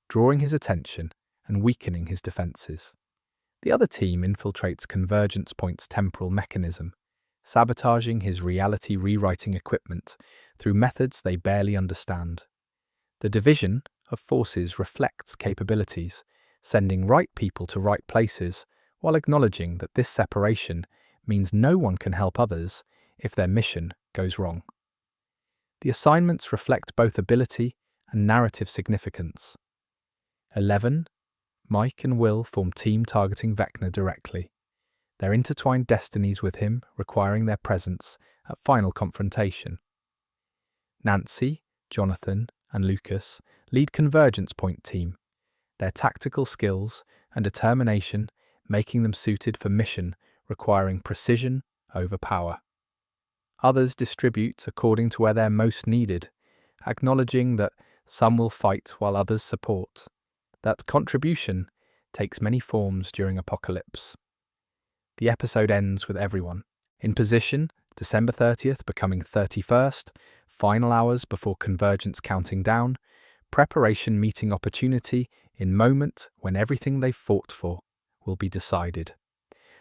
[SPEAKER 1] drawing his attention and weakening his defenses. The other team infiltrates Convergence Point's temporal mechanism, sabotaging his reality rewriting equipment through methods they barely understand. The division of forces reflects capabilities, sending right people to right places while acknowledging that this separation means no one can help others if their mission goes wrong. The assignments reflect both ability and narrative significance. 11, Mike and Will form team targeting Vecna directly, their intertwined destinies with him requiring their presence at final confrontation. Nancy, Jonathan, and Lucas lead Convergence Point team, their tactical skills and determination making them suited for mission requiring precision over power. Others distribute according to where they're most needed, acknowledging that some will fight while others support. That contribution takes many forms during Apocalypse. The episode ends with everyone in position, December 30th becoming 31st, final hours before Convergence counting down, preparation meeting opportunity in moment when everything they've fought for will be decided.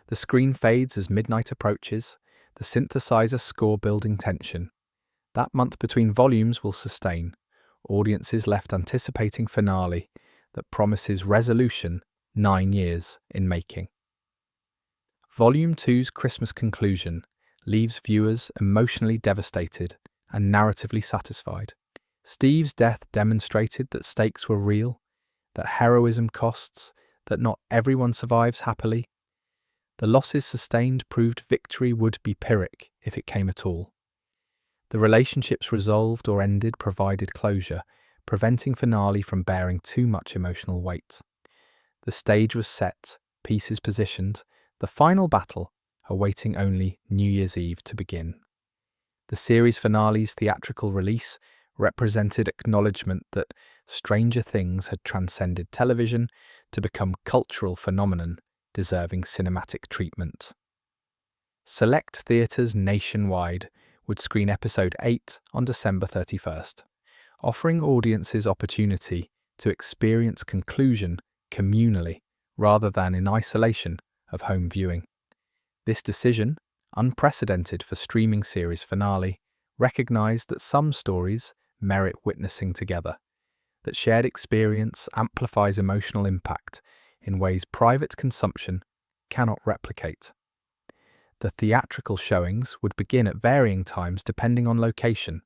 [SPEAKER 1] The screen fades as midnight approaches, the synthesizer score building tension. That month between volumes will sustain, audiences left anticipating finale that promises resolution, 9 years in making. Volume 2's Christmas conclusion leaves viewers emotionally devastated and narratively satisfied. Steve's death demonstrated that stakes were real, that heroism costs, that not everyone survives happily. The losses sustained proved victory would be Pyrrhic if it came at all. The relationships resolved or ended provided closure, preventing finale from bearing too much emotional weight. The stage was set, pieces positioned, the final battle awaiting only New Year's Eve to begin. The series finale's theatrical release represented acknowledgement that Stranger Things had transcended television to become cultural phenomenon deserving cinematic treatment. Select theatres nationwide would screen episode 8 on December 31st, offering audiences opportunity to experience conclusion communally rather than in isolation of home viewing. This decision, unprecedented for streaming series finale, recognized that some stories merit witnessing together, that shared experience amplifies emotional impact in ways private consumption cannot replicate. The theatrical showings would begin at varying times depending on location,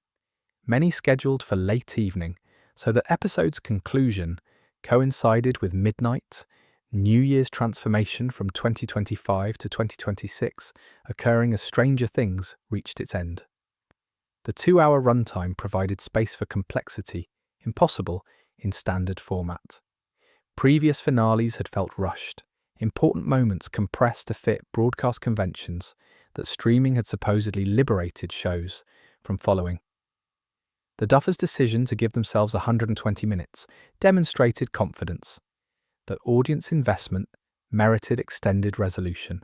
[SPEAKER 1] many scheduled for late evening, so that episode's conclusion coincided with midnight, New Year's transformation from 2025 to 2026 occurring as Stranger Things reached its end. The 2-hour runtime provided space for complexity, impossible in standard format. Previous finales had felt rushed, important moments compressed to fit broadcast conventions that streaming had supposedly liberated shows from following. The Duffers' decision to give themselves 120 minutes demonstrated confidence, that audience investment merited extended resolution,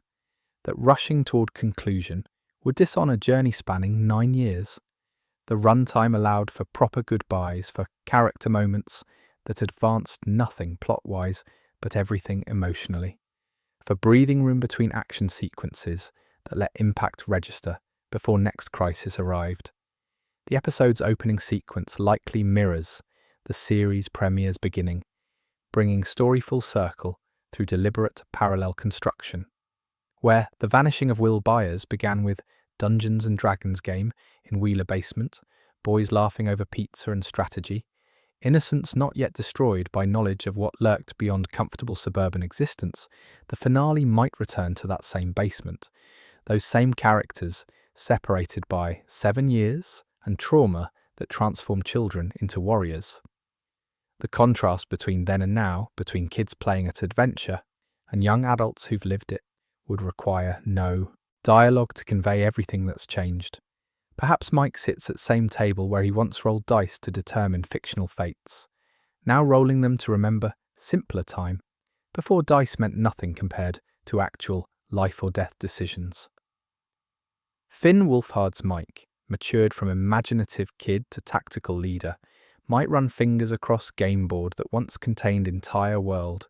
[SPEAKER 1] that rushing toward conclusion would dishonor a journey spanning 9 years. The runtime allowed for proper goodbyes, for character moments that advanced nothing plot-wise but everything emotionally, for breathing room between action sequences that let impact register before next crisis arrived. The episode's opening sequence likely mirrors the series' premiere's beginning, bringing story full circle through deliberate parallel construction, where The Vanishing of Will Byers began with Dungeons and Dragons game in Wheeler Basement, boys laughing over pizza and strategy, innocence not yet destroyed by knowledge of what lurked beyond comfortable suburban existence. The finale might return to that same basement, those same characters separated by 7 years and trauma that transform children into warriors. The contrast between then and now, between kids playing at adventure and young adults who've lived it, would require no dialogue to convey everything that's changed. Perhaps Mike sits at same table where he once rolled dice to determine fictional fates, now rolling them to remember simpler time, before dice meant nothing compared to actual life or death decisions. Finn Wolfhard's Mike, matured from imaginative kid to tactical leader, might run fingers across game board that once contained entire world,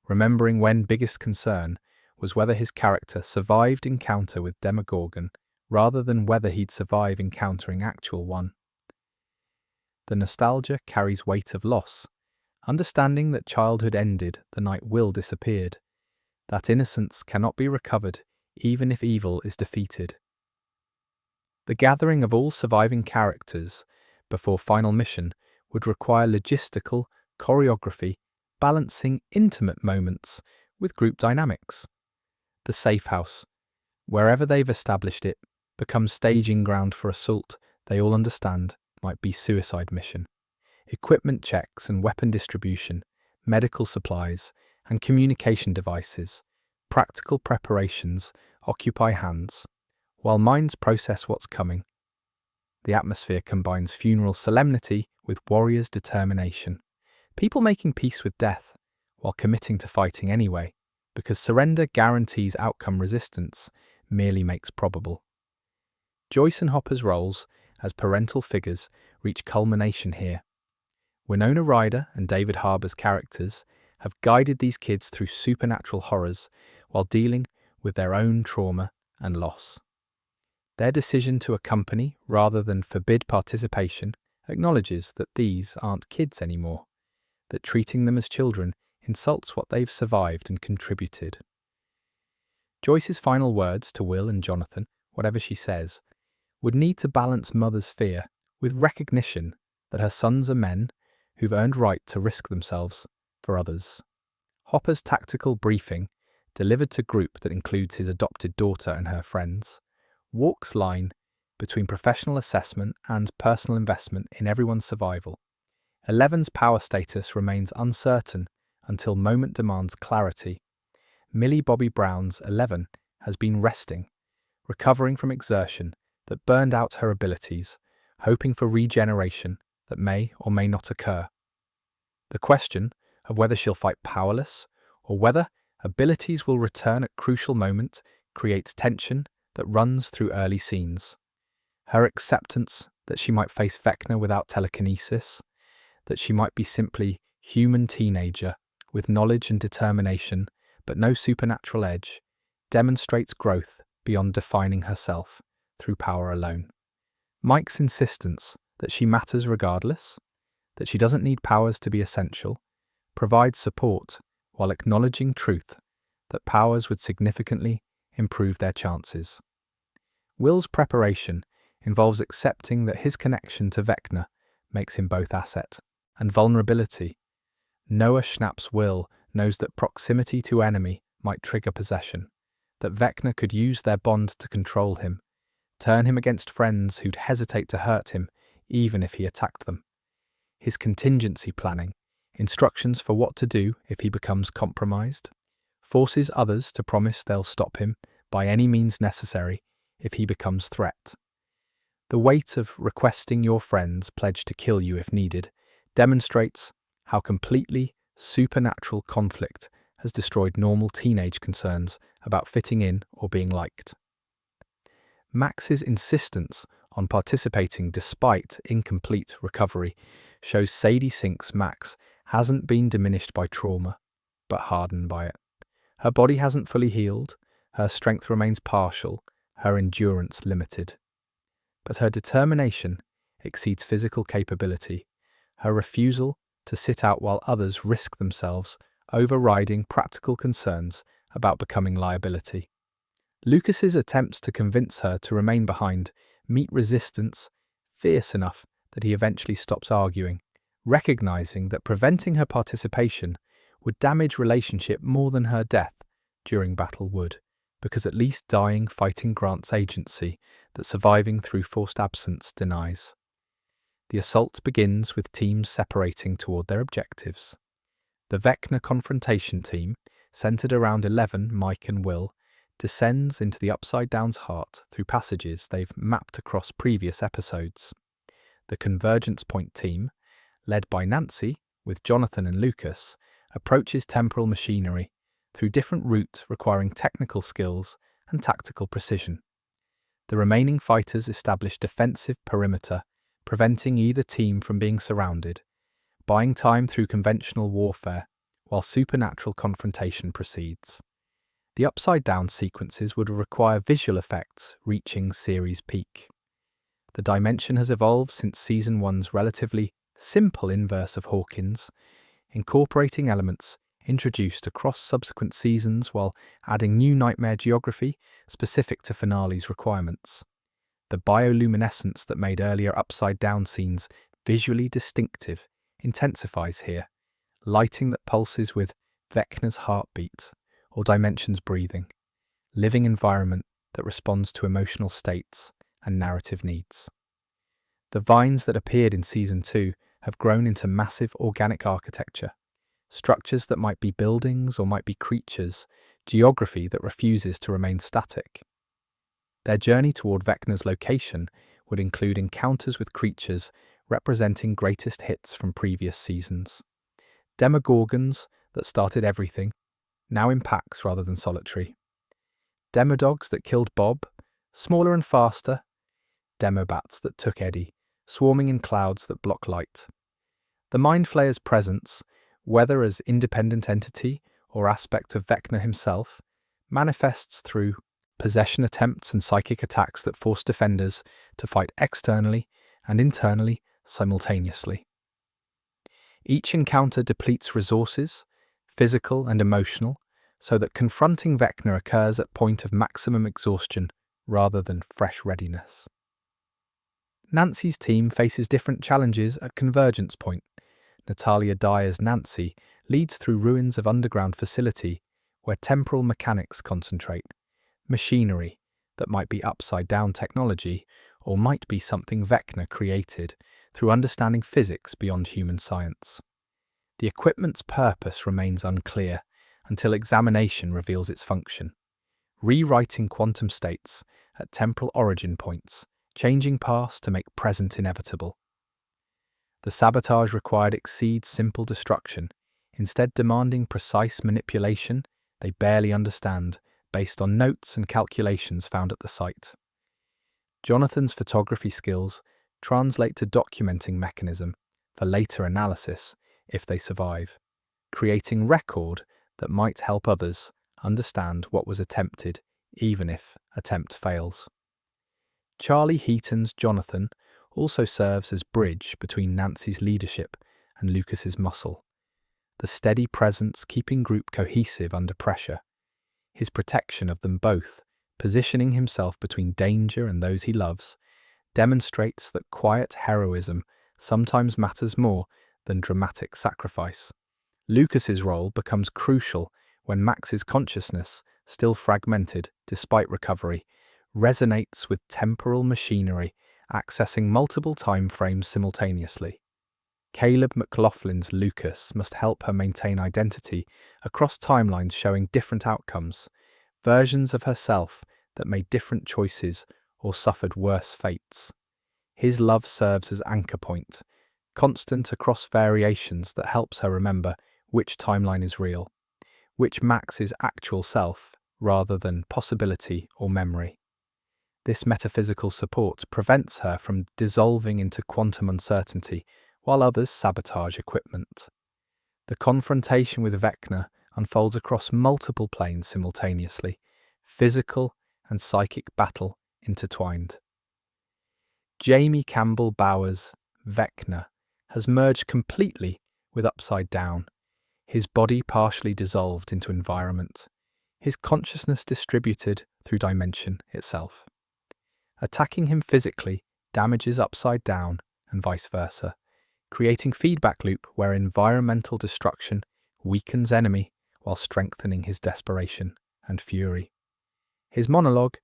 [SPEAKER 1] remembering when biggest concern was whether his character survived encounter with Demogorgon rather than whether he'd survive encountering actual one. The nostalgia carries weight of loss, understanding that childhood ended the night Will disappeared, that innocence cannot be recovered even if evil is defeated. The gathering of all surviving characters before final mission would require logistical choreography, balancing intimate moments with group dynamics. The safe house, wherever they've established it, becomes staging ground for assault they all understand might be suicide mission. Equipment checks and weapon distribution, medical supplies and communication devices, practical preparations occupy hands, while minds process what's coming. The atmosphere combines funeral solemnity with warriors' determination, people making peace with death while committing to fighting anyway, because surrender guarantees outcome, resistance merely makes probable. Joyce and Hopper's roles as parental figures reach culmination here. Winona Ryder and David Harbour's characters have guided these kids through supernatural horrors while dealing with their own trauma and loss. Their decision to accompany rather than forbid participation acknowledges that these aren't kids anymore, that treating them as children insults what they've survived and contributed. Joyce's final words to Will and Jonathan, whatever she says, would need to balance Mother's fear with recognition that her sons are men who've earned right to risk themselves for others. Hopper's tactical briefing, delivered to a group that includes his adopted daughter and her friends, walks line between professional assessment and personal investment in everyone's survival. Eleven's power status remains uncertain until moment demands clarity. Millie Bobby Brown's 11 has been resting, recovering from exertion that burned out her abilities, hoping for regeneration that may or may not occur. The question of whether she'll fight powerless or whether abilities will return at crucial moment creates tension that runs through early scenes. Her acceptance that she might face Vecna without telekinesis, that she might be simply human teenager with knowledge and determination but no supernatural edge, demonstrates growth beyond defining herself through power alone. Mike's insistence that she matters regardless, that she doesn't need powers to be essential, provides support while acknowledging truth that powers would significantly improve their chances. Will's preparation involves accepting that his connection to Vecna makes him both asset and vulnerability. Noah Schnapp's Will knows that proximity to enemy might trigger possession, that Vecna could use their bond to control him, turn him against friends who'd hesitate to hurt him even if he attacked them. His contingency planning, instructions for what to do if he becomes compromised, forces others to promise they'll stop him by any means necessary if he becomes threat. The weight of requesting your friends pledge to kill you if needed demonstrates how completely supernatural conflict has destroyed normal teenage concerns about fitting in or being liked. Max's insistence on participating despite incomplete recovery shows Sadie Sink's Max hasn't been diminished by trauma, but hardened by it. Her body hasn't fully healed, her strength remains partial, her endurance limited. But her determination exceeds physical capability, her refusal to sit out while others risk themselves, overriding practical concerns about becoming liability. Lucas's attempts to convince her to remain behind meet resistance fierce enough that he eventually stops arguing, recognizing that preventing her participation would damage relationship more than her death during battle would, because at least dying fighting grants agency that surviving through forced absence denies. The assault begins with teams separating toward their objectives. The Vecna confrontation team, centered around 11, Mike and Will, descends into the Upside Down's heart through passages they've mapped across previous episodes. The Convergence Point team, led by Nancy, with Jonathan and Lucas, approaches temporal machinery through different routes requiring technical skills and tactical precision. The remaining fighters establish defensive perimeter, preventing either team from being surrounded, buying time through conventional warfare while supernatural confrontation proceeds. The Upside Down sequences would require visual effects reaching series peak. The dimension has evolved since Season 1's relatively simple inverse of Hawkins, incorporating elements introduced across subsequent seasons while adding new nightmare geography specific to finale's requirements. The bioluminescence that made earlier Upside Down scenes visually distinctive intensifies here, lighting that pulses with Vecna's heartbeat or Dimension's breathing, living environment that responds to emotional states and narrative needs. The vines that appeared in Season 2 have grown into massive organic architecture, structures that might be buildings or might be creatures, geography that refuses to remain static. Their journey toward Vecna's location would include encounters with creatures representing greatest hits from previous seasons. Demogorgons that started everything, now in packs rather than solitary. Demodogs that killed Bob, smaller and faster. Demobats that took Eddie, swarming in clouds that block light. The Mind Flayer's presence, whether as independent entity or aspect of Vecna himself, manifests through possession attempts and psychic attacks that force defenders to fight externally and internally simultaneously. Each encounter depletes resources, physical and emotional, so that confronting Vecna occurs at point of maximum exhaustion rather than fresh readiness. Nancy's team faces different challenges at convergence point. Natalia Dyer's Nancy leads through ruins of underground facility where temporal mechanics concentrate, machinery that might be upside-down technology or might be something Vecna created through understanding physics beyond human science. The equipment's purpose remains unclear until examination reveals its function, rewriting quantum states at temporal origin points, changing past to make present inevitable. The sabotage required exceeds simple destruction, instead demanding precise manipulation they barely understand based on notes and calculations found at the site. Jonathan's photography skills translate to documenting mechanism for later analysis if they survive, creating record that might help others understand what was attempted even if attempt fails. Charlie Heaton's Jonathan also serves as bridge between Nancy's leadership and Lucas's muscle, the steady presence keeping group cohesive under pressure. His protection of them both, positioning himself between danger and those he loves, demonstrates that quiet heroism sometimes matters more than dramatic sacrifice. Lucas's role becomes crucial when Max's consciousness, still fragmented despite recovery, resonates with temporal machinery, accessing multiple time frames simultaneously. Caleb McLaughlin's Lucas must help her maintain identity across timelines showing different outcomes, versions of herself that made different choices or suffered worse fates. His love serves as anchor point, constant across variations that helps her remember which timeline is real, which Max is actual self rather than possibility or memory. This metaphysical support prevents her from dissolving into quantum uncertainty, while others sabotage equipment. The confrontation with Vecna unfolds across multiple planes simultaneously, physical and psychic battle intertwined. Jamie Campbell Bower's Vecna has merged completely with Upside Down, his body partially dissolved into environment, his consciousness distributed through dimension itself. Attacking him physically damages Upside Down and vice versa, creating feedback loop where environmental destruction weakens enemy while strengthening his desperation and fury. His monologue,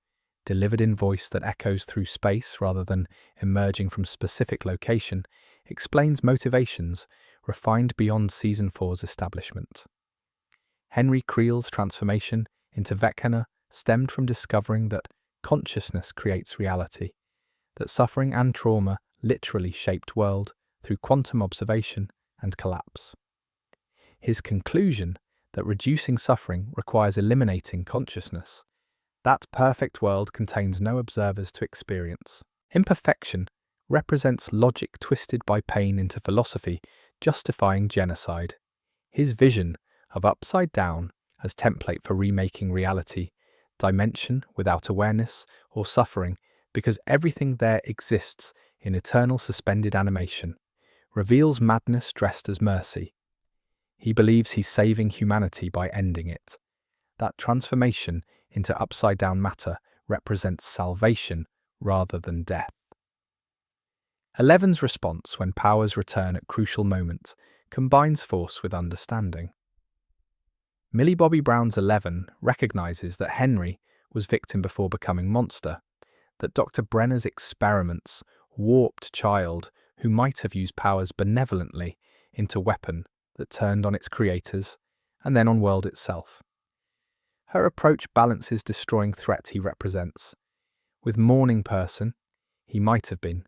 [SPEAKER 1] delivered in voice that echoes through space rather than emerging from specific location, explains motivations refined beyond Season 4's establishment. Henry Creel's transformation into Vecna stemmed from discovering that consciousness creates reality, that suffering and trauma literally shaped world through quantum observation and collapse. His conclusion that reducing suffering requires eliminating consciousness. That perfect world contains no observers to experience. Imperfection represents logic twisted by pain into philosophy, justifying genocide. His vision of Upside Down as template for remaking reality, dimension without awareness or suffering, because everything there exists in eternal suspended animation, reveals madness dressed as mercy. He believes he's saving humanity by ending it. That transformation into upside-down matter represents salvation rather than death. Eleven's response when powers return at crucial moment combines force with understanding. Millie Bobby Brown's 11 recognizes that Henry was victim before becoming monster, that Dr. Brenner's experiments warped child who might have used powers benevolently into weapon that turned on its creators and then on world itself. Her approach balances destroying threat he represents. With Morning Person, he might have been,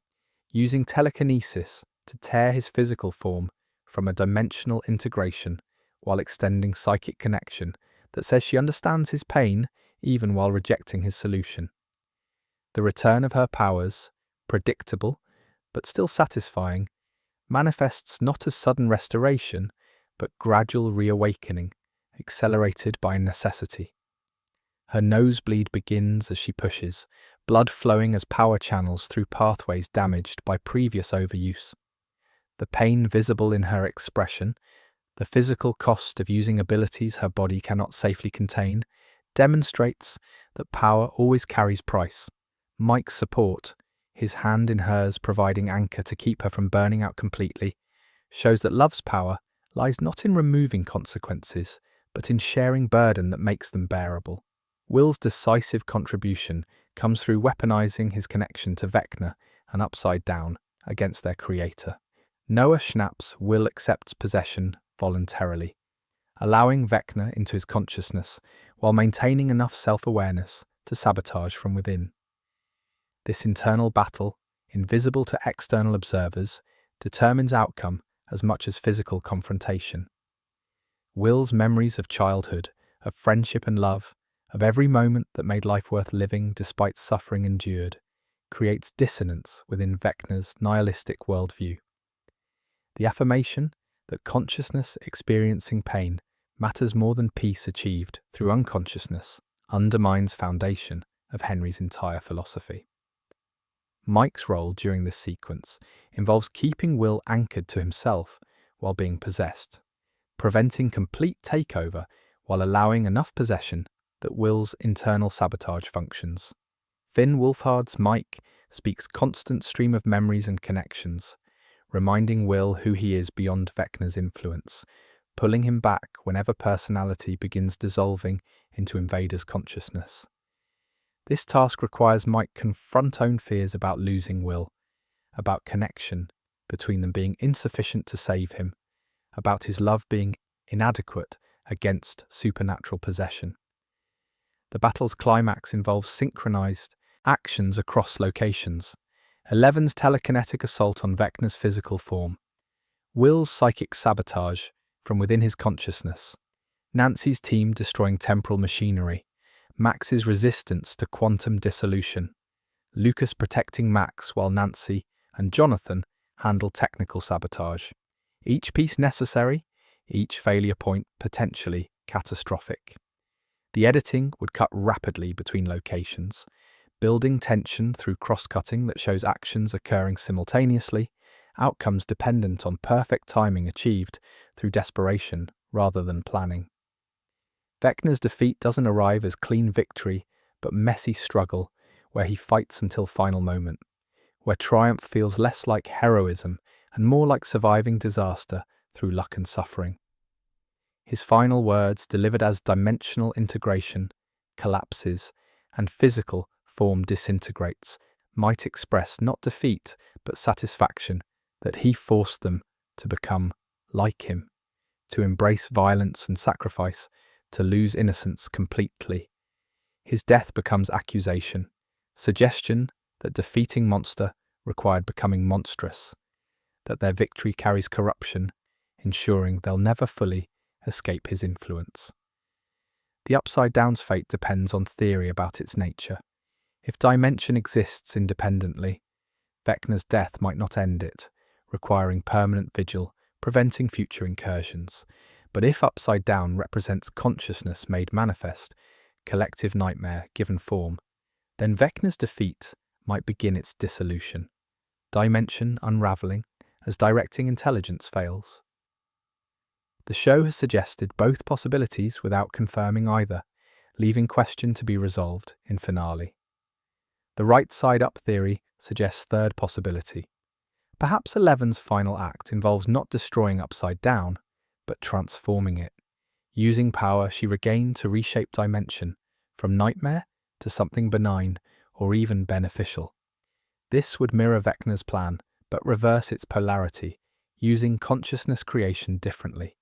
[SPEAKER 1] using telekinesis to tear his physical form from a dimensional integration while extending psychic connection that says she understands his pain even while rejecting his solution. The return of her powers, predictable but still satisfying, manifests not as sudden restoration but gradual reawakening, accelerated by necessity. Her nosebleed begins as she pushes, blood flowing as power channels through pathways damaged by previous overuse. The pain visible in her expression, The physical cost of using abilities her body cannot safely contain demonstrates that power always carries price. Mike's support, his hand in hers providing anchor to keep her from burning out completely, shows that love's power lies not in removing consequences, but in sharing burden that makes them bearable. Will's decisive contribution comes through weaponizing his connection to Vecna and Upside Down against their creator. Noah Schnapp's Will accepts possession voluntarily, allowing Vecna into his consciousness while maintaining enough self-awareness to sabotage from within. This internal battle, invisible to external observers, determines outcome as much as physical confrontation. Will's memories of childhood, of friendship and love, of every moment that made life worth living despite suffering endured, creates dissonance within Vecna's nihilistic worldview. The affirmation that consciousness experiencing pain matters more than peace achieved through unconsciousness undermines foundation of Henry's entire philosophy. Mike's role during this sequence involves keeping Will anchored to himself while being possessed, preventing complete takeover while allowing enough possession that Will's internal sabotage functions. Finn Wolfhard's Mike speaks constant stream of memories and connections, reminding Will who he is beyond Vecna's influence, pulling him back whenever personality begins dissolving into Invader's consciousness. This task requires Mike confront own fears about losing Will, about connection between them being insufficient to save him, about his love being inadequate against supernatural possession. The battle's climax involves synchronized actions across locations. Eleven's telekinetic assault on Vecna's physical form, Will's psychic sabotage from within his consciousness, Nancy's team destroying temporal machinery, Max's resistance to quantum dissolution, Lucas protecting Max while Nancy and Jonathan handle technical sabotage. Each piece necessary, each failure point potentially catastrophic. The editing would cut rapidly between locations, building tension through cross-cutting that shows actions occurring simultaneously, outcomes dependent on perfect timing achieved through desperation rather than planning. Vecna's defeat doesn't arrive as clean victory, but messy struggle, where he fights until final moment, where triumph feels less like heroism and more like surviving disaster through luck and suffering. His final words, delivered as dimensional integration, collapses, and physical form disintegrates, might express not defeat, but satisfaction that he forced them to become like him, to embrace violence and sacrifice, to lose innocence completely. His death becomes accusation, suggestion that defeating monster required becoming monstrous, that their victory carries corruption, ensuring they'll never fully escape his influence. The Upside Down's fate depends on theory about its nature. If dimension exists independently, Vecna's death might not end it, requiring permanent vigil, preventing future incursions. But if Upside Down represents consciousness made manifest, collective nightmare given form, then Vecna's defeat might begin its dissolution, dimension unraveling as directing intelligence fails. The show has suggested both possibilities without confirming either, leaving question to be resolved in finale. The right side up theory suggests third possibility. Perhaps Eleven's final act involves not destroying Upside Down, but transforming it, using power she regained to reshape dimension from nightmare to something benign or even beneficial. This would mirror Vecna's plan, but reverse its polarity, using consciousness creation differently.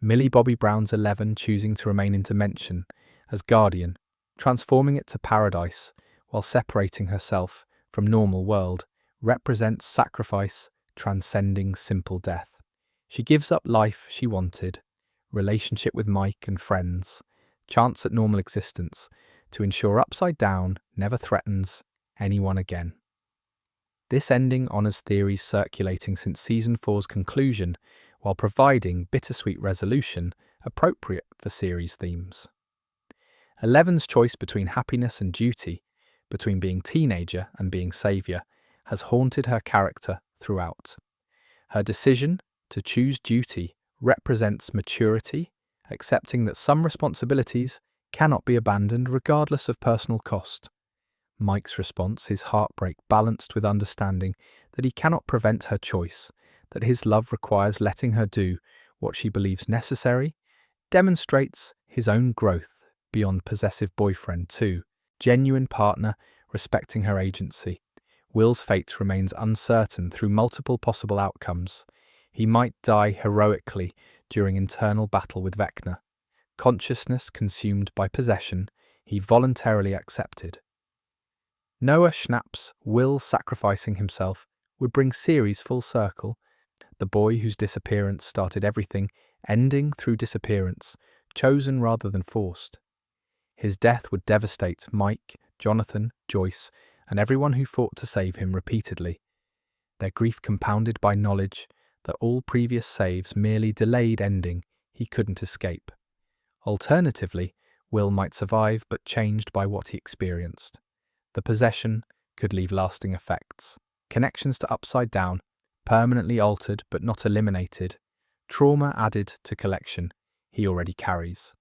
[SPEAKER 1] Millie Bobby Brown's 11 choosing to remain in dimension as guardian, transforming it to paradise while separating herself from normal world, represents sacrifice transcending simple death. She gives up life she wanted, relationship with Mike and friends, chance at normal existence, to ensure Upside Down never threatens anyone again. This ending honours theories circulating since Season 4's conclusion, while providing bittersweet resolution appropriate for series themes. Eleven's choice between happiness and duty, between being teenager and being saviour, has haunted her character throughout. Her decision to choose duty represents maturity, accepting that some responsibilities cannot be abandoned regardless of personal cost. Mike's response is heartbreak balanced with understanding that he cannot prevent her choice, that his love requires letting her do what she believes necessary, demonstrates his own growth beyond possessive boyfriend too, genuine partner respecting her agency. Will's fate remains uncertain through multiple possible outcomes. He might die heroically during internal battle with Vecna. Consciousness consumed by possession, he voluntarily accepted. Noah Schnapp's Will sacrificing himself would bring series full circle. The boy whose disappearance started everything, ending through disappearance, chosen rather than forced. His death would devastate Mike, Jonathan, Joyce, and everyone who fought to save him repeatedly. Their grief compounded by knowledge that all previous saves merely delayed ending he couldn't escape. Alternatively, Will might survive but changed by what he experienced. The possession could leave lasting effects. Connections to Upside Down, permanently altered but not eliminated. Trauma added to collection he already carries.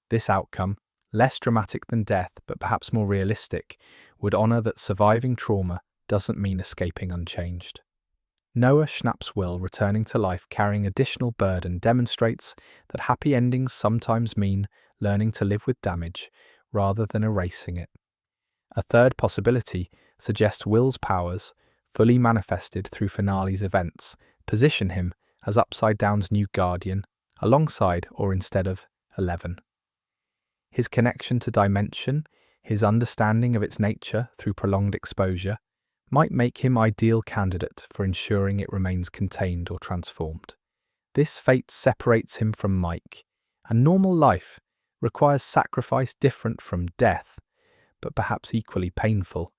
[SPEAKER 1] This outcome, less dramatic than death but perhaps more realistic, would honour that surviving trauma doesn't mean escaping unchanged. Noah Schnapp's will returning to life carrying additional burden demonstrates that happy endings sometimes mean learning to live with damage rather than erasing it. A third possibility suggests Will's powers, fully manifested through finale's events, position him as Upside Down's new guardian, alongside or instead of 11. His connection to dimension, his understanding of its nature through prolonged exposure, might make him ideal candidate for ensuring it remains contained or transformed. This fate separates him from Mike, and normal life requires sacrifice different from death, but perhaps equally painful.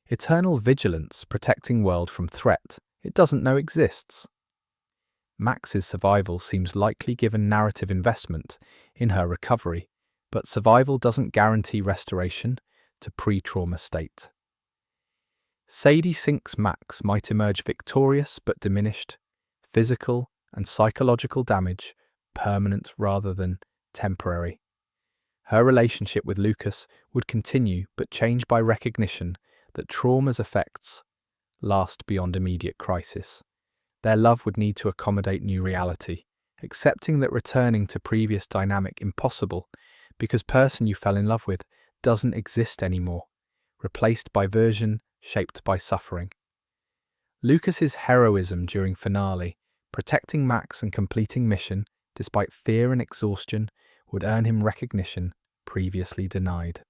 [SPEAKER 1] Eternal vigilance protecting world from threat it doesn't know exists. Max's survival seems likely given narrative investment in her recovery, but survival doesn't guarantee restoration to pre-trauma state. Sadie Sink's Max might emerge victorious but diminished, physical and psychological damage permanent rather than temporary. Her relationship with Lucas would continue but change by recognition that trauma's effects last beyond immediate crisis. Their love would need to accommodate new reality, accepting that returning to previous dynamic impossible because person you fell in love with doesn't exist anymore, replaced by version shaped by suffering. Lucas's heroism during finale, protecting Max and completing mission despite fear and exhaustion, would earn him recognition previously denied.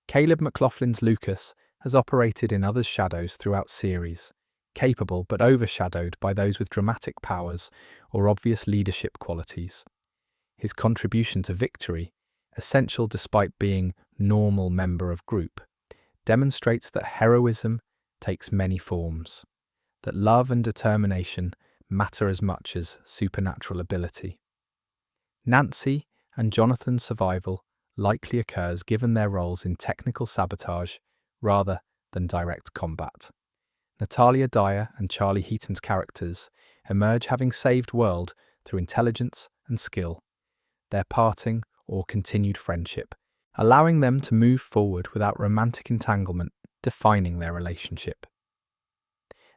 [SPEAKER 1] Caleb McLaughlin's Lucas has operated in others' shadows throughout series, capable but overshadowed by those with dramatic powers or obvious leadership qualities. His contribution to victory, essential despite being normal member of group, demonstrates that heroism takes many forms, that love and determination matter as much as supernatural ability. Nancy and Jonathan's survival likely occurs given their roles in technical sabotage rather than direct combat. Natalia Dyer and Charlie Heaton's characters emerge having saved world through intelligence and skill, their parting or continued friendship, allowing them to move forward without romantic entanglement defining their relationship.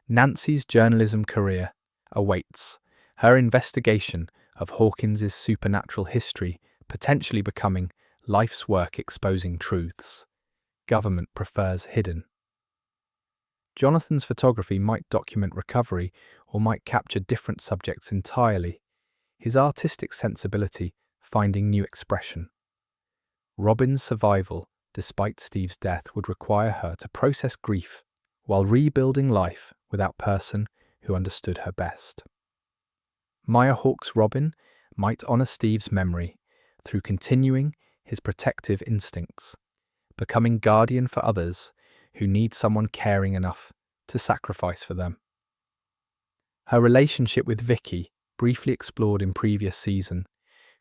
[SPEAKER 1] Nancy's journalism career awaits, her investigation of Hawkins's supernatural history potentially becoming life's work exposing truths government prefers hidden. Jonathan's photography might document recovery or might capture different subjects entirely, his artistic sensibility finding new expression. Robin's survival, despite Steve's death, would require her to process grief while rebuilding life without person who understood her best. Maya Hawke's Robin might honour Steve's memory through continuing his protective instincts, becoming guardian for others who need someone caring enough to sacrifice for them. Her relationship with Vicky, briefly explored in previous season,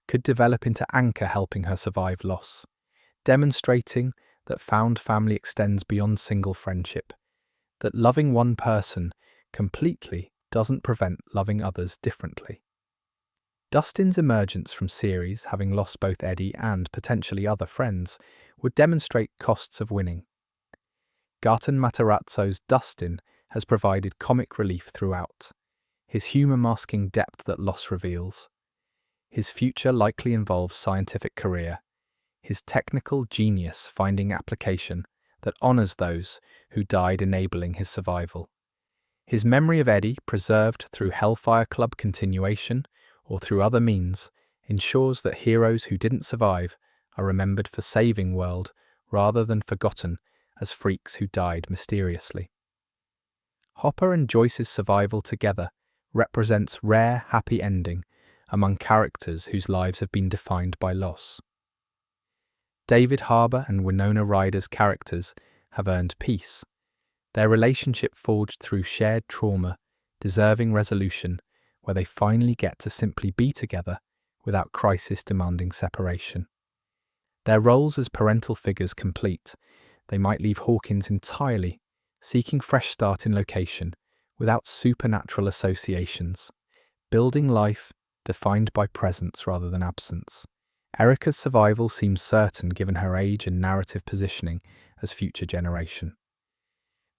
[SPEAKER 1] could develop into anchor helping her survive loss, demonstrating that found family extends beyond single friendship, that loving one person completely doesn't prevent loving others differently. Dustin's emergence from Ceres, having lost both Eddie and potentially other friends, would demonstrate costs of winning. Gaten Matarazzo's Dustin has provided comic relief throughout, his humour masking depth that loss reveals. His future likely involves scientific career, his technical genius finding application that honours those who died enabling his survival. His memory of Eddie, preserved through Hellfire Club continuation or through other means, ensures that heroes who didn't survive are remembered for saving world rather than forgotten as freaks who died mysteriously. Hopper and Joyce's survival together represents rare happy ending among characters whose lives have been defined by loss. David Harbour and Winona Ryder's characters have earned peace, their relationship forged through shared trauma, deserving resolution, where they finally get to simply be together without crisis demanding separation. Their roles as parental figures complete, they might leave Hawkins entirely, seeking fresh start in location, without supernatural associations, building life defined by presence rather than absence. Erica's survival seems certain given her age and narrative positioning as future generation.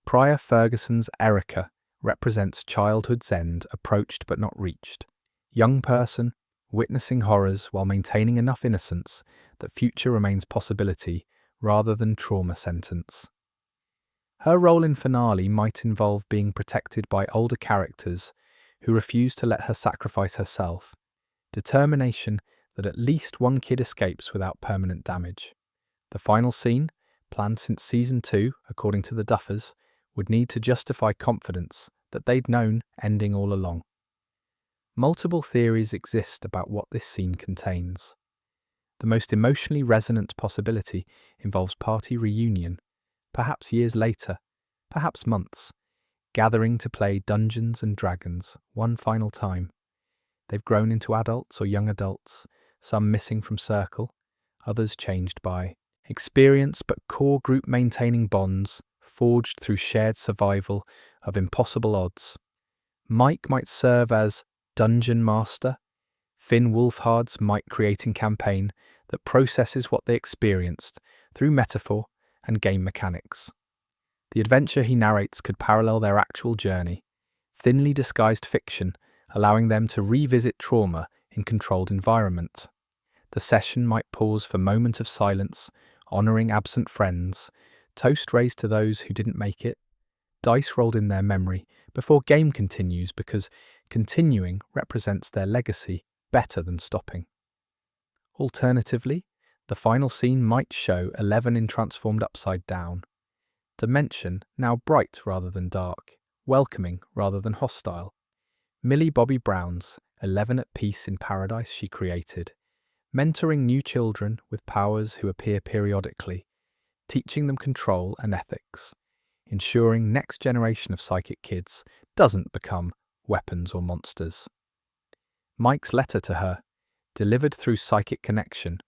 [SPEAKER 1] Prior Ferguson's Erica represents childhood's end approached but not reached. Young person, witnessing horrors while maintaining enough innocence that future remains possibility rather than trauma sentence. Her role in finale might involve being protected by older characters who refuse to let her sacrifice herself, determination that at least one kid escapes without permanent damage. The final scene, planned since Season 2, according to the Duffers, would need to justify confidence that they'd known ending all along. Multiple theories exist about what this scene contains. The most emotionally resonant possibility involves party reunion, perhaps years later, perhaps months, gathering to play Dungeons and Dragons one final time. They've grown into adults or young adults, some missing from circle, others changed by experience but core group maintaining bonds forged through shared survival of impossible odds. Mike might serve as Dungeon Master, Finn Wolfhard's might-creating campaign that processes what they experienced through metaphor and game mechanics. The adventure he narrates could parallel their actual journey, thinly disguised fiction, allowing them to revisit trauma in controlled environment. The session might pause for a moment of silence, honouring absent friends, toast raised to those who didn't make it, dice rolled in their memory before game continues because continuing represents their legacy better than stopping. Alternatively, the final scene might show 11 in transformed upside down. Dimension now bright rather than dark, welcoming rather than hostile. Millie Bobby Brown's 11 at peace in paradise she created, mentoring new children with powers who appear periodically, teaching them control and ethics, ensuring next generation of psychic kids doesn't become weapons or monsters. Mike's letter to her, delivered through psychic connection,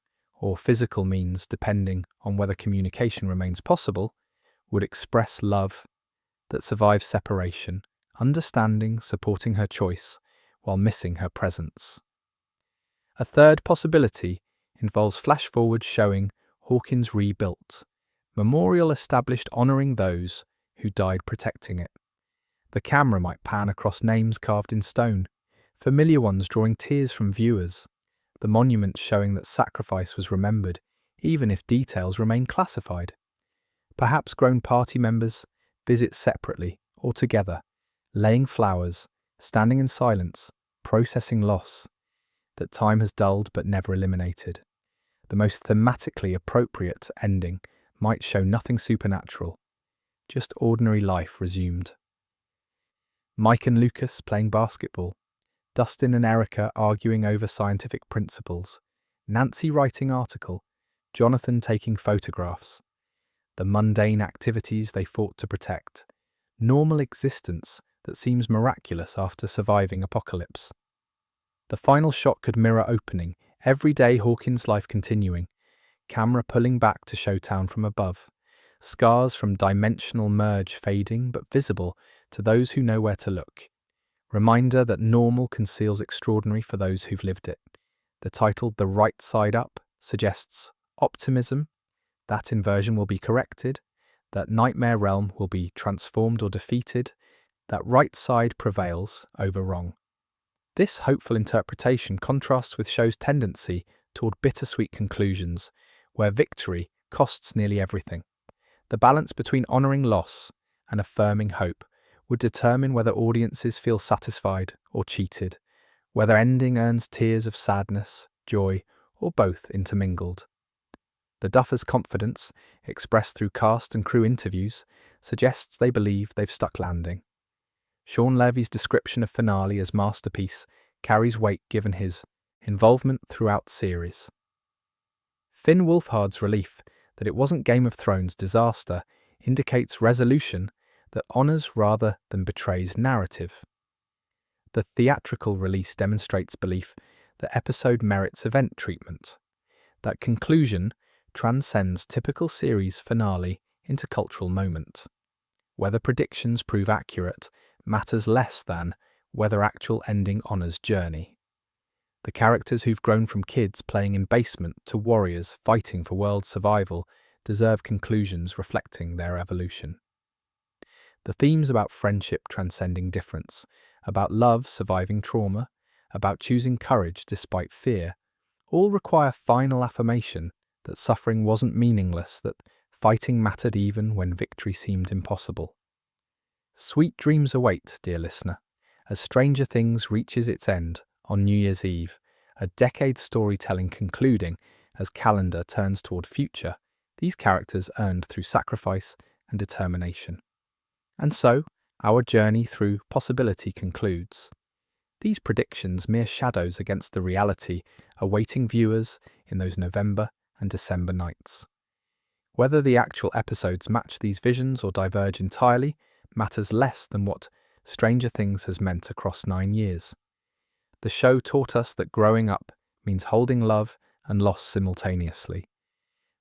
[SPEAKER 1] or physical means depending on whether communication remains possible, would express love that survives separation, understanding, supporting her choice, while missing her presence. A third possibility involves flash-forward showing Hawkins rebuilt, memorial established honouring those who died protecting it. The camera might pan across names carved in stone, familiar ones drawing tears from viewers, the monument showing that sacrifice was remembered, even if details remain classified. Perhaps grown party members visit separately or together, laying flowers, standing in silence, processing loss that time has dulled but never eliminated. The most thematically appropriate ending might show nothing supernatural, just ordinary life resumed. Mike and Lucas playing basketball, Dustin and Erica arguing over scientific principles, Nancy writing article, Jonathan taking photographs, the mundane activities they fought to protect, normal existence that seems miraculous after surviving apocalypse. The final shot could mirror opening, everyday Hawkins life continuing, camera pulling back to show town from above, scars from dimensional merge fading but visible to those who know where to look. Reminder that normal conceals extraordinary for those who've lived it. The title The Right Side Up suggests optimism, that inversion will be corrected, that nightmare realm will be transformed or defeated, that right side prevails over wrong. This hopeful interpretation contrasts with show's tendency toward bittersweet conclusions, where victory costs nearly everything. The balance between honouring loss and affirming hope would determine whether audiences feel satisfied or cheated, whether ending earns tears of sadness, joy, or both intermingled. The Duffers' confidence, expressed through cast and crew interviews, suggests they believe they've stuck landing. Sean Levy's description of finale as masterpiece carries weight given his involvement throughout series. Finn Wolfhard's relief that it wasn't Game of Thrones' disaster indicates resolution that honours rather than betrays narrative. The theatrical release demonstrates belief that episode merits event treatment, that conclusion transcends typical series finale into cultural moment. Whether predictions prove accurate matters less than whether actual ending honours journey. The characters who've grown from kids playing in basement to warriors fighting for world survival deserve conclusions reflecting their evolution. The themes about friendship transcending difference, about love surviving trauma, about choosing courage despite fear, all require final affirmation that suffering wasn't meaningless, that fighting mattered even when victory seemed impossible. Sweet dreams await, dear listener, as Stranger Things reaches its end on New Year's Eve, a decade storytelling concluding as calendar turns toward future, these characters earned through sacrifice and determination. And so, our journey through possibility concludes. These predictions mere shadows against the reality awaiting viewers in those November and December nights. Whether the actual episodes match these visions or diverge entirely matters less than what Stranger Things has meant across 9 years. The show taught us that growing up means holding love and loss simultaneously.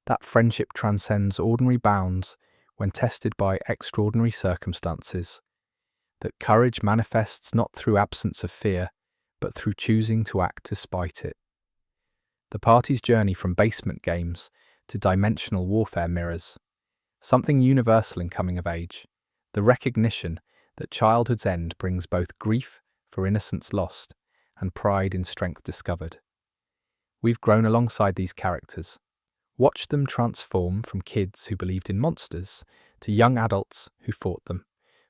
[SPEAKER 1] That friendship transcends ordinary bounds when tested by extraordinary circumstances. That courage manifests not through absence of fear, but through choosing to act despite it. The party's journey from basement games to dimensional warfare mirrors something universal in coming of age, the recognition that childhood's end brings both grief for innocence lost and pride in strength discovered. We've grown alongside these characters, watched them transform from kids who believed in monsters to young adults who fought them,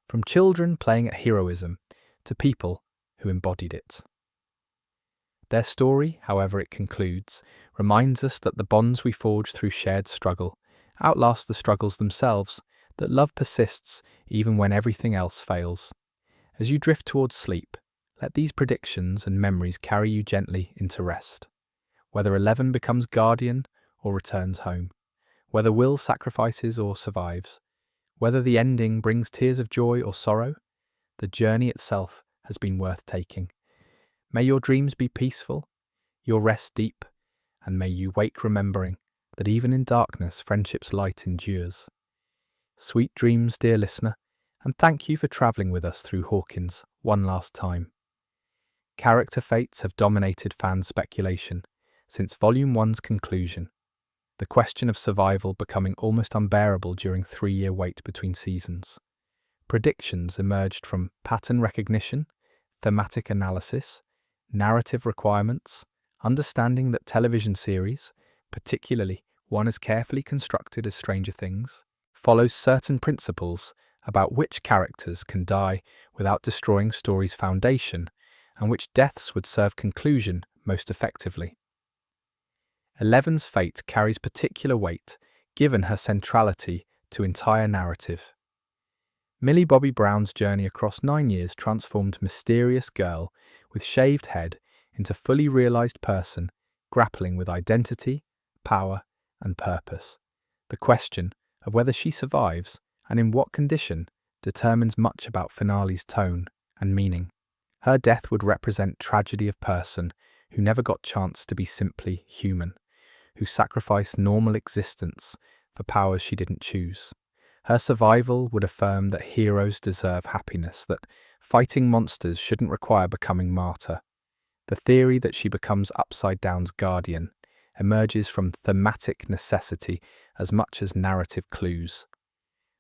[SPEAKER 1] from children playing at heroism to people who embodied it. Their story, however it concludes, reminds us that the bonds we forge through shared struggle outlast the struggles themselves, that love persists even when everything else fails. As you drift towards sleep, let these predictions and memories carry you gently into rest. Whether Eleven becomes guardian or returns home, whether Will sacrifices or survives, whether the ending brings tears of joy or sorrow, the journey itself has been worth taking. May your dreams be peaceful, your rest deep, and may you wake remembering that even in darkness friendship's light endures. Sweet dreams, dear listener, and thank you for travelling with us through Hawkins one last time. Character fates have dominated fan speculation since Volume 1's conclusion, the question of survival becoming almost unbearable during 3-year wait between seasons. Predictions emerged from pattern recognition, thematic analysis, narrative requirements, understanding that television series, particularly one as carefully constructed as Stranger Things, follows certain principles about which characters can die without destroying story's foundation and which deaths would serve conclusion most effectively. Eleven's fate carries particular weight given her centrality to entire narrative. Millie Bobby Brown's journey across 9 years transformed mysterious girl with shaved head into fully realised person grappling with identity, power, and purpose. The question of whether she survives and in what condition determines much about finale's tone and meaning. Her death would represent tragedy of person who never got chance to be simply human, who sacrificed normal existence for powers she didn't choose. Her survival would affirm that heroes deserve happiness, that Fighting monsters shouldn't require becoming martyr. The theory that she becomes Upside Down's guardian emerges from thematic necessity as much as narrative clues.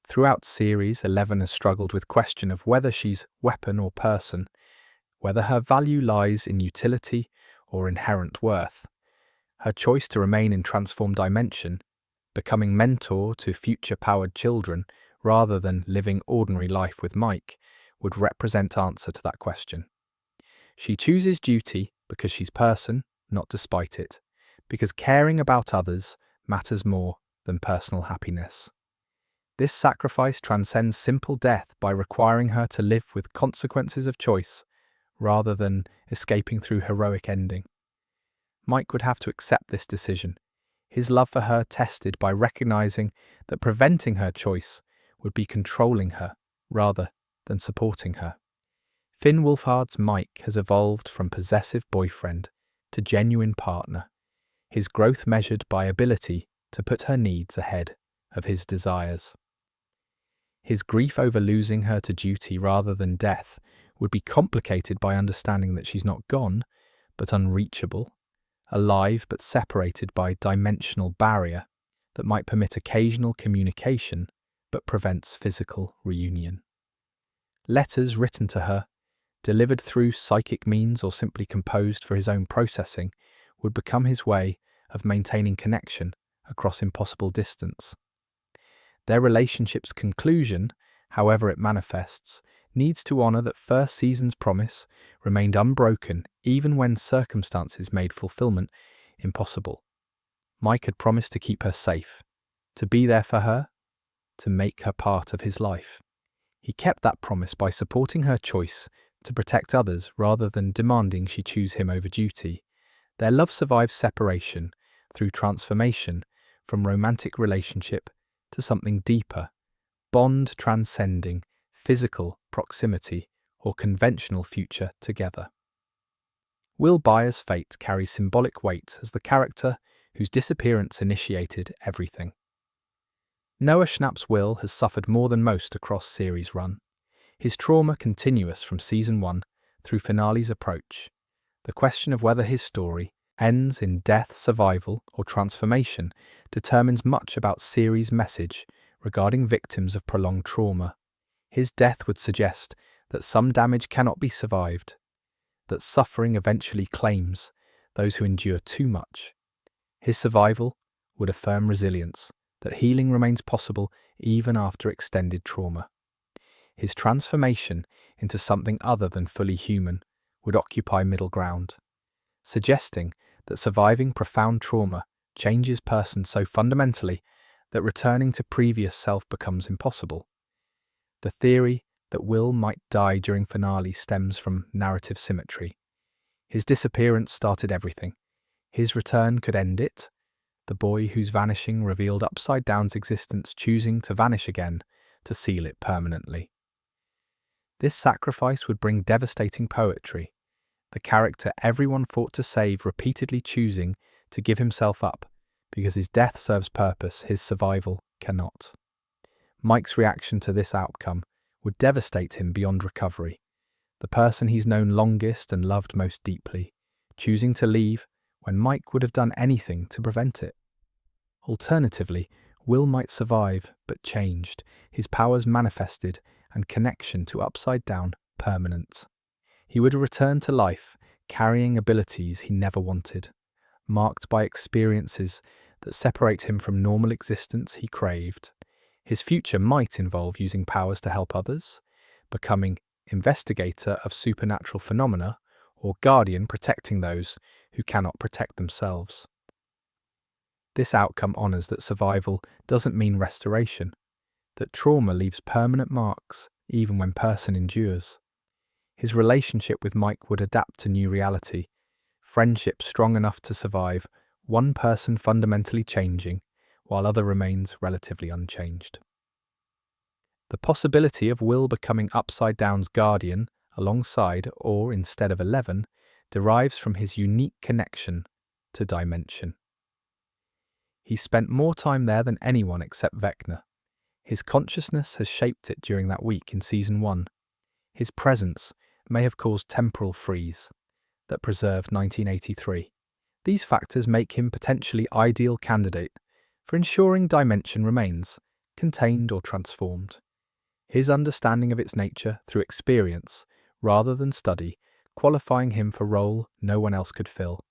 [SPEAKER 1] Throughout series, 11 has struggled with question of whether she's weapon or person, whether her value lies in utility or inherent worth. Her choice to remain in transformed dimension, becoming mentor to future-powered children rather than living ordinary life with Mike, would represent answer to that question. She chooses duty because she's person, not despite it, because caring about others matters more than personal happiness. This sacrifice transcends simple death by requiring her to live with consequences of choice rather than escaping through heroic ending. Mike would have to accept this decision, his love for her tested by recognizing that preventing her choice would be controlling her rather than supporting her. Finn Wolfhard's Mike has evolved from possessive boyfriend to genuine partner, his growth measured by ability to put her needs ahead of his desires. His grief over losing her to duty rather than death would be complicated by understanding that she's not gone, but unreachable, alive but separated by dimensional barrier that might permit occasional communication but prevents physical reunion. Letters written to her, delivered through psychic means or simply composed for his own processing, would become his way of maintaining connection across impossible distance. Their relationship's conclusion, however it manifests, needs to honour that first season's promise remained unbroken even when circumstances made fulfillment impossible. Mike had promised to keep her safe, to be there for her, to make her part of his life. He kept that promise by supporting her choice to protect others rather than demanding she choose him over duty. Their love survives separation through transformation from romantic relationship to something deeper, bond transcending physical proximity or conventional future together. Will Byers' fate carries symbolic weight as the character whose disappearance initiated everything. Noah Schnapp's Will has suffered more than most across series run. His trauma continuous from season 1 through finale's approach. The question of whether his story ends in death, survival, or transformation determines much about series' message regarding victims of prolonged trauma. His death would suggest that some damage cannot be survived, that suffering eventually claims those who endure too much. His survival would affirm resilience, that healing remains possible even after extended trauma. His transformation into something other than fully human would occupy middle ground, suggesting that surviving profound trauma changes persons so fundamentally that returning to previous self becomes impossible. The theory that Will might die during finale stems from narrative symmetry. His disappearance started everything. His return could end it, the boy whose vanishing revealed Upside Down's existence choosing to vanish again to seal it permanently. This sacrifice would bring devastating poetry, the character everyone fought to save repeatedly choosing to give himself up because his death serves purpose, his survival cannot. Mike's reaction to this outcome would devastate him beyond recovery, the person he's known longest and loved most deeply, choosing to leave when Mike would have done anything to prevent it. Alternatively, Will might survive but changed, his powers manifested and connection to Upside Down permanent. He would return to life, carrying abilities he never wanted, marked by experiences that separate him from normal existence he craved. His future might involve using powers to help others, becoming investigator of supernatural phenomena, or guardian protecting those who cannot protect themselves. This outcome honours that survival doesn't mean restoration, that trauma leaves permanent marks even when person endures. His relationship with Mike would adapt to new reality, friendship strong enough to survive, one person fundamentally changing, while other remains relatively unchanged. The possibility of Will becoming Upside Down's guardian alongside or instead of 11 derives from his unique connection to dimension. He spent more time there than anyone except Vecna. His consciousness has shaped it during that week in season 1. His presence may have caused temporal freeze that preserved 1983. These factors make him potentially ideal candidate for ensuring dimension remains contained or transformed. His understanding of its nature through experience rather than study, qualifying him for role no one else could fill.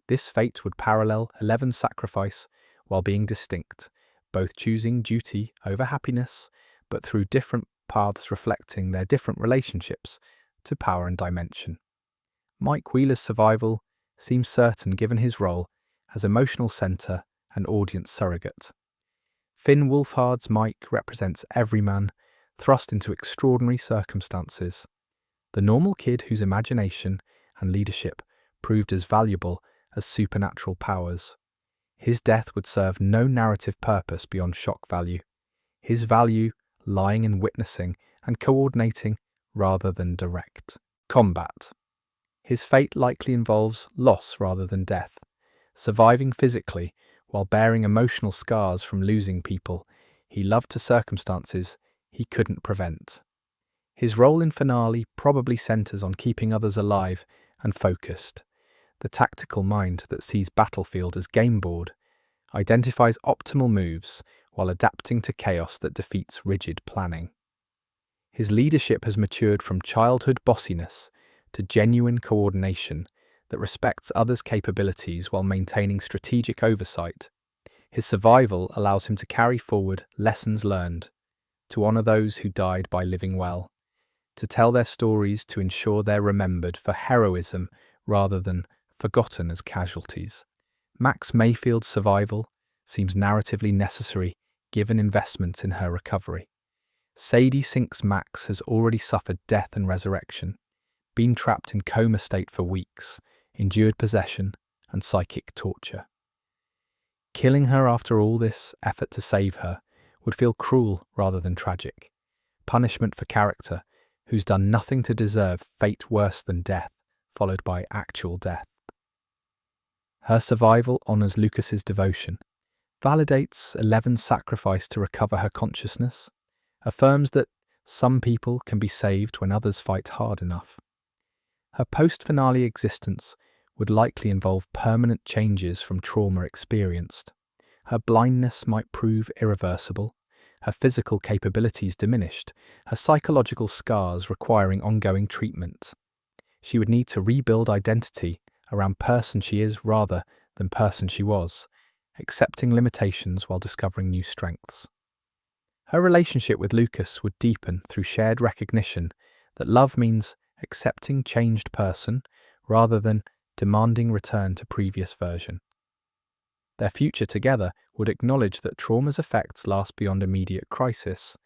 [SPEAKER 1] This fate would parallel 11's sacrifice while being distinct, both choosing duty over happiness, but through different paths reflecting their different relationships to power and dimension. Mike Wheeler's survival seems certain given his role as emotional centre and audience surrogate. Finn Wolfhard's Mike represents everyman thrust into extraordinary circumstances, the normal kid whose imagination and leadership proved as valuable as supernatural powers. His death would serve no narrative purpose beyond shock value, his value lying in witnessing and coordinating rather than direct combat. His fate likely involves loss rather than death, surviving physically while bearing emotional scars from losing people he loved to circumstances he couldn't prevent. His role in finale probably centers on keeping others alive and focused. The tactical mind that sees battlefield as game board identifies optimal moves while adapting to chaos that defeats rigid planning. His leadership has matured from childhood bossiness to genuine coordination that respects others' capabilities while maintaining strategic oversight. His survival allows him to carry forward lessons learned, to honor those who died by living well, to tell their stories to ensure they're remembered for heroism rather than forgotten as casualties. Max Mayfield's survival seems narratively necessary given investment in her recovery. Sadie Sink's Max has already suffered death and resurrection, been trapped in coma state for weeks, endured possession and psychic torture. Killing her after all this effort to save her would feel cruel rather than tragic. Punishment for character who's done nothing to deserve fate worse than death, followed by actual death. Her survival honors Lucas's devotion, validates 11's sacrifice to recover her consciousness, affirms that some people can be saved when others fight hard enough. Her post-finale existence would likely involve permanent changes from trauma experienced. Her blindness might prove irreversible, her physical capabilities diminished, her psychological scars requiring ongoing treatment. She would need to rebuild identity around person she is rather than person she was, accepting limitations while discovering new strengths. Her relationship with Lucas would deepen through shared recognition that love means accepting changed person rather than demanding return to previous version. Their future together would acknowledge that trauma's effects last beyond immediate crisis,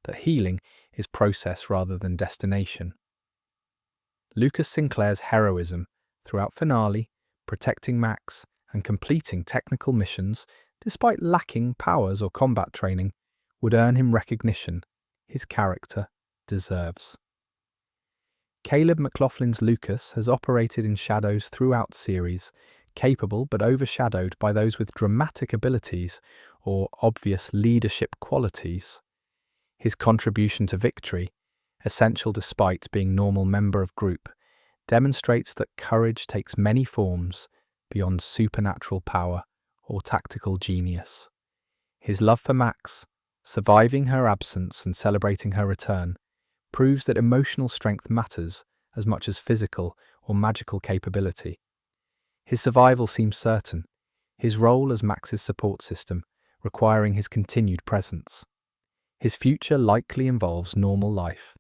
[SPEAKER 1] that healing is process rather than destination. Lucas Sinclair's heroism throughout finale, protecting Max and completing technical missions despite lacking powers or combat training, would earn him recognition his character deserves. Caleb McLaughlin's Lucas has operated in shadows throughout series, capable but overshadowed by those with dramatic abilities or obvious leadership qualities. His contribution to victory, essential despite being normal member of group, demonstrates that courage takes many forms beyond supernatural power or tactical genius. His love for Max, surviving her absence and celebrating her return, proves that emotional strength matters as much as physical or magical capability. His survival seems certain, his role as Max's support system requiring his continued presence. His future likely involves normal life,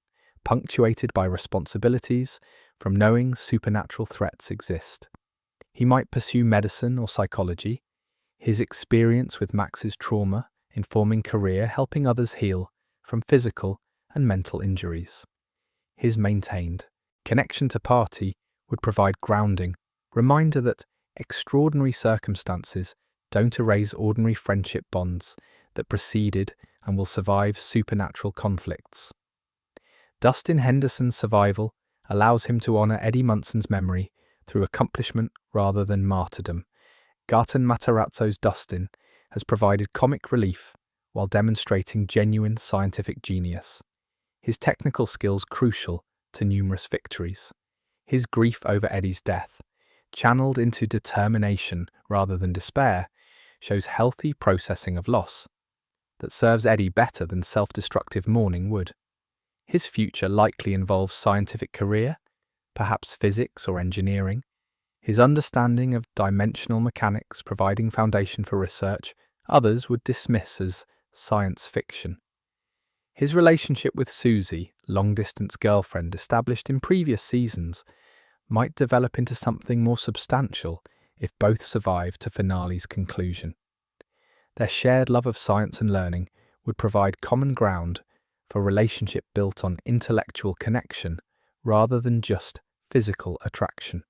[SPEAKER 1] punctuated by responsibilities from knowing supernatural threats exist. He might pursue medicine or psychology, his experience with Max's trauma informing career helping others heal from physical and mental injuries. His maintained connection to party would provide grounding, reminder that extraordinary circumstances don't erase ordinary friendship bonds that preceded and will survive supernatural conflicts. Dustin Henderson's survival allows him to honor Eddie Munson's memory through accomplishment rather than martyrdom. Gaten Matarazzo's Dustin has provided comic relief while demonstrating genuine scientific genius. his technical skills crucial to numerous victories. His grief over Eddie's death, channeled into determination rather than despair, shows healthy processing of loss that serves Eddie better than self-destructive mourning would. His future likely involves scientific career, perhaps physics or engineering, his understanding of dimensional mechanics providing foundation for research others would dismiss as science fiction. His relationship with Susie, long-distance girlfriend established in previous seasons, might develop into something more substantial if both survive to finale's conclusion. Their shared love of science and learning would provide common ground for a relationship built on intellectual connection rather than just physical attraction.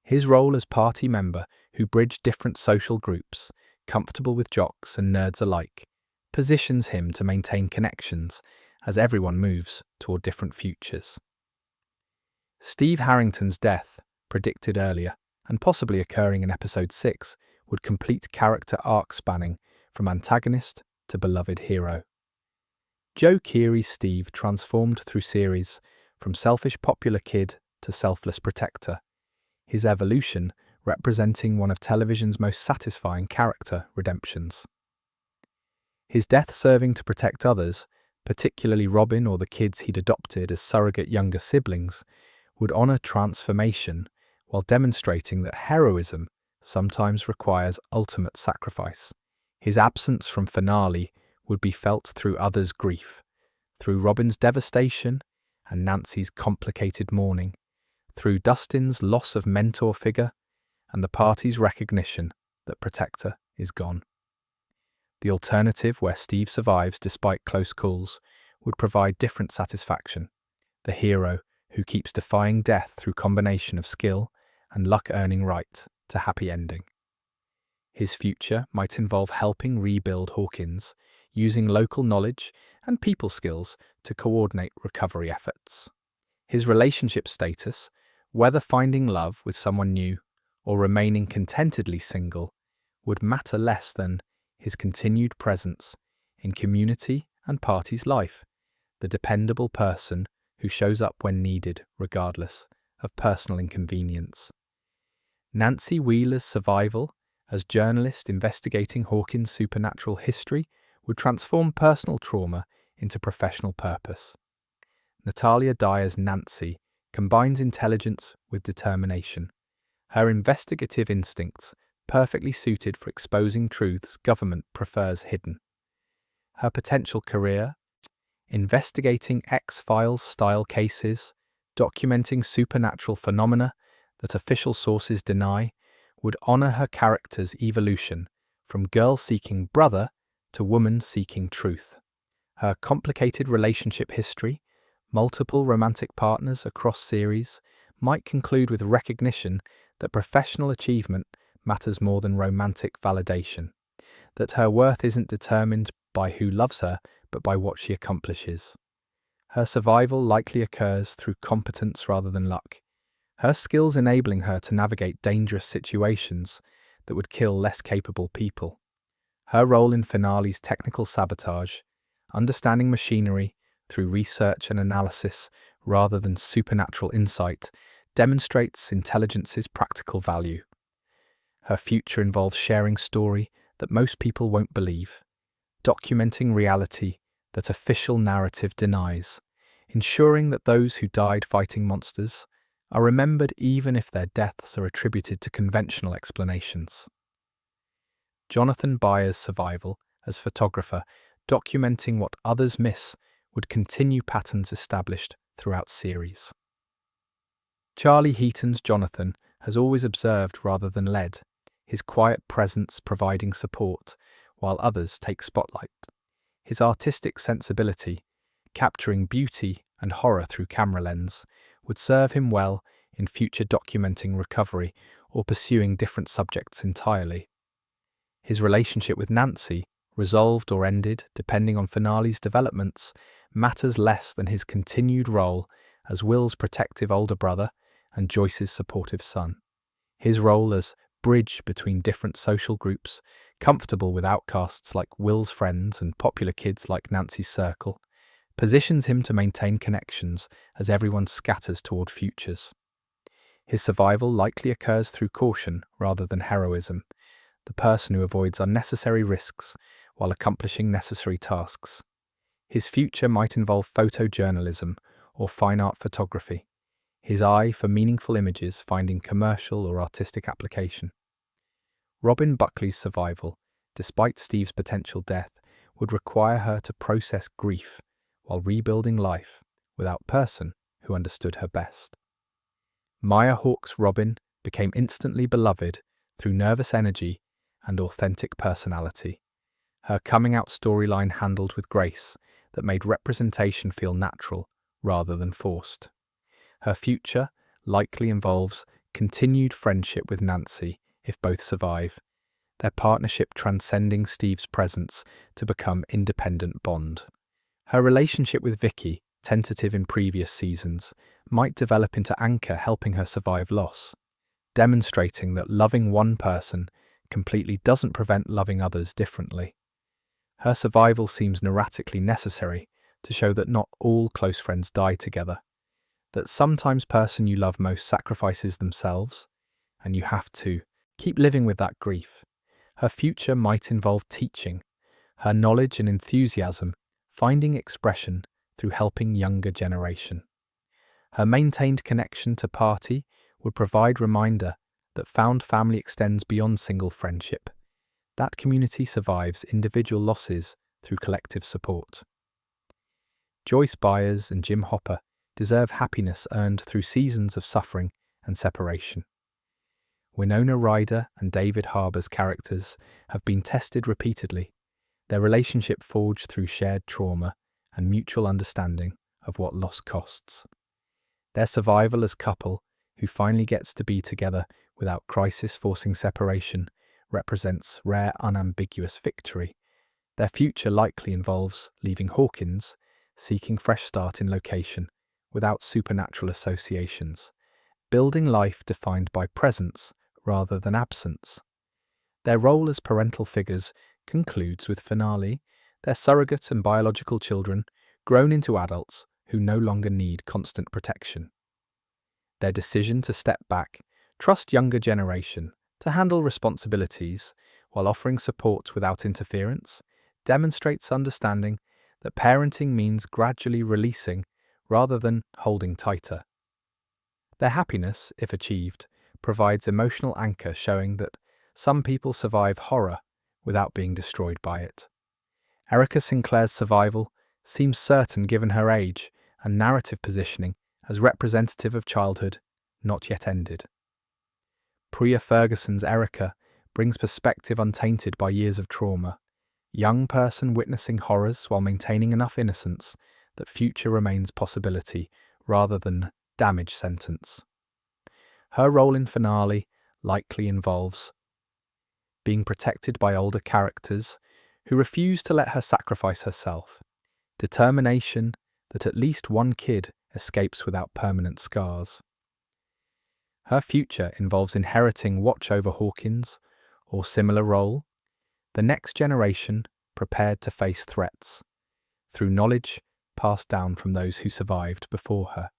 [SPEAKER 1] His role as party member who bridged different social groups, comfortable with jocks and nerds alike, positions him to maintain connections as everyone moves toward different futures. Steve Harrington's death, predicted earlier and possibly occurring in episode 6, would complete character arc spanning from antagonist to beloved hero. Joe Keery's Steve transformed through series from selfish popular kid to selfless protector, his evolution representing one of television's most satisfying character redemptions. His death serving to protect others, particularly Robin or the kids he'd adopted as surrogate younger siblings, would honour transformation while demonstrating that heroism sometimes requires ultimate sacrifice. His absence from finale would be felt through others' grief, through Robin's devastation and Nancy's complicated mourning, through Dustin's loss of mentor figure and the party's recognition that Protector is gone. The alternative, where Steve survives despite close calls, would provide different satisfaction. The hero who keeps defying death through combination of skill and luck earning right to happy ending. His future might involve helping rebuild Hawkins, using local knowledge and people skills to coordinate recovery efforts. His relationship status, whether finding love with someone new or remaining contentedly single, would matter less than his continued presence in community and party's life, the dependable person who shows up when needed regardless of personal inconvenience. Nancy Wheeler's survival as journalist investigating Hawkins' supernatural history would transform personal trauma into professional purpose. Natalia Dyer's Nancy combines intelligence with determination, her investigative instincts perfectly suited for exposing truths government prefers hidden. Her potential career, investigating X-Files style cases, documenting supernatural phenomena that official sources deny, would honour her character's evolution from girl seeking brother to woman seeking truth. Her complicated relationship history, multiple romantic partners across series, might conclude with recognition that professional achievement matters more than romantic validation, that her worth isn't determined by who loves her, but by what she accomplishes. Her survival likely occurs through competence rather than luck, her skills enabling her to navigate dangerous situations that would kill less capable people. Her role in finale's technical sabotage, understanding machinery through research and analysis rather than supernatural insight, demonstrates intelligence's practical value. Her future involves sharing story that most people won't believe, documenting reality that official narrative denies, ensuring that those who died fighting monsters are remembered even if their deaths are attributed to conventional explanations. Jonathan Byers' survival as photographer, documenting what others miss, would continue patterns established throughout series. Charlie Heaton's Jonathan has always observed rather than led, his quiet presence providing support while others take spotlight. His artistic sensibility, capturing beauty and horror through camera lens, would serve him well in future documenting recovery or pursuing different subjects entirely. His relationship with Nancy, resolved or ended depending on finale's developments, matters less than his continued role as Will's protective older brother and Joyce's supportive son. His role as bridge between different social groups, comfortable with outcasts like Will's friends and popular kids like Nancy's circle, positions him to maintain connections as everyone scatters toward futures. His survival likely occurs through caution rather than heroism, the person who avoids unnecessary risks while accomplishing necessary tasks. His future might involve photojournalism or fine art photography, his eye for meaningful images finding commercial or artistic application. Robin Buckley's survival, despite Steve's potential death, would require her to process grief while rebuilding life without person who understood her best. Maya Hawke's Robin became instantly beloved through nervous energy and authentic personality. Her coming-out storyline handled with grace that made representation feel natural rather than forced. Her future likely involves continued friendship with Nancy if both survive, their partnership transcending Steve's presence to become independent bond. Her relationship with Vicky, tentative in previous seasons, might develop into anchor helping her survive loss, demonstrating that loving one person completely doesn't prevent loving others differently. Her survival seems narratically necessary to show that not all close friends die together, that sometimes person you love most sacrifices themselves, and you have to keep living with that grief. Her future might involve teaching, her knowledge and enthusiasm finding expression through helping younger generation. Her maintained connection to party would provide reminder that found family extends beyond single friendship. That community survives individual losses through collective support. Joyce Byers and Jim Hopper deserve happiness earned through seasons of suffering and separation. Winona Ryder and David Harbour's characters have been tested repeatedly, their relationship forged through shared trauma and mutual understanding of what loss costs. Their survival as couple, who finally gets to be together without crisis forcing separation, represents rare unambiguous victory. Their future likely involves leaving Hawkins, seeking fresh start in location, without supernatural associations, building life defined by presence rather than absence. Their role as parental figures concludes with finale, their surrogate and biological children grown into adults who no longer need constant protection. Their decision to step back, trust younger generation to handle responsibilities while offering support without interference, demonstrates understanding that parenting means gradually releasing rather than holding tighter. Their happiness, if achieved, provides emotional anchor showing that some people survive horror without being destroyed by it. Erica Sinclair's survival seems certain given her age and narrative positioning as representative of childhood not yet ended. Priya Ferguson's Erica brings perspective untainted by years of trauma, young person witnessing horrors while maintaining enough innocence that future remains possibility rather than damage sentence. Her role in finale likely involves being protected by older characters who refuse to let her sacrifice herself, determination that at least one kid escapes without permanent scars. Her future involves inheriting watch over Hawkins or similar role, the next generation prepared to face threats, through knowledge passed down from those who survived before her.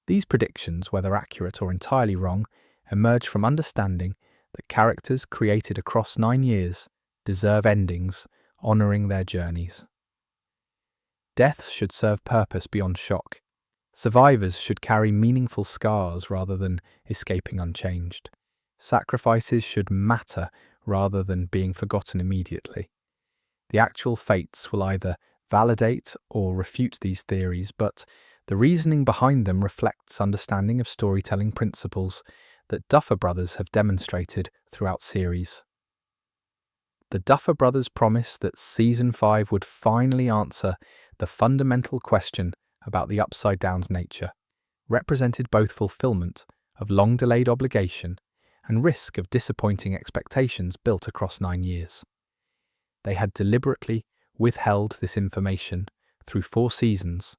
[SPEAKER 1] These predictions, whether accurate or entirely wrong, emerge from understanding that characters created across 9 years deserve endings honouring their journeys. Deaths should serve purpose beyond shock. Survivors should carry meaningful scars rather than escaping unchanged. Sacrifices should matter rather than being forgotten immediately. The actual fates will either validate or refute these theories, but the reasoning behind them reflects understanding of storytelling principles that Duffer Brothers have demonstrated throughout series. The Duffer Brothers promised that Season 5 would finally answer the fundamental question about the Upside Down's nature, represented both fulfillment of long-delayed obligation and risk of disappointing expectations built across 9 years. They had deliberately withheld this information through 4 seasons,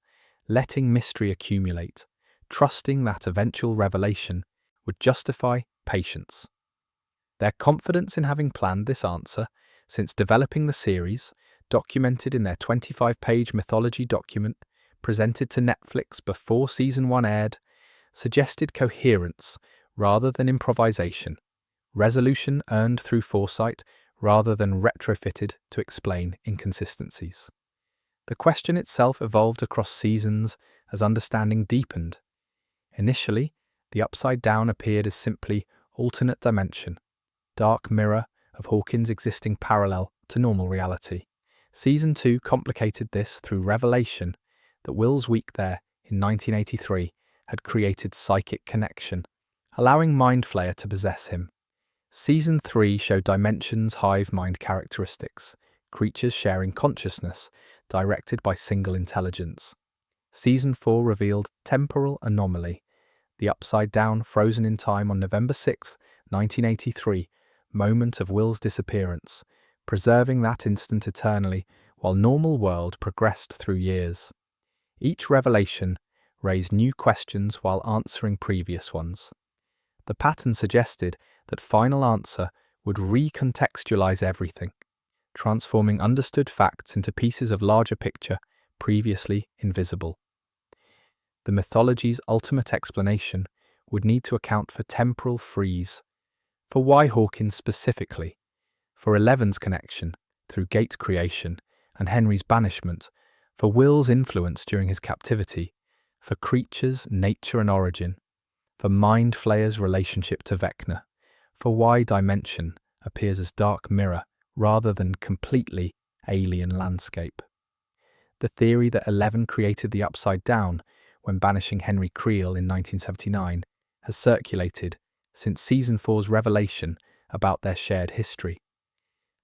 [SPEAKER 1] letting mystery accumulate, trusting that eventual revelation would justify patience. Their confidence in having planned this answer since developing the series documented in their 25-page mythology document presented to Netflix before Season 1 aired, suggested coherence rather than improvisation, resolution earned through foresight rather than retrofitted to explain inconsistencies. The question itself evolved across seasons as understanding deepened. Initially, the Upside Down appeared as simply alternate dimension, dark mirror of Hawkins' existing parallel to normal reality. Season 2 complicated this through revelation that Will's week there in 1983 had created psychic connection, allowing Mind Flayer to possess him. Season 3 showed Dimension's hive mind characteristics, creatures sharing consciousness, directed by single intelligence. Season 4 revealed temporal anomaly, the Upside Down frozen in time on November 6, 1983, moment of Will's disappearance, preserving that instant eternally while normal world progressed through years. Each revelation raised new questions while answering previous ones. The pattern suggested that final answer would recontextualize everything, transforming understood facts into pieces of larger picture previously invisible. The mythology's ultimate explanation would need to account for temporal freeze, for why Hawkins specifically, for Eleven's connection through gate creation and Henry's banishment, for Will's influence during his captivity, for creatures' nature and origin, for Mind Flayer's relationship to Vecna, for why Dimension appears as dark mirror rather than completely alien landscape. The theory that Eleven created the Upside Down when banishing Henry Creel in 1979 has circulated since Season 4's revelation about their shared history.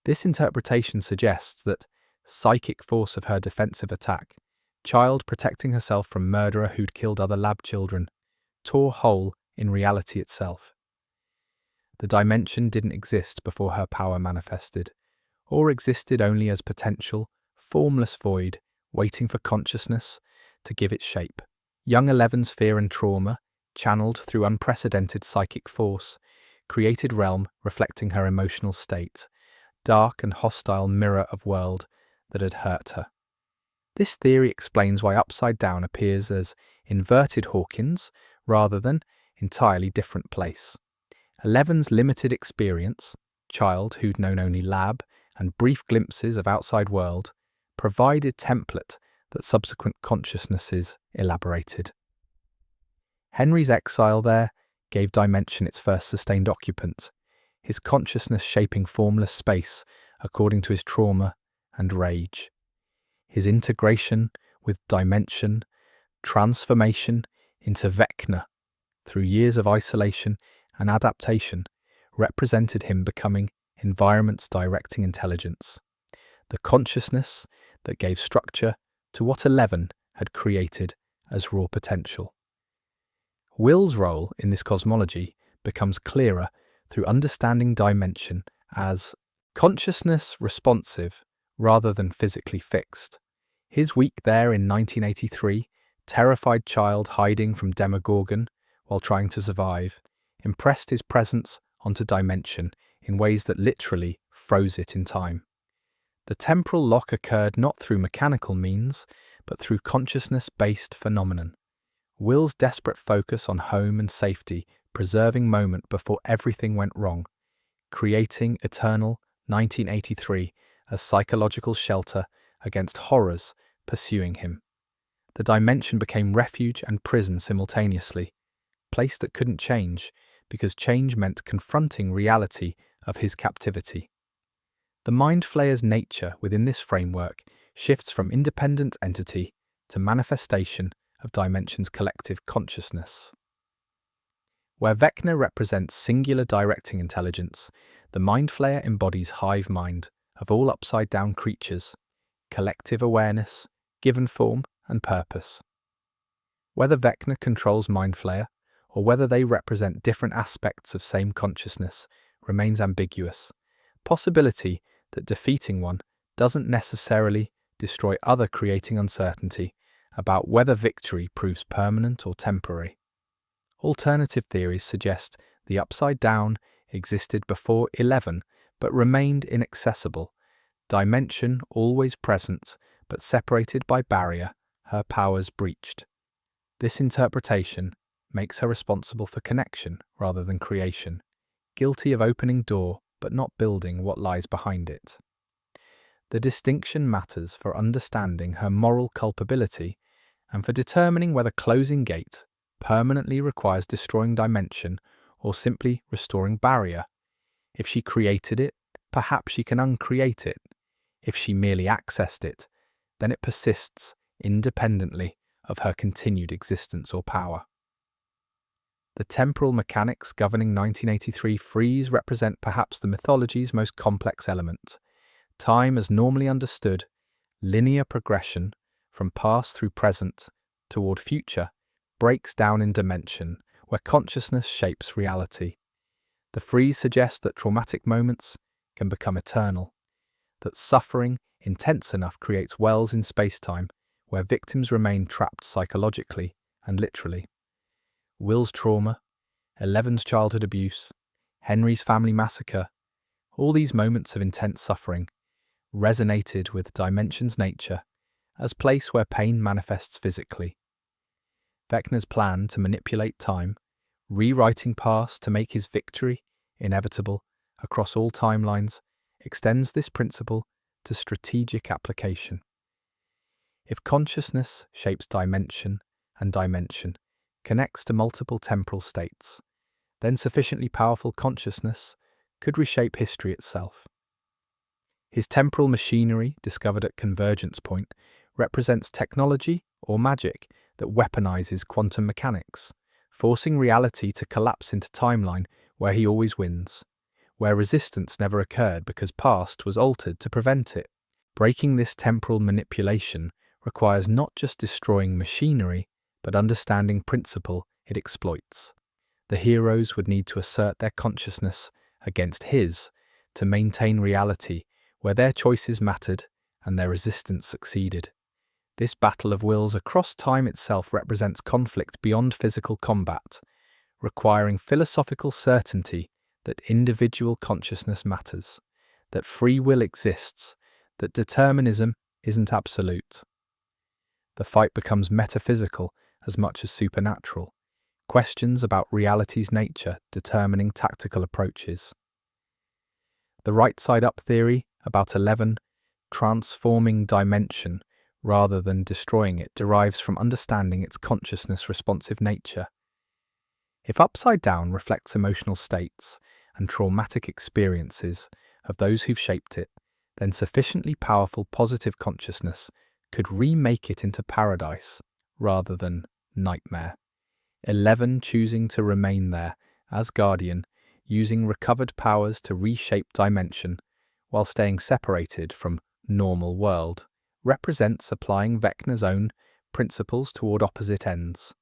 [SPEAKER 1] This interpretation suggests that psychic force of her defensive attack, child protecting herself from murderer who'd killed other lab children, tore hole in reality itself. The Dimension didn't exist before her power manifested, or existed only as potential, formless void waiting for consciousness to give it shape. Young Eleven's fear and trauma, channeled through unprecedented psychic force, created realm reflecting her emotional state, dark and hostile mirror of world that had hurt her. This theory explains why Upside Down appears as inverted Hawkins rather than entirely different place. Eleven's limited experience, child who'd known only lab and brief glimpses of outside world, provided template that subsequent consciousnesses elaborated. Henry's exile there gave Dimension its first sustained occupant, his consciousness shaping formless space according to his trauma and rage. His integration with Dimension, transformation into Vecna through years of isolation and adaptation, represented him becoming environment's directing intelligence, the consciousness that gave structure to what Eleven had created as raw potential. Will's role in this cosmology becomes clearer through understanding Dimension as consciousness responsive rather than physically fixed. His week there in 1983, terrified child hiding from Demogorgon while trying to survive, impressed his presence onto Dimension in ways that literally froze it in time. The temporal lock occurred not through mechanical means, but through consciousness-based phenomenon. Will's desperate focus on home and safety, preserving moment before everything went wrong, creating eternal 1983 as psychological shelter against horrors pursuing him. The Dimension became refuge and prison simultaneously, place that couldn't change, because change meant confronting reality of his captivity. The Mind Flayer's nature within this framework shifts from independent entity to manifestation of Dimension's collective consciousness. Where Vecna represents singular directing intelligence, the Mind Flayer embodies hive mind of all upside-down creatures, collective awareness, given form and purpose. Whether Vecna controls Mind Flayer, or whether they represent different aspects of same consciousness, remains ambiguous. Possibility that defeating one doesn't necessarily destroy other, creating uncertainty about whether victory proves permanent or temporary. Alternative theories suggest the Upside Down existed before 11 but remained inaccessible, Dimension always present, but separated by barrier, her powers breached. This interpretation makes her responsible for connection rather than creation, guilty of opening door but not building what lies behind it. The distinction matters for understanding her moral culpability and for determining whether closing gate permanently requires destroying dimension or simply restoring barrier. If she created it, perhaps she can uncreate it. If she merely accessed it, then it persists independently of her continued existence or power. The temporal mechanics governing 1983 freeze represent perhaps the mythology's most complex element. Time as normally understood, linear progression from past through present toward future, breaks down in dimension where consciousness shapes reality. The freeze suggests that traumatic moments can become eternal, that suffering intense enough creates wells in space-time where victims remain trapped psychologically and literally. Will's trauma, Eleven's childhood abuse, Henry's family massacre, all these moments of intense suffering resonated with Dimension's nature as place where pain manifests physically. Vecna's plan to manipulate time, rewriting past to make his victory inevitable across all timelines, extends this principle to strategic application. If consciousness shapes dimension and dimension connects to multiple temporal states, then sufficiently powerful consciousness could reshape history itself. His temporal machinery, discovered at convergence point, represents technology or magic that weaponizes quantum mechanics, forcing reality to collapse into timeline where he always wins, where resistance never occurred because past was altered to prevent it. Breaking this temporal manipulation requires not just destroying machinery, but understanding principle it exploits. The heroes would need to assert their consciousness against his to maintain reality where their choices mattered and their resistance succeeded. This battle of wills across time itself represents conflict beyond physical combat, requiring philosophical certainty that individual consciousness matters, that free will exists, that determinism isn't absolute. The fight becomes metaphysical as much as supernatural, questions about reality's nature determining tactical approaches. The right side up theory about 11 transforming dimension rather than destroying it derives from understanding its consciousness responsive nature. If upside down reflects emotional states and traumatic experiences of those who've shaped it, then sufficiently powerful positive consciousness could remake it into paradise rather than nightmare. 11 choosing to remain there as guardian, using recovered powers to reshape dimension while staying separated from normal world, represents applying Vecna's own principles toward opposite ends.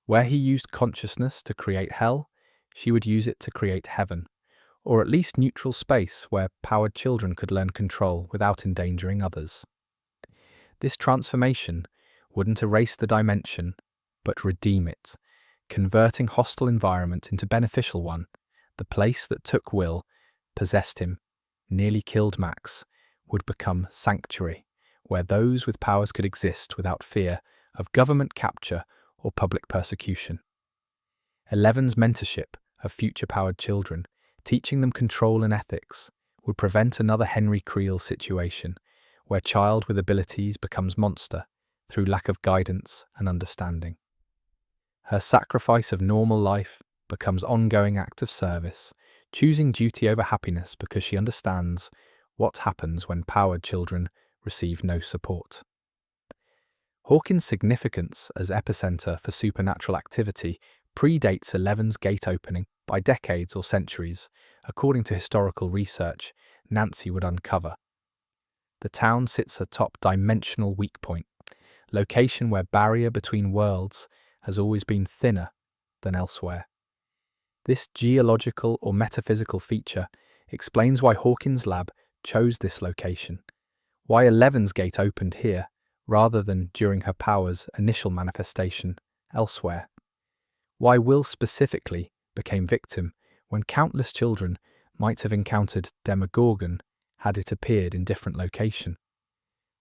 [SPEAKER 1] Where he used consciousness to create hell, she would use it to create heaven, or at least neutral space where powered children could learn control without endangering others. This transformation wouldn't erase the dimension, but redeem it, converting hostile environment into beneficial one. The place that took Will, possessed him, nearly killed Max, would become sanctuary, where those with powers could exist without fear of government capture or public persecution. 11's mentorship of future-powered children, teaching them control and ethics, would prevent another Henry Creel situation, where child with abilities becomes monster through lack of guidance and understanding. Her sacrifice of normal life becomes ongoing act of service, choosing duty over happiness because she understands what happens when powered children receive no support. Hawkins' significance as epicenter for supernatural activity predates 11's gate opening by decades or centuries, according to historical research Nancy would uncover. The town sits atop dimensional weak point, location where barrier between worlds has always been thinner than elsewhere. This geological or metaphysical feature explains why Hawkins' lab chose this location, why 11's gate opened here rather than during her power's initial manifestation elsewhere, why Will specifically became victim when countless children might have encountered Demogorgon had it appeared in different location.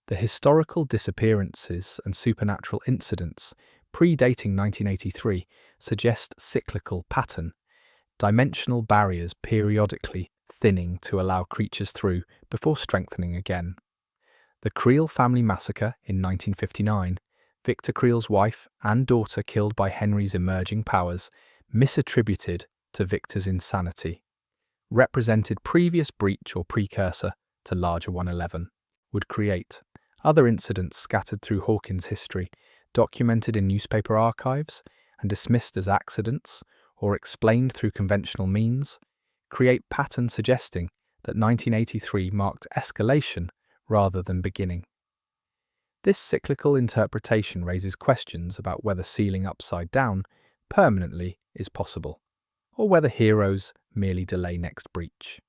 [SPEAKER 1] The historical disappearances and supernatural incidents predating 1983 suggest cyclical pattern, dimensional barriers periodically thinning to allow creatures through before strengthening again. The Creel family massacre in 1959, Victor Creel's wife and daughter killed by Henry's emerging powers, misattributed to Victor's insanity, represented previous breach or precursor to larger 111, would create. Other incidents scattered through Hawkins' history, documented in newspaper archives and dismissed as accidents or explained through conventional means, create patterns suggesting that 1983 marked escalation rather than beginning. This cyclical interpretation raises questions about whether sealing upside down permanently is possible, or whether heroes merely delay next breach.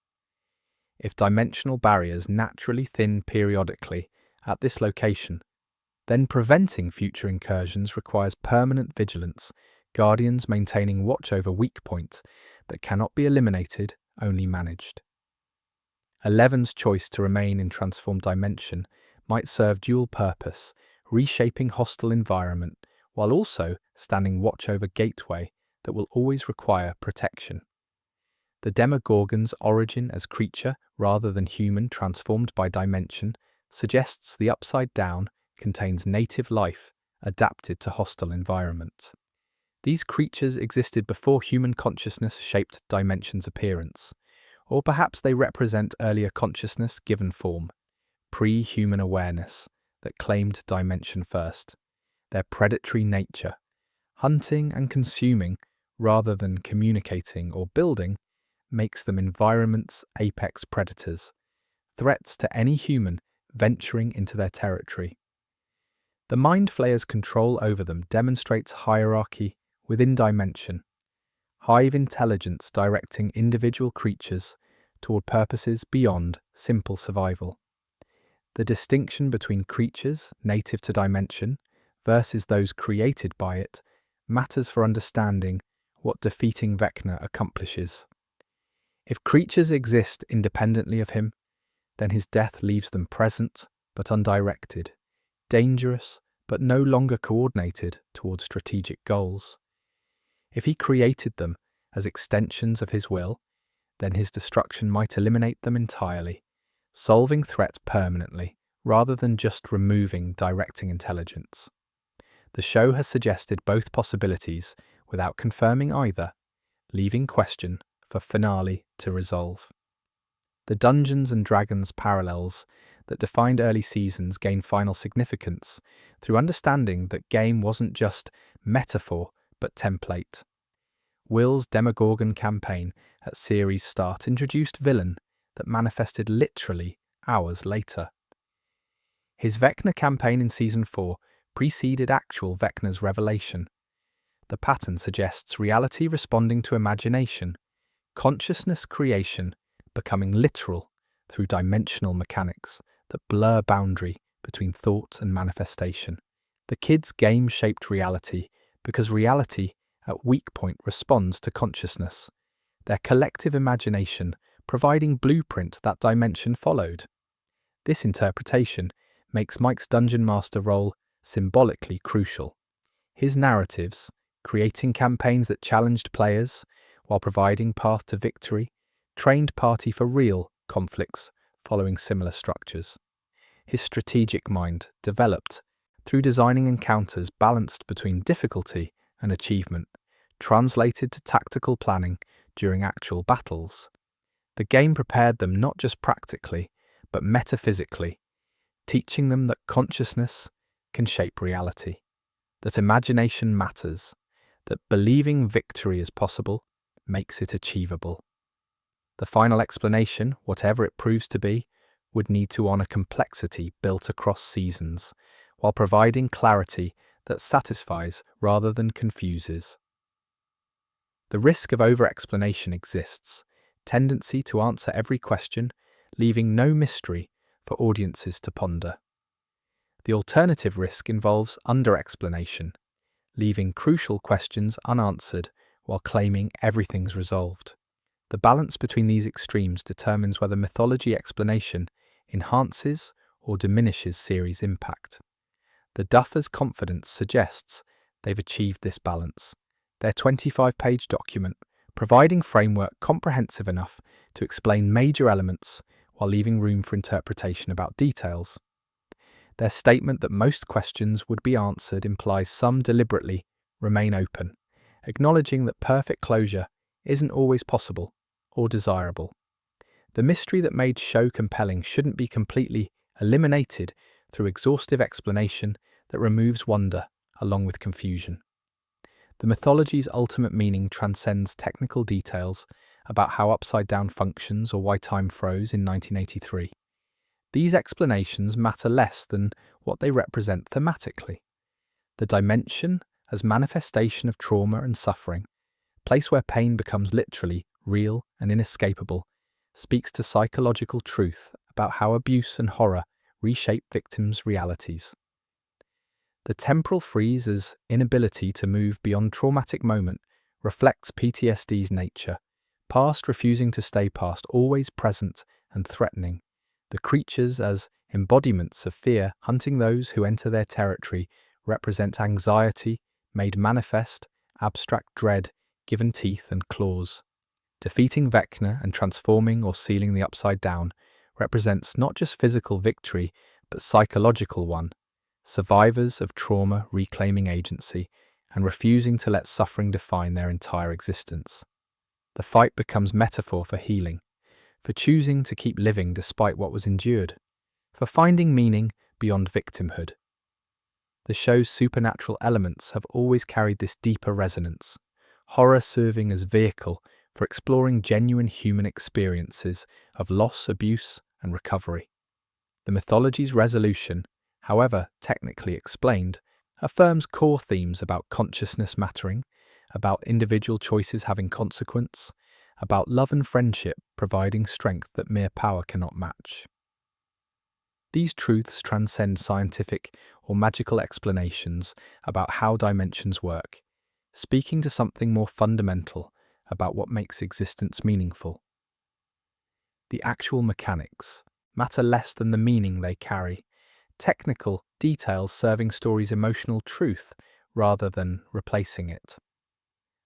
[SPEAKER 1] If dimensional barriers naturally thin periodically at this location, then preventing future incursions requires permanent vigilance, guardians maintaining watch over weak points that cannot be eliminated, only managed. 11's choice to remain in transformed dimension might serve dual purpose, reshaping hostile environment while also standing watch over gateway that will always require protection. The Demogorgon's origin as creature rather than human transformed by dimension suggests the upside down contains native life adapted to hostile environment. These creatures existed before human consciousness shaped dimension's appearance, or perhaps they represent earlier consciousness given form, pre-human awareness that claimed dimension first. Their predatory nature, hunting and consuming rather than communicating or building, makes them environment's apex predators, threats to any human venturing into their territory. The Mind Flayer's control over them demonstrates hierarchy within dimension, hive intelligence directing individual creatures toward purposes beyond simple survival. The distinction between creatures native to dimension versus those created by it matters for understanding what defeating Vecna accomplishes. If creatures exist independently of him, then his death leaves them present but undirected, dangerous but no longer coordinated toward strategic goals. If he created them as extensions of his will, then his destruction might eliminate them entirely, solving threats permanently rather than just removing directing intelligence. The show has suggested both possibilities without confirming either, leaving question for finale to resolve. The Dungeons and Dragons parallels that defined early seasons gain final significance through understanding that game wasn't just metaphor but template. Will's Demogorgon campaign at series start introduced villain that manifested literally hours later. His Vecna campaign in Season 4 preceded actual Vecna's revelation. The pattern suggests reality responding to imagination, consciousness creation becoming literal through dimensional mechanics that blur boundary between thought and manifestation. The kids' game shaped reality because reality at weak point responds to consciousness, their collective imagination providing blueprint that dimension followed. This interpretation makes Mike's Dungeon Master role symbolically crucial. His narratives, creating campaigns that challenged players while providing path to victory, trained party for real conflicts following similar structures. His strategic mind developed through designing encounters balanced between difficulty and achievement, translated to tactical planning during actual battles. The game prepared them not just practically, but metaphysically, teaching them that consciousness can shape reality, that imagination matters, that believing victory is possible makes it achievable. The final explanation, whatever it proves to be, would need to honor complexity built across seasons, while providing clarity that satisfies rather than confuses. The risk of over-explanation exists, tendency to answer every question, leaving no mystery for audiences to ponder. The alternative risk involves under-explanation, leaving crucial questions unanswered while claiming everything's resolved. The balance between these extremes determines whether mythology explanation enhances or diminishes series impact. The Duffers' confidence suggests they've achieved this balance. Their 25-page document, providing framework comprehensive enough to explain major elements while leaving room for interpretation about details. Their statement that most questions would be answered implies some deliberately remain open, acknowledging that perfect closure isn't always possible or desirable. The mystery that made show compelling shouldn't be completely eliminated through exhaustive explanation that removes wonder along with confusion. The mythology's ultimate meaning transcends technical details about how Upside Down functions or why time froze in 1983. These explanations matter less than what they represent thematically. The dimension as manifestation of trauma and suffering, place where pain becomes literally real and inescapable, speaks to psychological truth about how abuse and horror reshape victims' realities. The temporal freeze as inability to move beyond traumatic moment reflects PTSD's nature, past refusing to stay past, always present and threatening. The creatures as embodiments of fear hunting those who enter their territory represent anxiety made manifest, abstract dread given teeth and claws. Defeating Vecna and transforming or sealing the Upside Down represents not just physical victory but psychological one. Survivors of trauma reclaiming agency and refusing to let suffering define their entire existence. The fight becomes metaphor for healing, for choosing to keep living despite what was endured, for finding meaning beyond victimhood. The show's supernatural elements have always carried this deeper resonance, horror serving as vehicle for exploring genuine human experiences of loss, abuse, and recovery. The mythology's resolution, however technically explained, affirms core themes about consciousness mattering, about individual choices having consequence, about love and friendship providing strength that mere power cannot match. These truths transcend scientific or magical explanations about how dimensions work, speaking to something more fundamental about what makes existence meaningful. The actual mechanics matter less than the meaning they carry, technical details serving stories' emotional truth rather than replacing it.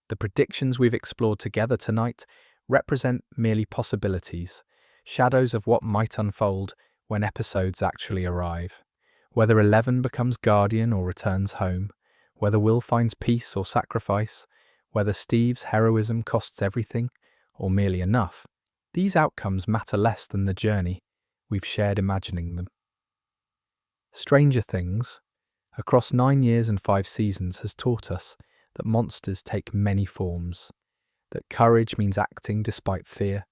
[SPEAKER 1] The predictions we've explored together tonight represent merely possibilities, shadows of what might unfold when episodes actually arrive. Whether Eleven becomes guardian or returns home, whether Will finds peace or sacrifice, whether Steve's heroism costs everything or merely enough, these outcomes matter less than the journey we've shared imagining them. Stranger Things, across 9 years and 5 seasons, has taught us that monsters take many forms, that courage means acting despite fear,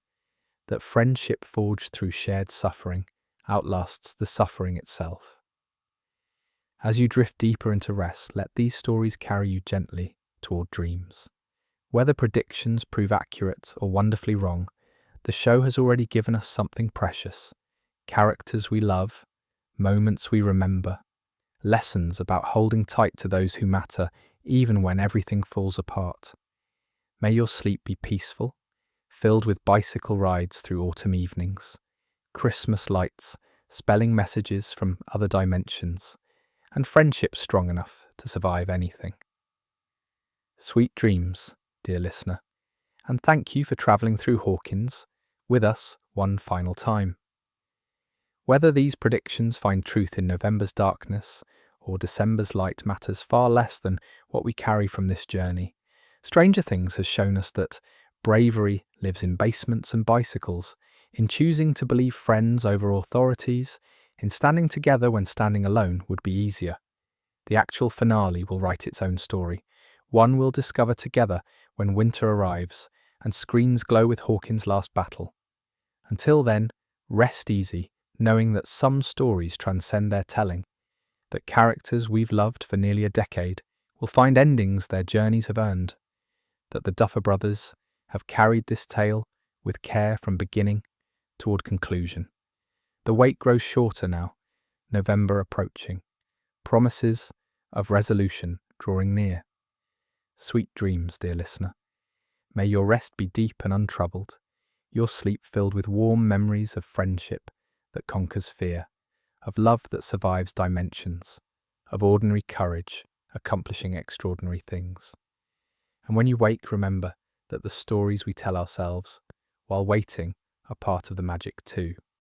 [SPEAKER 1] that friendship forged through shared suffering outlasts the suffering itself. As you drift deeper into rest, let these stories carry you gently toward dreams. Whether predictions prove accurate or wonderfully wrong, the show has already given us something precious. Characters we love, moments we remember, lessons about holding tight to those who matter even when everything falls apart. May your sleep be peaceful, filled with bicycle rides through autumn evenings, Christmas lights spelling messages from other dimensions, and friendship strong enough to survive anything. Sweet dreams, dear listener, and thank you for travelling through Hawkins with us one final time. Whether these predictions find truth in November's darkness or December's light matters far less than what we carry from this journey. Stranger Things has shown us that bravery lives in basements and bicycles, in choosing to believe friends over authorities, in standing together when standing alone would be easier. The actual finale will write its own story, one we'll discover together when winter arrives and screens glow with Hawkins' last battle. Until then, rest easy, knowing that some stories transcend their telling, that characters we've loved for nearly a decade will find endings their journeys have earned, that the Duffer Brothers have carried this tale with care from beginning toward conclusion. The wait grows shorter now, November approaching, promises of resolution drawing near. Sweet dreams, dear listener. May your rest be deep and untroubled, Your sleep filled with warm memories of friendship that conquers fear, of love that survives dimensions, of ordinary courage accomplishing extraordinary things. And when you wake, remember that the stories we tell ourselves while waiting are part of the magic too.